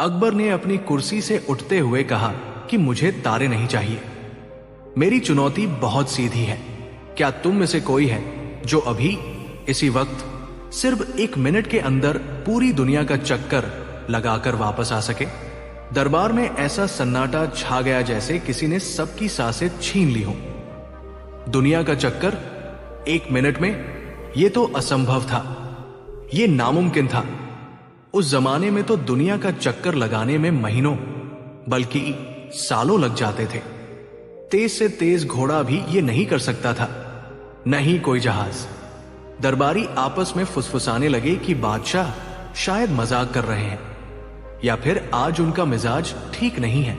अकबर ने अपनी कुर्सी से उठते हुए कहा कि मुझे तारे नहीं चाहिए। मेरी चुनौती बहुत सीधी है। क्या तुम में से कोई है जो अभी इसी वक्त सिर्फ 1 मिनट के अंदर पूरी दुनिया का चक्कर लगाकर वापस आ सके? दरबार में ऐसा सन्नाटा छा गया जैसे किसी ने सबकी सांसें छीन ली हो। दुनिया का चक्कर 1 मिनट में? यह तो असंभव था, यह नामुमकिन था। उस जमाने में तो दुनिया का चक्कर लगाने में महीनों बल्कि सालों लग जाते थे। तेज से तेज घोड़ा भी ये नहीं कर सकता था, नहीं कोई जहाज। दरबारी आपस में फुसफुसाने लगे कि बादशाह शायद मजाक कर रहे हैं या फिर आज उनका मिजाज ठीक नहीं है।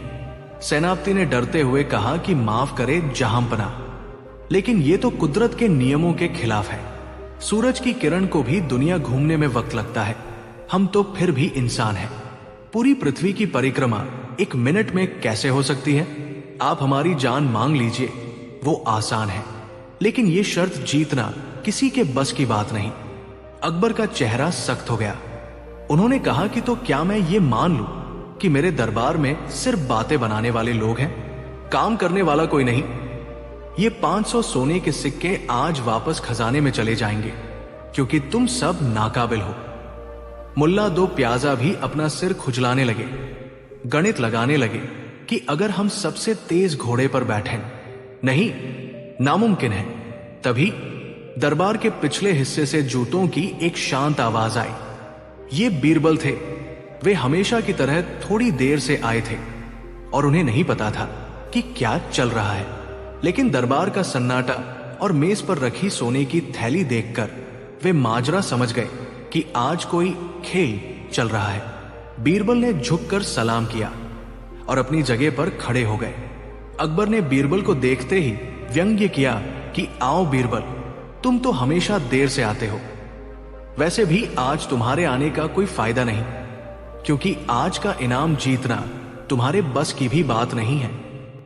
सेनापति ने डरते हुए कहा कि माफ करे जहांपना, लेकिन यह तो कुदरत के नियमों के खिलाफ है। सूरज की किरण को भी दुनिया घूमने में वक्त लगता है, हम तो फिर भी इंसान हैं। पूरी पृथ्वी की परिक्रमा 1 मिनट में कैसे हो सकती है? आप हमारी जान मांग लीजिए, वो आसान है, लेकिन ये शर्त जीतना किसी के बस की बात नहीं। अकबर का चेहरा सख्त हो गया। उन्होंने कहा कि तो क्या मैं ये मान लूं कि मेरे दरबार में सिर्फ बातें बनाने वाले लोग हैं, काम करने वाला कोई नहीं? ये 500 सोने के सिक्के आज वापस खजाने में चले जाएंगे क्योंकि तुम सब नाकाबिल हो। मुल्ला दो प्याजा भी अपना सिर खुजलाने लगे, गणित लगाने लगे कि अगर हम सबसे तेज घोड़े पर बैठें, नहीं, नामुमकिन है। तभी दरबार के पिछले हिस्से से जूतों की एक शांत आवाज आई। ये बीरबल थे। वे हमेशा की तरह थोड़ी देर से आए थे और उन्हें नहीं पता था कि क्या चल रहा है, लेकिन दरबार का सन्नाटा और मेज पर रखी सोने की थैली देखकर वे माजरा समझ गए कि आज कोई खेल चल रहा है। बीरबल ने झुककर सलाम किया और अपनी जगह पर खड़े हो गए। अकबर ने बीरबल को देखते ही व्यंग्य किया कि आओ बीरबल, तुम तो हमेशा देर से आते हो। वैसे भी आज तुम्हारे आने का कोई फायदा नहीं, क्योंकि आज का इनाम जीतना तुम्हारे बस की भी बात नहीं है।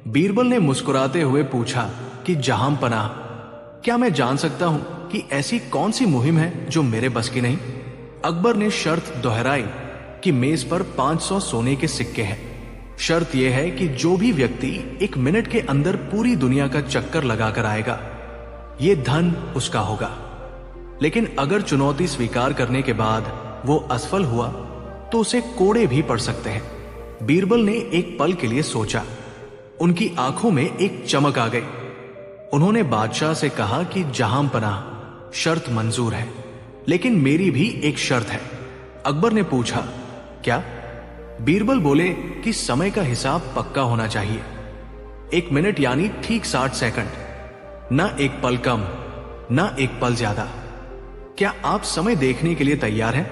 बीरबल ने मुस्कुराते हुए पूछा कि जहां पनाह, क्या मैं जान सकता हूं कि ऐसी कौन सी मुहिम है जो मेरे बस की नहीं? अकबर ने शर्त दोहराई कि मेज पर 500 सोने के सिक्के हैं। शर्त यह है कि जो भी व्यक्ति 1 मिनट के अंदर पूरी दुनिया का चक्कर लगाकर आएगा, यह धन उसका होगा। लेकिन अगर चुनौती स्वीकार करने के बाद वो असफल हुआ तो उसे कोड़े भी पड़ सकते हैं। बीरबल ने एक पल के लिए सोचा। उनकी आंखों में एक चमक आ गई। उन्होंने बादशाह से कहा कि जहां पनाह, शर्त मंजूर है, लेकिन मेरी भी एक शर्त है। अकबर ने पूछा, क्या? बीरबल बोले कि समय का हिसाब पक्का होना चाहिए। 1 मिनट यानी ठीक 60 सेकंड, ना एक पल कम, ना एक पल ज्यादा। क्या आप समय देखने के लिए तैयार हैं?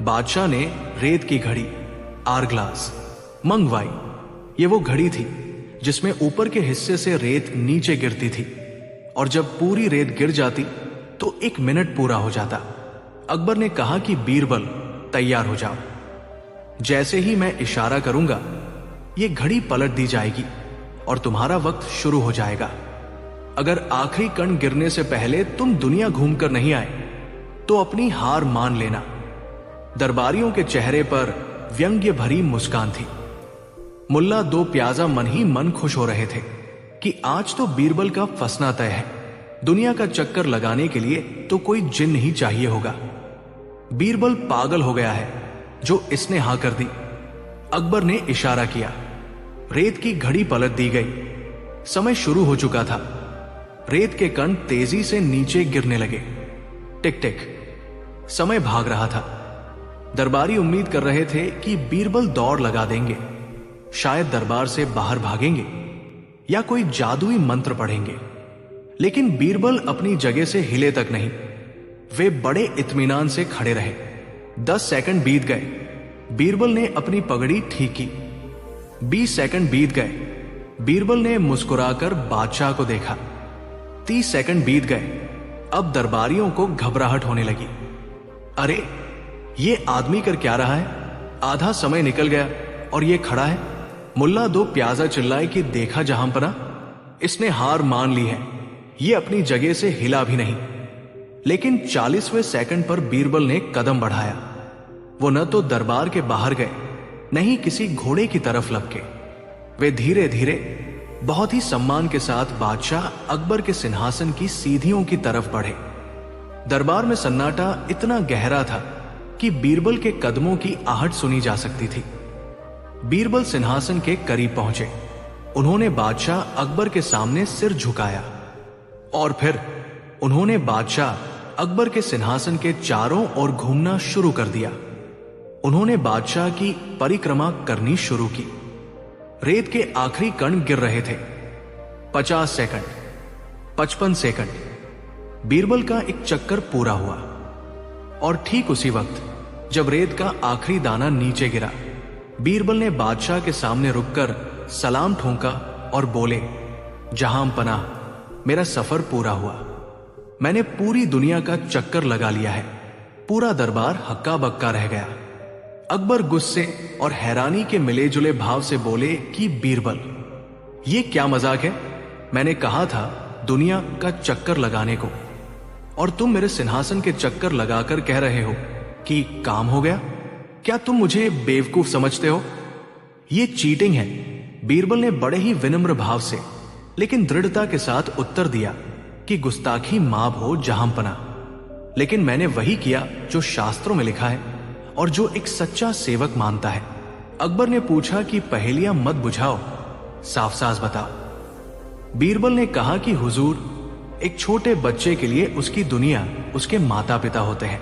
बादशाह ने रेत की घड़ी, आरग्लास, मंगवाई। ये वो घड़ी थी जिसमें ऊपर के हिस्से से रेत नीचे गिरती थी और जब पूरी रेत गिर जाती तो 1 मिनट पूरा हो जाता। अकबर ने कहा कि बीरबल, तैयार हो जाओ। जैसे ही मैं इशारा करूंगा, ये घड़ी पलट दी जाएगी और तुम्हारा वक्त शुरू हो जाएगा। अगर आखिरी कण गिरने से पहले तुम दुनिया घूमकर नहीं आए तो अपनी हार मान लेना। दरबारियों के चेहरे पर व्यंग्य भरी मुस्कान थी। मुल्ला दो प्याजा मन ही मन खुश हो रहे थे कि आज तो बीरबल का फंसना तय है। दुनिया का चक्कर लगाने के लिए तो कोई जिन ही चाहिए होगा। बीरबल पागल हो गया है जो इसने हां कर दी। अकबर ने इशारा किया। रेत की घड़ी पलट दी गई। समय शुरू हो चुका था। रेत के कण तेजी से नीचे गिरने लगे। टिक टिक, समय भाग रहा था। दरबारी उम्मीद कर रहे थे कि बीरबल दौड़ लगा देंगे, शायद दरबार से बाहर भागेंगे या कोई जादुई मंत्र पढ़ेंगे, लेकिन बीरबल अपनी जगह से हिले तक नहीं। वे बड़े इत्मीनान से खड़े रहे। 10 सेकंड बीत गए। बीरबल ने अपनी पगड़ी ठीक की। 20 सेकंड बीत गए। बीरबल ने मुस्कुराकर बादशाह को देखा। 30 सेकंड बीत गए। अब दरबारियों को घबराहट होने लगी। अरे, ये आदमी कर क्या रहा है? आधा समय निकल गया और ये खड़ा है। मुल्ला दो प्याजा चिल्लाए कि देखा जहांपना, इसने हार मान ली है। ये अपनी जगह से हिला भी नहीं। लेकिन 40वें सेकंड पर बीरबल ने कदम बढ़ाया। वो न तो दरबार के बाहर गए, न ही किसी घोड़े की तरफ लपके। वे धीरे धीरे, बहुत ही सम्मान के साथ बादशाह अकबर के सिंहासन की सीढ़ियों की तरफ बढ़े। दरबार में सन्नाटा इतना गहरा था कि बीरबल के कदमों की आहट सुनी जा सकती थी। बीरबल सिंहासन के करीब पहुंचे। उन्होंने बादशाह अकबर के सामने सिर झुकाया और फिर उन्होंने बादशाह अकबर के सिंहासन के चारों ओर घूमना शुरू कर दिया। उन्होंने बादशाह की परिक्रमा करनी शुरू की। रेत के आखिरी कण गिर रहे थे। 50 सेकंड, 55 सेकंड। बीरबल का एक चक्कर पूरा हुआ और ठीक उसी वक्त जब रेत का आखिरी दाना नीचे गिरा, बीरबल ने बादशाह के सामने रुककर सलाम ठोंका और बोले, जहां पनाह, मेरा सफर पूरा हुआ। मैंने पूरी दुनिया का चक्कर लगा लिया है। पूरा दरबार हक्का बक्का रह गया। अकबर गुस्से और हैरानी के मिले जुले भाव से बोले कि बीरबल, ये क्या मजाक है? मैंने कहा था दुनिया का चक्कर लगाने को, और तुम मेरे सिंहासन के चक्कर लगाकर कह रहे हो कि काम हो गया। क्या तुम मुझे बेवकूफ समझते हो? यह चीटिंग है। बीरबल ने बड़े ही विनम्र भाव से लेकिन दृढ़ता के साथ उत्तर दिया कि गुस्ताखी माफ हो जहांपना, लेकिन मैंने वही किया जो शास्त्रों में लिखा है और जो एक सच्चा सेवक मानता है। अकबर ने पूछा कि पहेलियां मत बुझाओ, साफ साफ बताओ। बीरबल ने कहा कि हुजूर, एक छोटे बच्चे के लिए उसकी दुनिया उसके माता पिता होते हैं।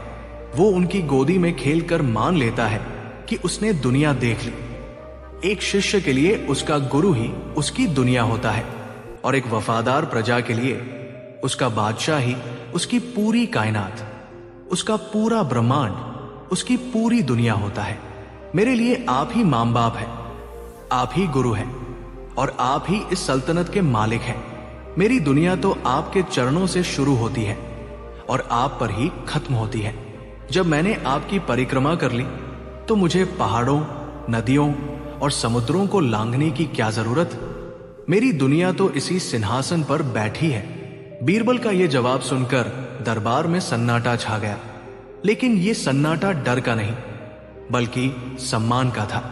वो उनकी गोदी में खेलकर मान लेता है कि उसने दुनिया देख ली। एक शिष्य के लिए उसका गुरु ही उसकी दुनिया होता है और एक वफादार प्रजा के लिए उसका बादशाह ही उसकी पूरी कायनात, उसका पूरा ब्रह्मांड, उसकी पूरी दुनिया होता है। मेरे लिए आप ही मां बाप है, आप ही गुरु हैं और आप ही इस सल्तनत के मालिक हैं। मेरी दुनिया तो आपके चरणों से शुरू होती है और आप पर ही खत्म होती है। जब मैंने आपकी परिक्रमा कर ली तो मुझे पहाड़ों, नदियों और समुद्रों को लांघने की क्या जरूरत? मेरी दुनिया तो इसी सिंहासन पर बैठी है। बीरबल का यह जवाब सुनकर दरबार में सन्नाटा छा गया, लेकिन यह सन्नाटा डर का नहीं बल्कि सम्मान का था।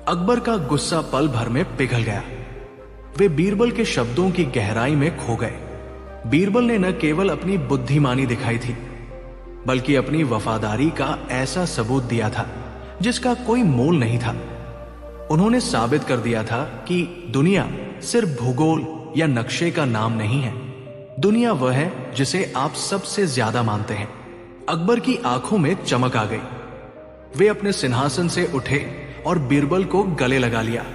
अकबर का गुस्सा पल भर में पिघल गया। वे बीरबल के शब्दों की गहराई में खो गए। बीरबल ने न केवल अपनी बुद्धिमानी दिखाई थी बल्कि अपनी वफादारी का ऐसा सबूत दिया था जिसका कोई मोल नहीं था। उन्होंने साबित कर दिया था कि दुनिया सिर्फ भूगोल या नक्शे का नाम नहीं है। दुनिया वह है जिसे आप सबसे ज्यादा मानते हैं। अकबर की आंखों में चमक आ गई। वे अपने सिंहासन से उठे और बीरबल को गले लगा लिया।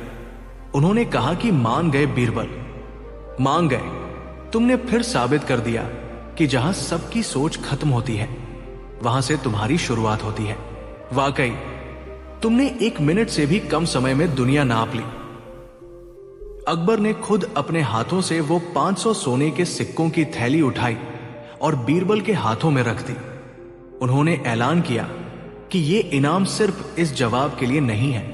उन्होंने कहा कि मान गए बीरबल, मान गए। तुमने फिर साबित कर दिया कि जहां सबकी सोच खत्म होती है वहां से तुम्हारी शुरुआत होती है। वाकई तुमने 1 मिनट से भी कम समय में दुनिया नाप ली। अकबर ने खुद अपने हाथों से वो 500 सोने के सिक्कों की थैली उठाई और बीरबल के हाथों में रख दी। उन्होंने ऐलान किया कि ये इनाम सिर्फ इस जवाब के लिए नहीं है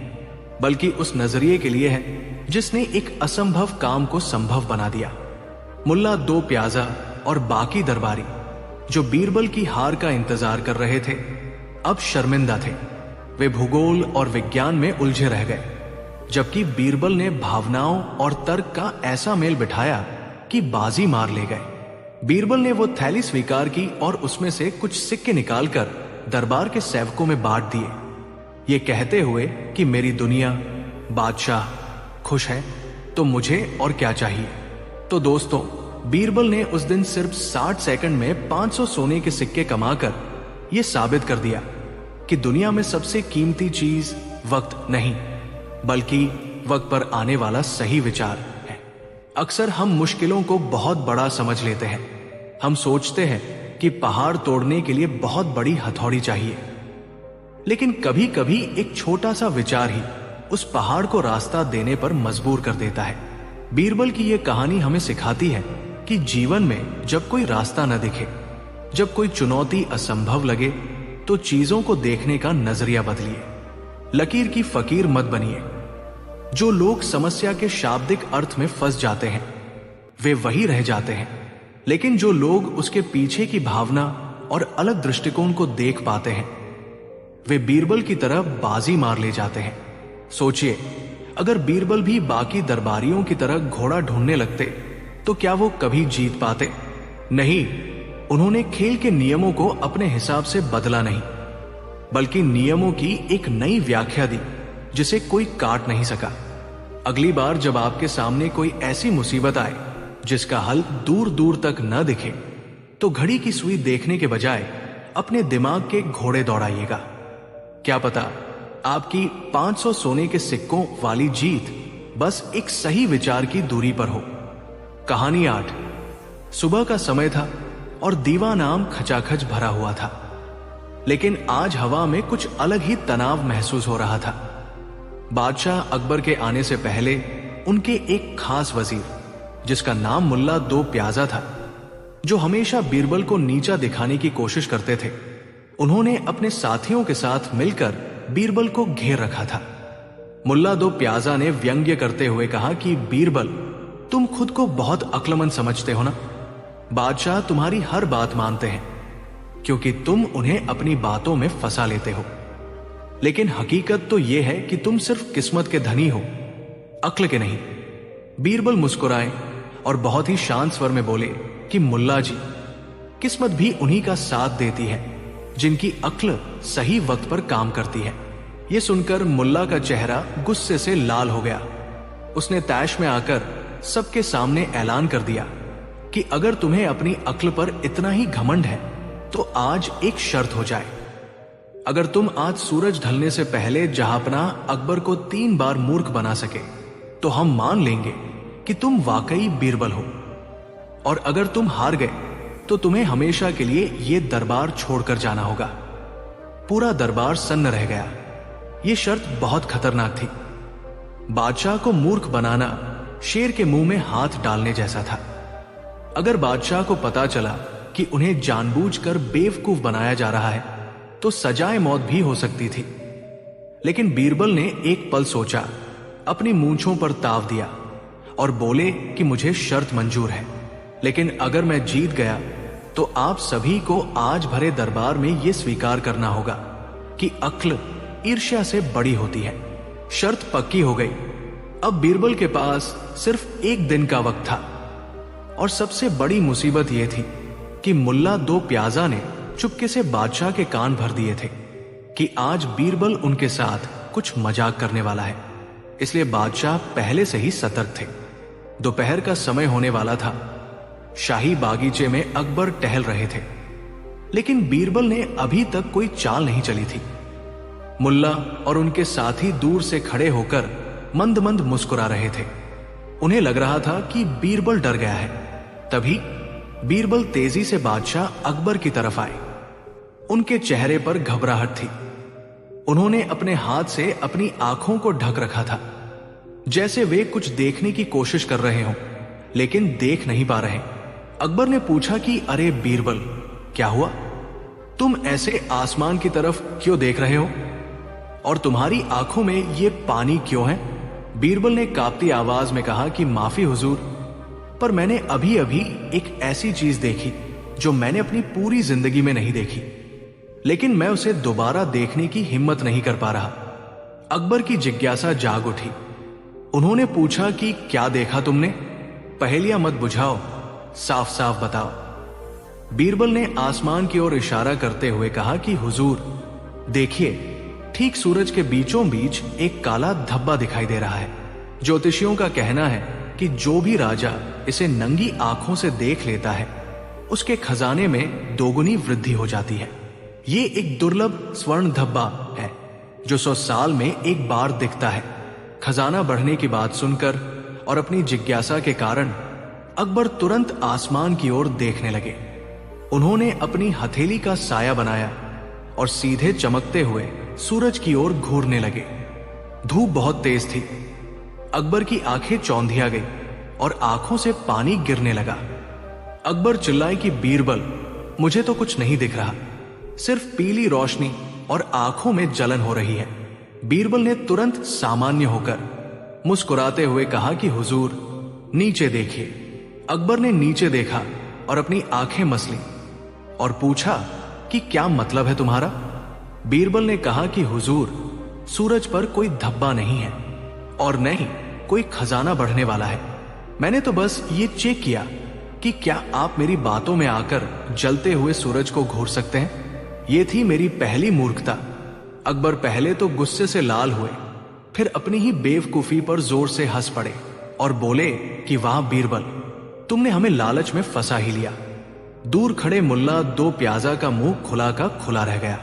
बल्कि उस नजरिए के लिए है जिसने एक असंभव काम को संभव बना दिया। मुल्ला दो प्याजा और बाकी दरबारी जो बीरबल की हार का इंतजार कर रहे थे अब शर्मिंदा थे। वे भूगोल और विज्ञान में उलझे रह गए, जबकि बीरबल ने भावनाओं और तर्क का ऐसा मेल बिठाया कि बाजी मार ले गए। बीरबल ने वो थैली स्वीकार की और उसमें से कुछ सिक्के निकालकर दरबार के सेवकों में बांट दिए, ये कहते हुए कि मेरी दुनिया, बादशाह खुश है तो मुझे और क्या चाहिए। तो दोस्तों, बीरबल ने उस दिन सिर्फ 60 सेकंड में 500 सोने के सिक्के कमाकर यह साबित कर दिया कि दुनिया में सबसे कीमती चीज वक्त नहीं बल्कि वक्त पर आने वाला सही विचार है। अक्सर हम मुश्किलों को बहुत बड़ा समझ लेते हैं। हम सोचते हैं कि पहाड़ तोड़ने के लिए बहुत बड़ी हथौड़ी चाहिए, लेकिन कभी कभी एक छोटा सा विचार ही उस पहाड़ को रास्ता देने पर मजबूर कर देता है। बीरबल की यह कहानी हमें सिखाती है कि जीवन में जब कोई रास्ता न दिखे, जब कोई चुनौती असंभव लगे, तो चीजों को देखने का नजरिया बदलिए। लकीर की फकीर मत बनिए। जो लोग समस्या के शाब्दिक अर्थ में फंस जाते हैं वे वही रह जाते हैं, लेकिन जो लोग उसके पीछे की भावना और अलग दृष्टिकोण को देख पाते हैं वे बीरबल की तरह बाजी मार ले जाते हैं। सोचिए, अगर बीरबल भी बाकी दरबारियों की तरह घोड़ा ढूंढने लगते तो क्या वो कभी जीत पाते? नहीं। उन्होंने खेल के नियमों को अपने हिसाब से बदला नहीं, बल्कि नियमों की एक नई व्याख्या दी जिसे कोई काट नहीं सका। अगली बार जब आपके सामने कोई ऐसी मुसीबत आए जिसका हल दूर दूर तक न दिखे, तो घड़ी की सुई देखने के बजाय अपने दिमाग के घोड़े दौड़ाइएगा। क्या पता आपकी 500 सोने के सिक्कों वाली जीत बस एक सही विचार की दूरी पर हो। कहानी 8। सुबह का समय था और दीवा नाम खचाखच भरा हुआ था, लेकिन आज हवा में कुछ अलग ही तनाव महसूस हो रहा था। बादशाह अकबर के आने से पहले उनके एक खास वजीर, जिसका नाम मुल्ला दो प्याजा था, जो हमेशा बीरबल को नीचा दिखाने की कोशिश करते थे, उन्होंने अपने साथियों के साथ मिलकर बीरबल को घेर रखा था। मुल्ला दो प्याजा ने व्यंग्य करते हुए कहा कि बीरबल, तुम खुद को बहुत अक्लमंद समझते हो ना? बादशाह तुम्हारी हर बात मानते हैं क्योंकि तुम उन्हें अपनी बातों में फंसा लेते हो, लेकिन हकीकत तो यह है कि तुम सिर्फ किस्मत के धनी हो, अक्ल के नहीं। बीरबल मुस्कुराए और बहुत ही शांत स्वर में बोले कि मुल्ला जी, किस्मत भी उन्हीं का साथ देती है जिनकी अक्ल सही वक्त पर काम करती है। यह सुनकर मुल्ला का चेहरा गुस्से से लाल हो गया। उसने तैश में आकर सबके सामने ऐलान कर दिया कि अगर तुम्हें अपनी अक्ल पर इतना ही घमंड है तो आज एक शर्त हो जाए। अगर तुम आज सूरज ढलने से पहले जहांपनाह अकबर को 3 बार मूर्ख बना सके तो हम मान लेंगे कि तुम वाकई बीरबल हो, और अगर तुम हार गए तो तुम्हें हमेशा के लिए यह दरबार छोड़कर जाना होगा। पूरा दरबार सन्न रह गया। यह शर्त बहुत खतरनाक थी। बादशाह को मूर्ख बनाना शेर के मुंह में हाथ डालने जैसा था। अगर बादशाह को पता चला कि उन्हें जानबूझकर बेवकूफ बनाया जा रहा है तो सजाए मौत भी हो सकती थी। लेकिन बीरबल ने एक पल सोचा, अपनी मूंछों पर ताव दिया और बोले कि मुझे शर्त मंजूर है, लेकिन अगर मैं जीत गया तो आप सभी को आज भरे दरबार में यह स्वीकार करना होगा कि अक्ल ईर्ष्या से बड़ी होती है। शर्त पक्की हो गई। अब बीरबल के पास सिर्फ 1 दिन का वक्त था, और सबसे बड़ी मुसीबत यह थी कि मुल्ला 2 प्याजा ने चुपके से बादशाह के कान भर दिए थे कि आज बीरबल उनके साथ कुछ मजाक करने वाला है। इसलिए बादशाह पहले से ही सतर्क थे। दोपहर का समय होने वाला था। शाही बागीचे में अकबर टहल रहे थे, लेकिन बीरबल ने अभी तक कोई चाल नहीं चली थी। मुल्ला और उनके साथी दूर से खड़े होकर मंद मंद मुस्कुरा रहे थे। उन्हें लग रहा था कि बीरबल डर गया है। तभी बीरबल तेजी से बादशाह अकबर की तरफ आए। उनके चेहरे पर घबराहट थी। उन्होंने अपने हाथ से अपनी आंखों को ढक रखा था, जैसे वे कुछ देखने की कोशिश कर रहे हों, लेकिन देख नहीं पा रहे। अकबर ने पूछा कि अरे बीरबल, क्या हुआ? तुम ऐसे आसमान की तरफ क्यों देख रहे हो, और तुम्हारी आंखों में ये पानी क्यों है? बीरबल ने कांपती आवाज में कहा कि माफी हुजूर, पर मैंने अभी अभी एक ऐसी चीज देखी जो मैंने अपनी पूरी जिंदगी में नहीं देखी, लेकिन मैं उसे दोबारा देखने की हिम्मत नहीं कर पा रहा। अकबर की जिज्ञासा जाग उठी। उन्होंने पूछा कि क्या देखा तुमने? पहेलियां मत बुझाओ, साफ साफ बताओ। बीरबल ने आसमान की ओर इशारा करते हुए कहा कि हुजूर, देखिए, ठीक सूरज के बीचों बीच एक काला धब्बा दिखाई दे रहा है। ज्योतिषियों का कहना है कि जो भी राजा इसे नंगी आंखों से देख लेता है, उसके खजाने में दोगुनी वृद्धि हो जाती है। ये एक दुर्लभ स्वर्ण धब्बा है जो 100 साल में एक बार दिखता है। खजाना बढ़ने की बात सुनकर और अपनी जिज्ञासा के कारण अकबर तुरंत आसमान की ओर देखने लगे। उन्होंने अपनी हथेली का साया बनाया और सीधे चमकते हुए सूरज की ओर घूरने लगे। धूप बहुत तेज थी। अकबर की आंखें चौंधिया गई और आंखों से पानी गिरने लगा। अकबर चिल्लाए कि बीरबल, मुझे तो कुछ नहीं दिख रहा, सिर्फ पीली रोशनी और आंखों में जलन हो रही है। बीरबल ने तुरंत सामान्य होकर मुस्कुराते हुए कहा कि हुजूर, नीचे देखिए। अकबर ने नीचे देखा और अपनी आंखें मसली और पूछा कि क्या मतलब है तुम्हारा? बीरबल ने कहा कि हुजूर, सूरज पर कोई धब्बा नहीं है और न ही कोई खजाना बढ़ने वाला है। मैंने तो बस ये चेक किया कि क्या आप मेरी बातों में आकर जलते हुए सूरज को घूर सकते हैं। ये थी मेरी पहली मूर्खता। अकबर पहले तो गुस्से से लाल हुए, फिर अपनी ही बेवकूफी पर जोर से हंस पड़े और बोले कि वाह बीरबल, तुमने हमें लालच में फंसा ही लिया। दूर खड़े मुल्ला 2 प्याजा का मुंह खुला का खुला रह गया।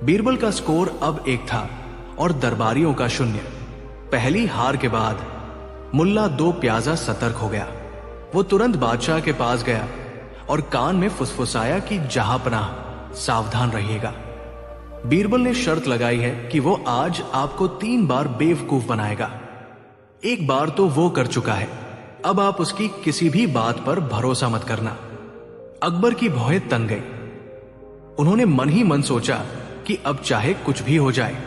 बीरबल का स्कोर अब 1 था और दरबारियों का 0। पहली हार के बाद मुल्ला 2 प्याजा सतर्क हो गया। वो तुरंत बादशाह के पास गया और कान में फुसफुसाया कि जहांपनाह, सावधान रहिएगा। बीरबल ने शर्त लगाई है कि वो आज आपको 3 बार बेवकूफ बनाएगा। एक बार तो वो कर चुका है, अब आप उसकी किसी भी बात पर भरोसा मत करना। अकबर की भौहें तन गई। उन्होंने मन ही मन सोचा कि अब चाहे कुछ भी हो जाए,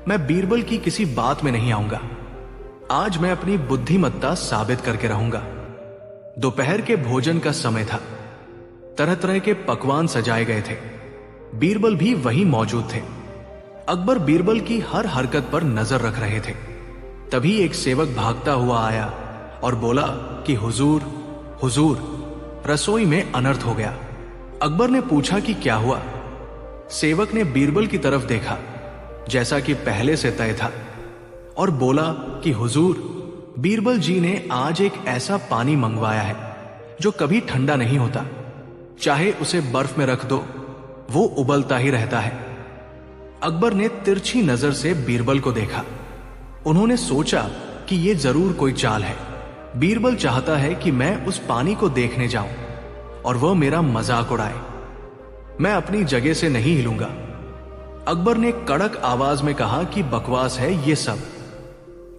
मैं बीरबल की किसी बात में नहीं आऊंगा। आज मैं अपनी बुद्धिमत्ता साबित करके रहूंगा। दोपहर के भोजन का समय था। तरह तरह के पकवान सजाए गए थे। बीरबल भी वहीं मौजूद थे। अकबर बीरबल की हर हरकत पर नजर रख रहे थे। तभी एक सेवक भागता हुआ आया और बोला कि हुजूर, हुजूर, रसोई में अनर्थ हो गया। अकबर ने पूछा कि क्या हुआ। सेवक ने बीरबल की तरफ देखा, जैसा कि पहले से तय था, और बोला कि हुजूर, बीरबल जी ने आज एक ऐसा पानी मंगवाया है जो कभी ठंडा नहीं होता। चाहे उसे बर्फ में रख दो, वो उबलता ही रहता है। अकबर ने तिरछी नजर से बीरबल को देखा। उन्होंने सोचा कि यह जरूर कोई चाल है। बीरबल चाहता है कि मैं उस पानी को देखने जाऊं और वह मेरा मजाक उड़ाए। मैं अपनी जगह से नहीं हिलूंगा। अकबर ने कड़क आवाज में कहा कि बकवास है ये सब,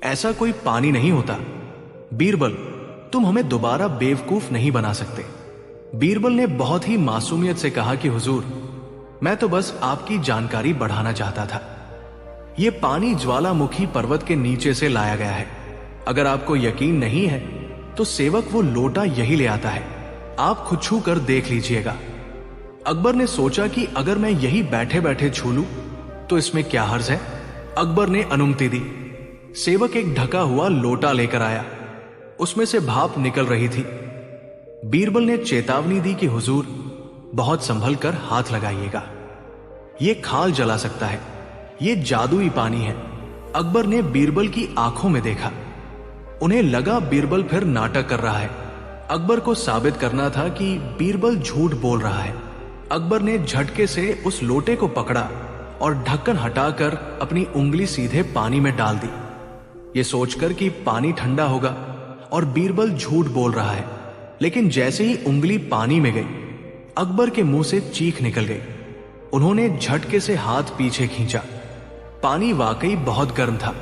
ऐसा कोई पानी नहीं होता। बीरबल, तुम हमें दोबारा बेवकूफ नहीं बना सकते। बीरबल ने बहुत ही मासूमियत से कहा कि हुजूर, मैं तो बस आपकी जानकारी बढ़ाना चाहता था। यह पानी ज्वालामुखी पर्वत के नीचे से लाया गया है। अगर आपको यकीन नहीं है तो सेवक वो लोटा यही ले आता है, आप खुद छू कर देख लीजिएगा। अकबर ने सोचा कि अगर मैं यही बैठे बैठे छू लूं तो इसमें क्या हर्ज है। अकबर ने अनुमति दी। सेवक एक ढका हुआ लोटा लेकर आया। उसमें से भाप निकल रही थी। बीरबल ने चेतावनी दी कि हुजूर, बहुत संभल कर हाथ लगाइएगा, यह खाल जला सकता है, यह जादुई पानी है। अकबर ने बीरबल की आंखों में देखा। उन्हें लगा बीरबल फिर नाटक कर रहा है। अकबर को साबित करना था कि बीरबल झूठ बोल रहा है। अकबर ने झटके से उस लोटे को पकड़ा और ढक्कन हटाकर अपनी उंगली सीधे पानी में डाल दी, ये सोचकर कि पानी ठंडा होगा और बीरबल झूठ बोल रहा है। लेकिन जैसे ही उंगली पानी में गई, अकबर के मुंह से चीख निकल गई। उन्होंने झटके से हाथ पीछे खींचा। पानी वाकई बहुत गर्म था।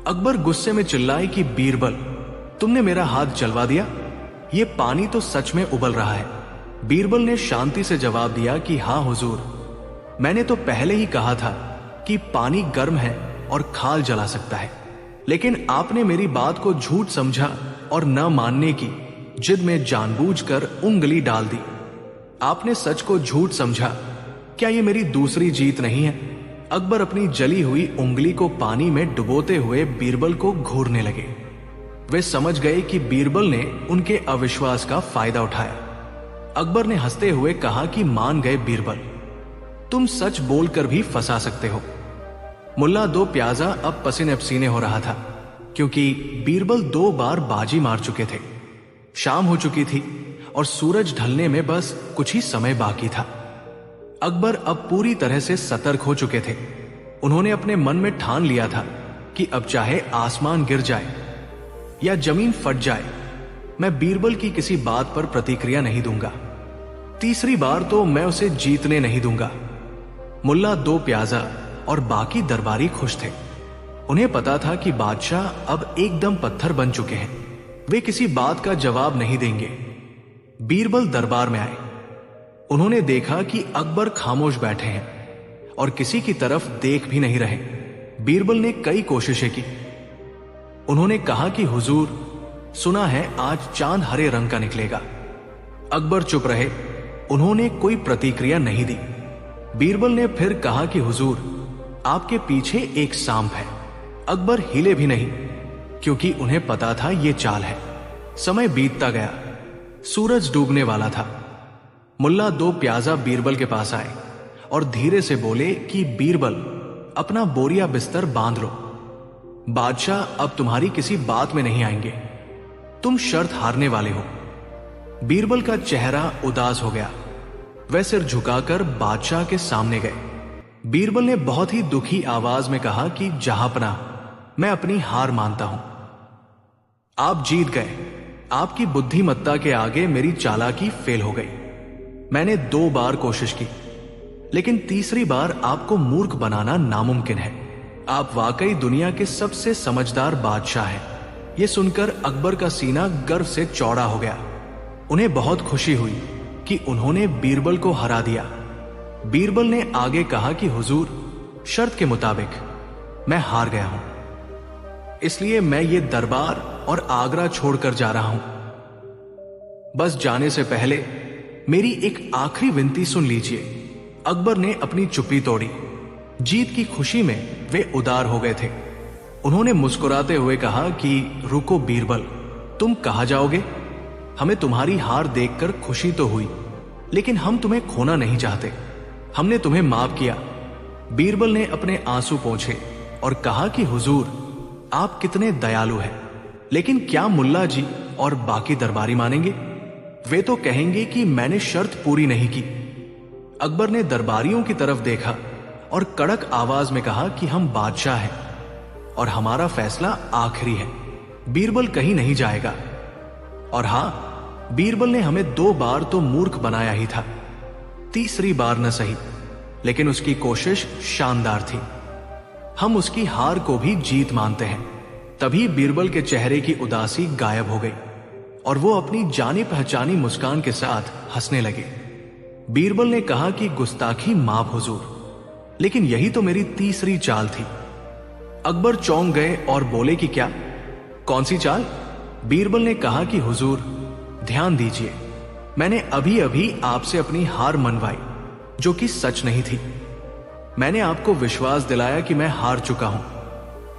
अकबर गुस्से में चिल्लाए कि बीरबल, तुमने मेरा हाथ जलवा दिया, यह पानी तो सच में उबल रहा है। बीरबल ने शांति से जवाब दिया कि हां हुजूर, मैंने तो पहले ही कहा था कि पानी गर्म है और खाल जला सकता है, लेकिन आपने मेरी बात को झूठ समझा और न मानने की जिद में जानबूझकर उंगली डाल दी। आपने सच को झूठ समझा, क्या यह मेरी दूसरी जीत नहीं है? अकबर अपनी जली हुई उंगली को पानी में डुबोते हुए बीरबल को घूरने लगे। वे समझ गए कि बीरबल ने उनके अविश्वास का फायदा उठाया। अकबर ने हंसते हुए कहा कि मान गए बीरबल, तुम सच बोलकर भी फंसा सकते हो। मुल्ला दो प्याजा अब पसीने पसीने हो रहा था, क्योंकि बीरबल 2 बार बाजी मार चुके थे। शाम हो चुकी थी और सूरज ढलने में बस कुछ ही समय बाकी था। अकबर अब पूरी तरह से सतर्क हो चुके थे। उन्होंने अपने मन में ठान लिया था कि अब चाहे आसमान गिर जाए या जमीन फट जाए, मैं बीरबल की किसी बात पर प्रतिक्रिया नहीं दूंगा। तीसरी बार तो मैं उसे जीतने नहीं दूंगा। मुल्ला दो प्याजा और बाकी दरबारी खुश थे। उन्हें पता था कि बादशाह अब एकदम पत्थर बन चुके हैं, वे किसी बात का जवाब नहीं देंगे। बीरबल दरबार में आए। उन्होंने देखा कि अकबर खामोश बैठे हैं और किसी की तरफ देख भी नहीं रहे। बीरबल ने कई कोशिशें की। उन्होंने कहा कि हुजूर, सुना है आज चांद हरे रंग का निकलेगा। अकबर चुप रहे। उन्होंने कोई प्रतिक्रिया नहीं दी। बीरबल ने फिर कहा कि हुजूर, आपके पीछे एक सांप है। अकबर हिले भी नहीं, क्योंकि उन्हें पता था यह चाल है। समय बीतता गया, सूरज डूबने वाला था। मुल्ला दो प्याजा बीरबल के पास आए और धीरे से बोले कि बीरबल, अपना बोरिया बिस्तर बांध लो। बादशाह अब तुम्हारी किसी बात में नहीं आएंगे। तुम शर्त हारने वाले हो। बीरबल का चेहरा उदास हो गया। वह सिर झुकाकर बादशाह के सामने गए। बीरबल ने बहुत ही दुखी आवाज में कहा कि जहांपनाह, मैं अपनी हार मानता हूं। आप जीत गए। आपकी बुद्धिमत्ता के आगे मेरी चालाकी फेल हो गई। मैंने 2 बार कोशिश की, लेकिन तीसरी बार आपको मूर्ख बनाना नामुमकिन है। आप वाकई दुनिया के सबसे समझदार बादशाह हैं। यह सुनकर अकबर का सीना गर्व से चौड़ा हो गया। उन्हें बहुत खुशी हुई कि उन्होंने बीरबल को हरा दिया। बीरबल ने आगे कहा कि हुजूर, शर्त के मुताबिक मैं हार गया हूं, इसलिए मैं ये दरबार और आगरा छोड़कर जा रहा हूं। बस जाने से पहले मेरी एक आखिरी विनती सुन लीजिए। अकबर ने अपनी चुप्पी तोड़ी। जीत की खुशी में वे उदार हो गए थे। उन्होंने मुस्कुराते हुए कहा कि रुको बीरबल, तुम कहां जाओगे? हमें तुम्हारी हार देखकर खुशी तो हुई, लेकिन हम तुम्हें खोना नहीं चाहते। हमने तुम्हें माफ किया। बीरबल ने अपने आंसू पोंछे और कहा कि हुजूर, आप कितने दयालु हैं, लेकिन क्या मुल्ला जी और बाकी दरबारी मानेंगे? वे तो कहेंगे कि मैंने शर्त पूरी नहीं की। अकबर ने दरबारियों की तरफ देखा और कड़क आवाज में कहा कि हम बादशाह हैं और हमारा फैसला आखिरी है। बीरबल कहीं नहीं जाएगा। और हां, बीरबल ने हमें 2 बार तो मूर्ख बनाया ही था, तीसरी बार न सही, लेकिन उसकी कोशिश शानदार थी। हम उसकी हार को भी जीत मानते हैं। तभी बीरबल के चेहरे की उदासी गायब हो गई और वो अपनी जानी पहचानी मुस्कान के साथ हंसने लगे। बीरबल ने कहा कि गुस्ताखी माफ हुजूर, लेकिन यही तो मेरी तीसरी चाल थी। अकबर चौंक गए और बोले कि क्या? कौन सी चाल? बीरबल ने कहा कि हुजूर, ध्यान दीजिए, मैंने अभी अभी आपसे अपनी हार मनवाई, जो कि सच नहीं थी। मैंने आपको विश्वास दिलाया कि मैं हार चुका हूं,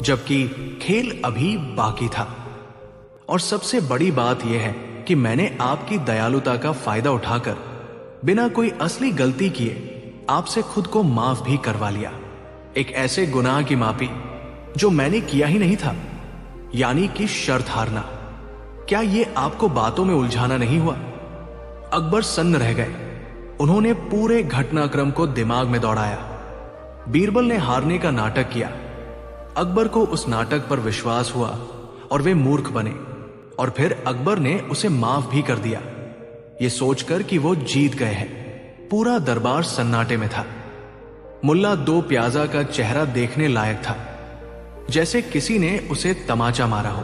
जबकि खेल अभी बाकी था। और सबसे बड़ी बात यह है कि मैंने आपकी दयालुता का फायदा उठाकर बिना कोई असली गलती किए आपसे खुद को माफ भी करवा लिया। एक ऐसे गुनाह की माफी जो मैंने किया ही नहीं था, यानी कि शर्त हारना। क्या यह आपको बातों में उलझाना नहीं हुआ? अकबर सन्न रह गए। उन्होंने पूरे घटनाक्रम को दिमाग में दौड़ाया। बीरबल ने हारने का नाटक किया। अकबर को उस नाटक पर विश्वास हुआ और वे मूर्ख बने, और फिर अकबर ने उसे माफ भी कर दिया, ये सोचकर कि वो जीत गए हैं। पूरा दरबार सन्नाटे में था। मुल्ला 2 प्याजा का चेहरा देखने लायक था, जैसे किसी ने उसे तमाचा मारा हो।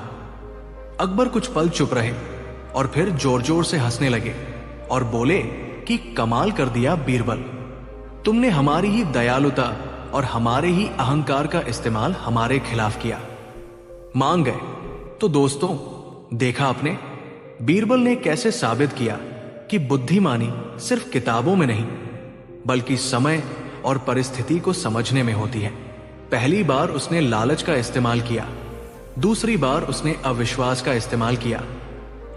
अकबर कुछ पल चुप रहे और फिर जोर जोर से हंसने लगे और बोले कि कमाल कर दिया बीरबल, तुमने हमारी ही दयालुता और हमारे ही अहंकार का इस्तेमाल हमारे खिलाफ किया। मान गए। तो दोस्तों, देखा आपने, बीरबल ने कैसे साबित किया कि बुद्धिमानी सिर्फ किताबों में नहीं, बल्कि समय और परिस्थिति को समझने में होती है। पहली बार उसने लालच का इस्तेमाल किया, दूसरी बार उसने अविश्वास का इस्तेमाल किया,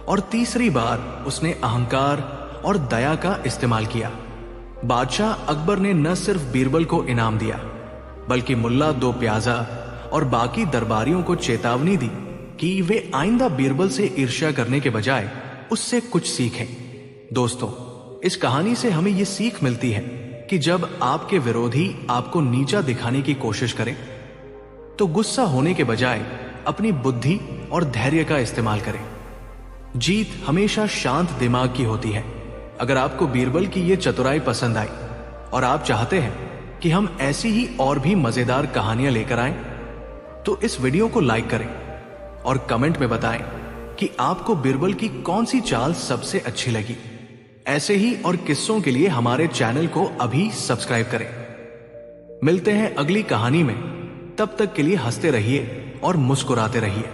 और तीसरी बार उसने अहंकार और दया का इस्तेमाल किया। बादशाह अकबर ने न सिर्फ बीरबल को इनाम दिया, बल्कि मुल्ला 2 प्याजा और बाकी दरबारियों को चेतावनी दी कि वे आइंदा बीरबल से ईर्ष्या करने के बजाय उससे कुछ सीखें। दोस्तों, इस कहानी से हमें यह सीख मिलती है कि जब आपके विरोधी आपको नीचा दिखाने की कोशिश करें, तो गुस्सा होने के बजाय अपनी बुद्धि और धैर्य का इस्तेमाल करें। जीत हमेशा शांत दिमाग की होती है। अगर आपको बीरबल की ये चतुराई पसंद आई और आप चाहते हैं कि हम ऐसी ही और भी मजेदार कहानियां लेकर आएं, तो इस वीडियो को लाइक करें और कमेंट में बताएं कि आपको बीरबल की कौन सी चाल सबसे अच्छी लगी। ऐसे ही और किस्सों के लिए हमारे चैनल को अभी सब्सक्राइब करें। मिलते हैं अगली कहानी में। तब तक के लिए हंसते रहिए और मुस्कुराते रहिए।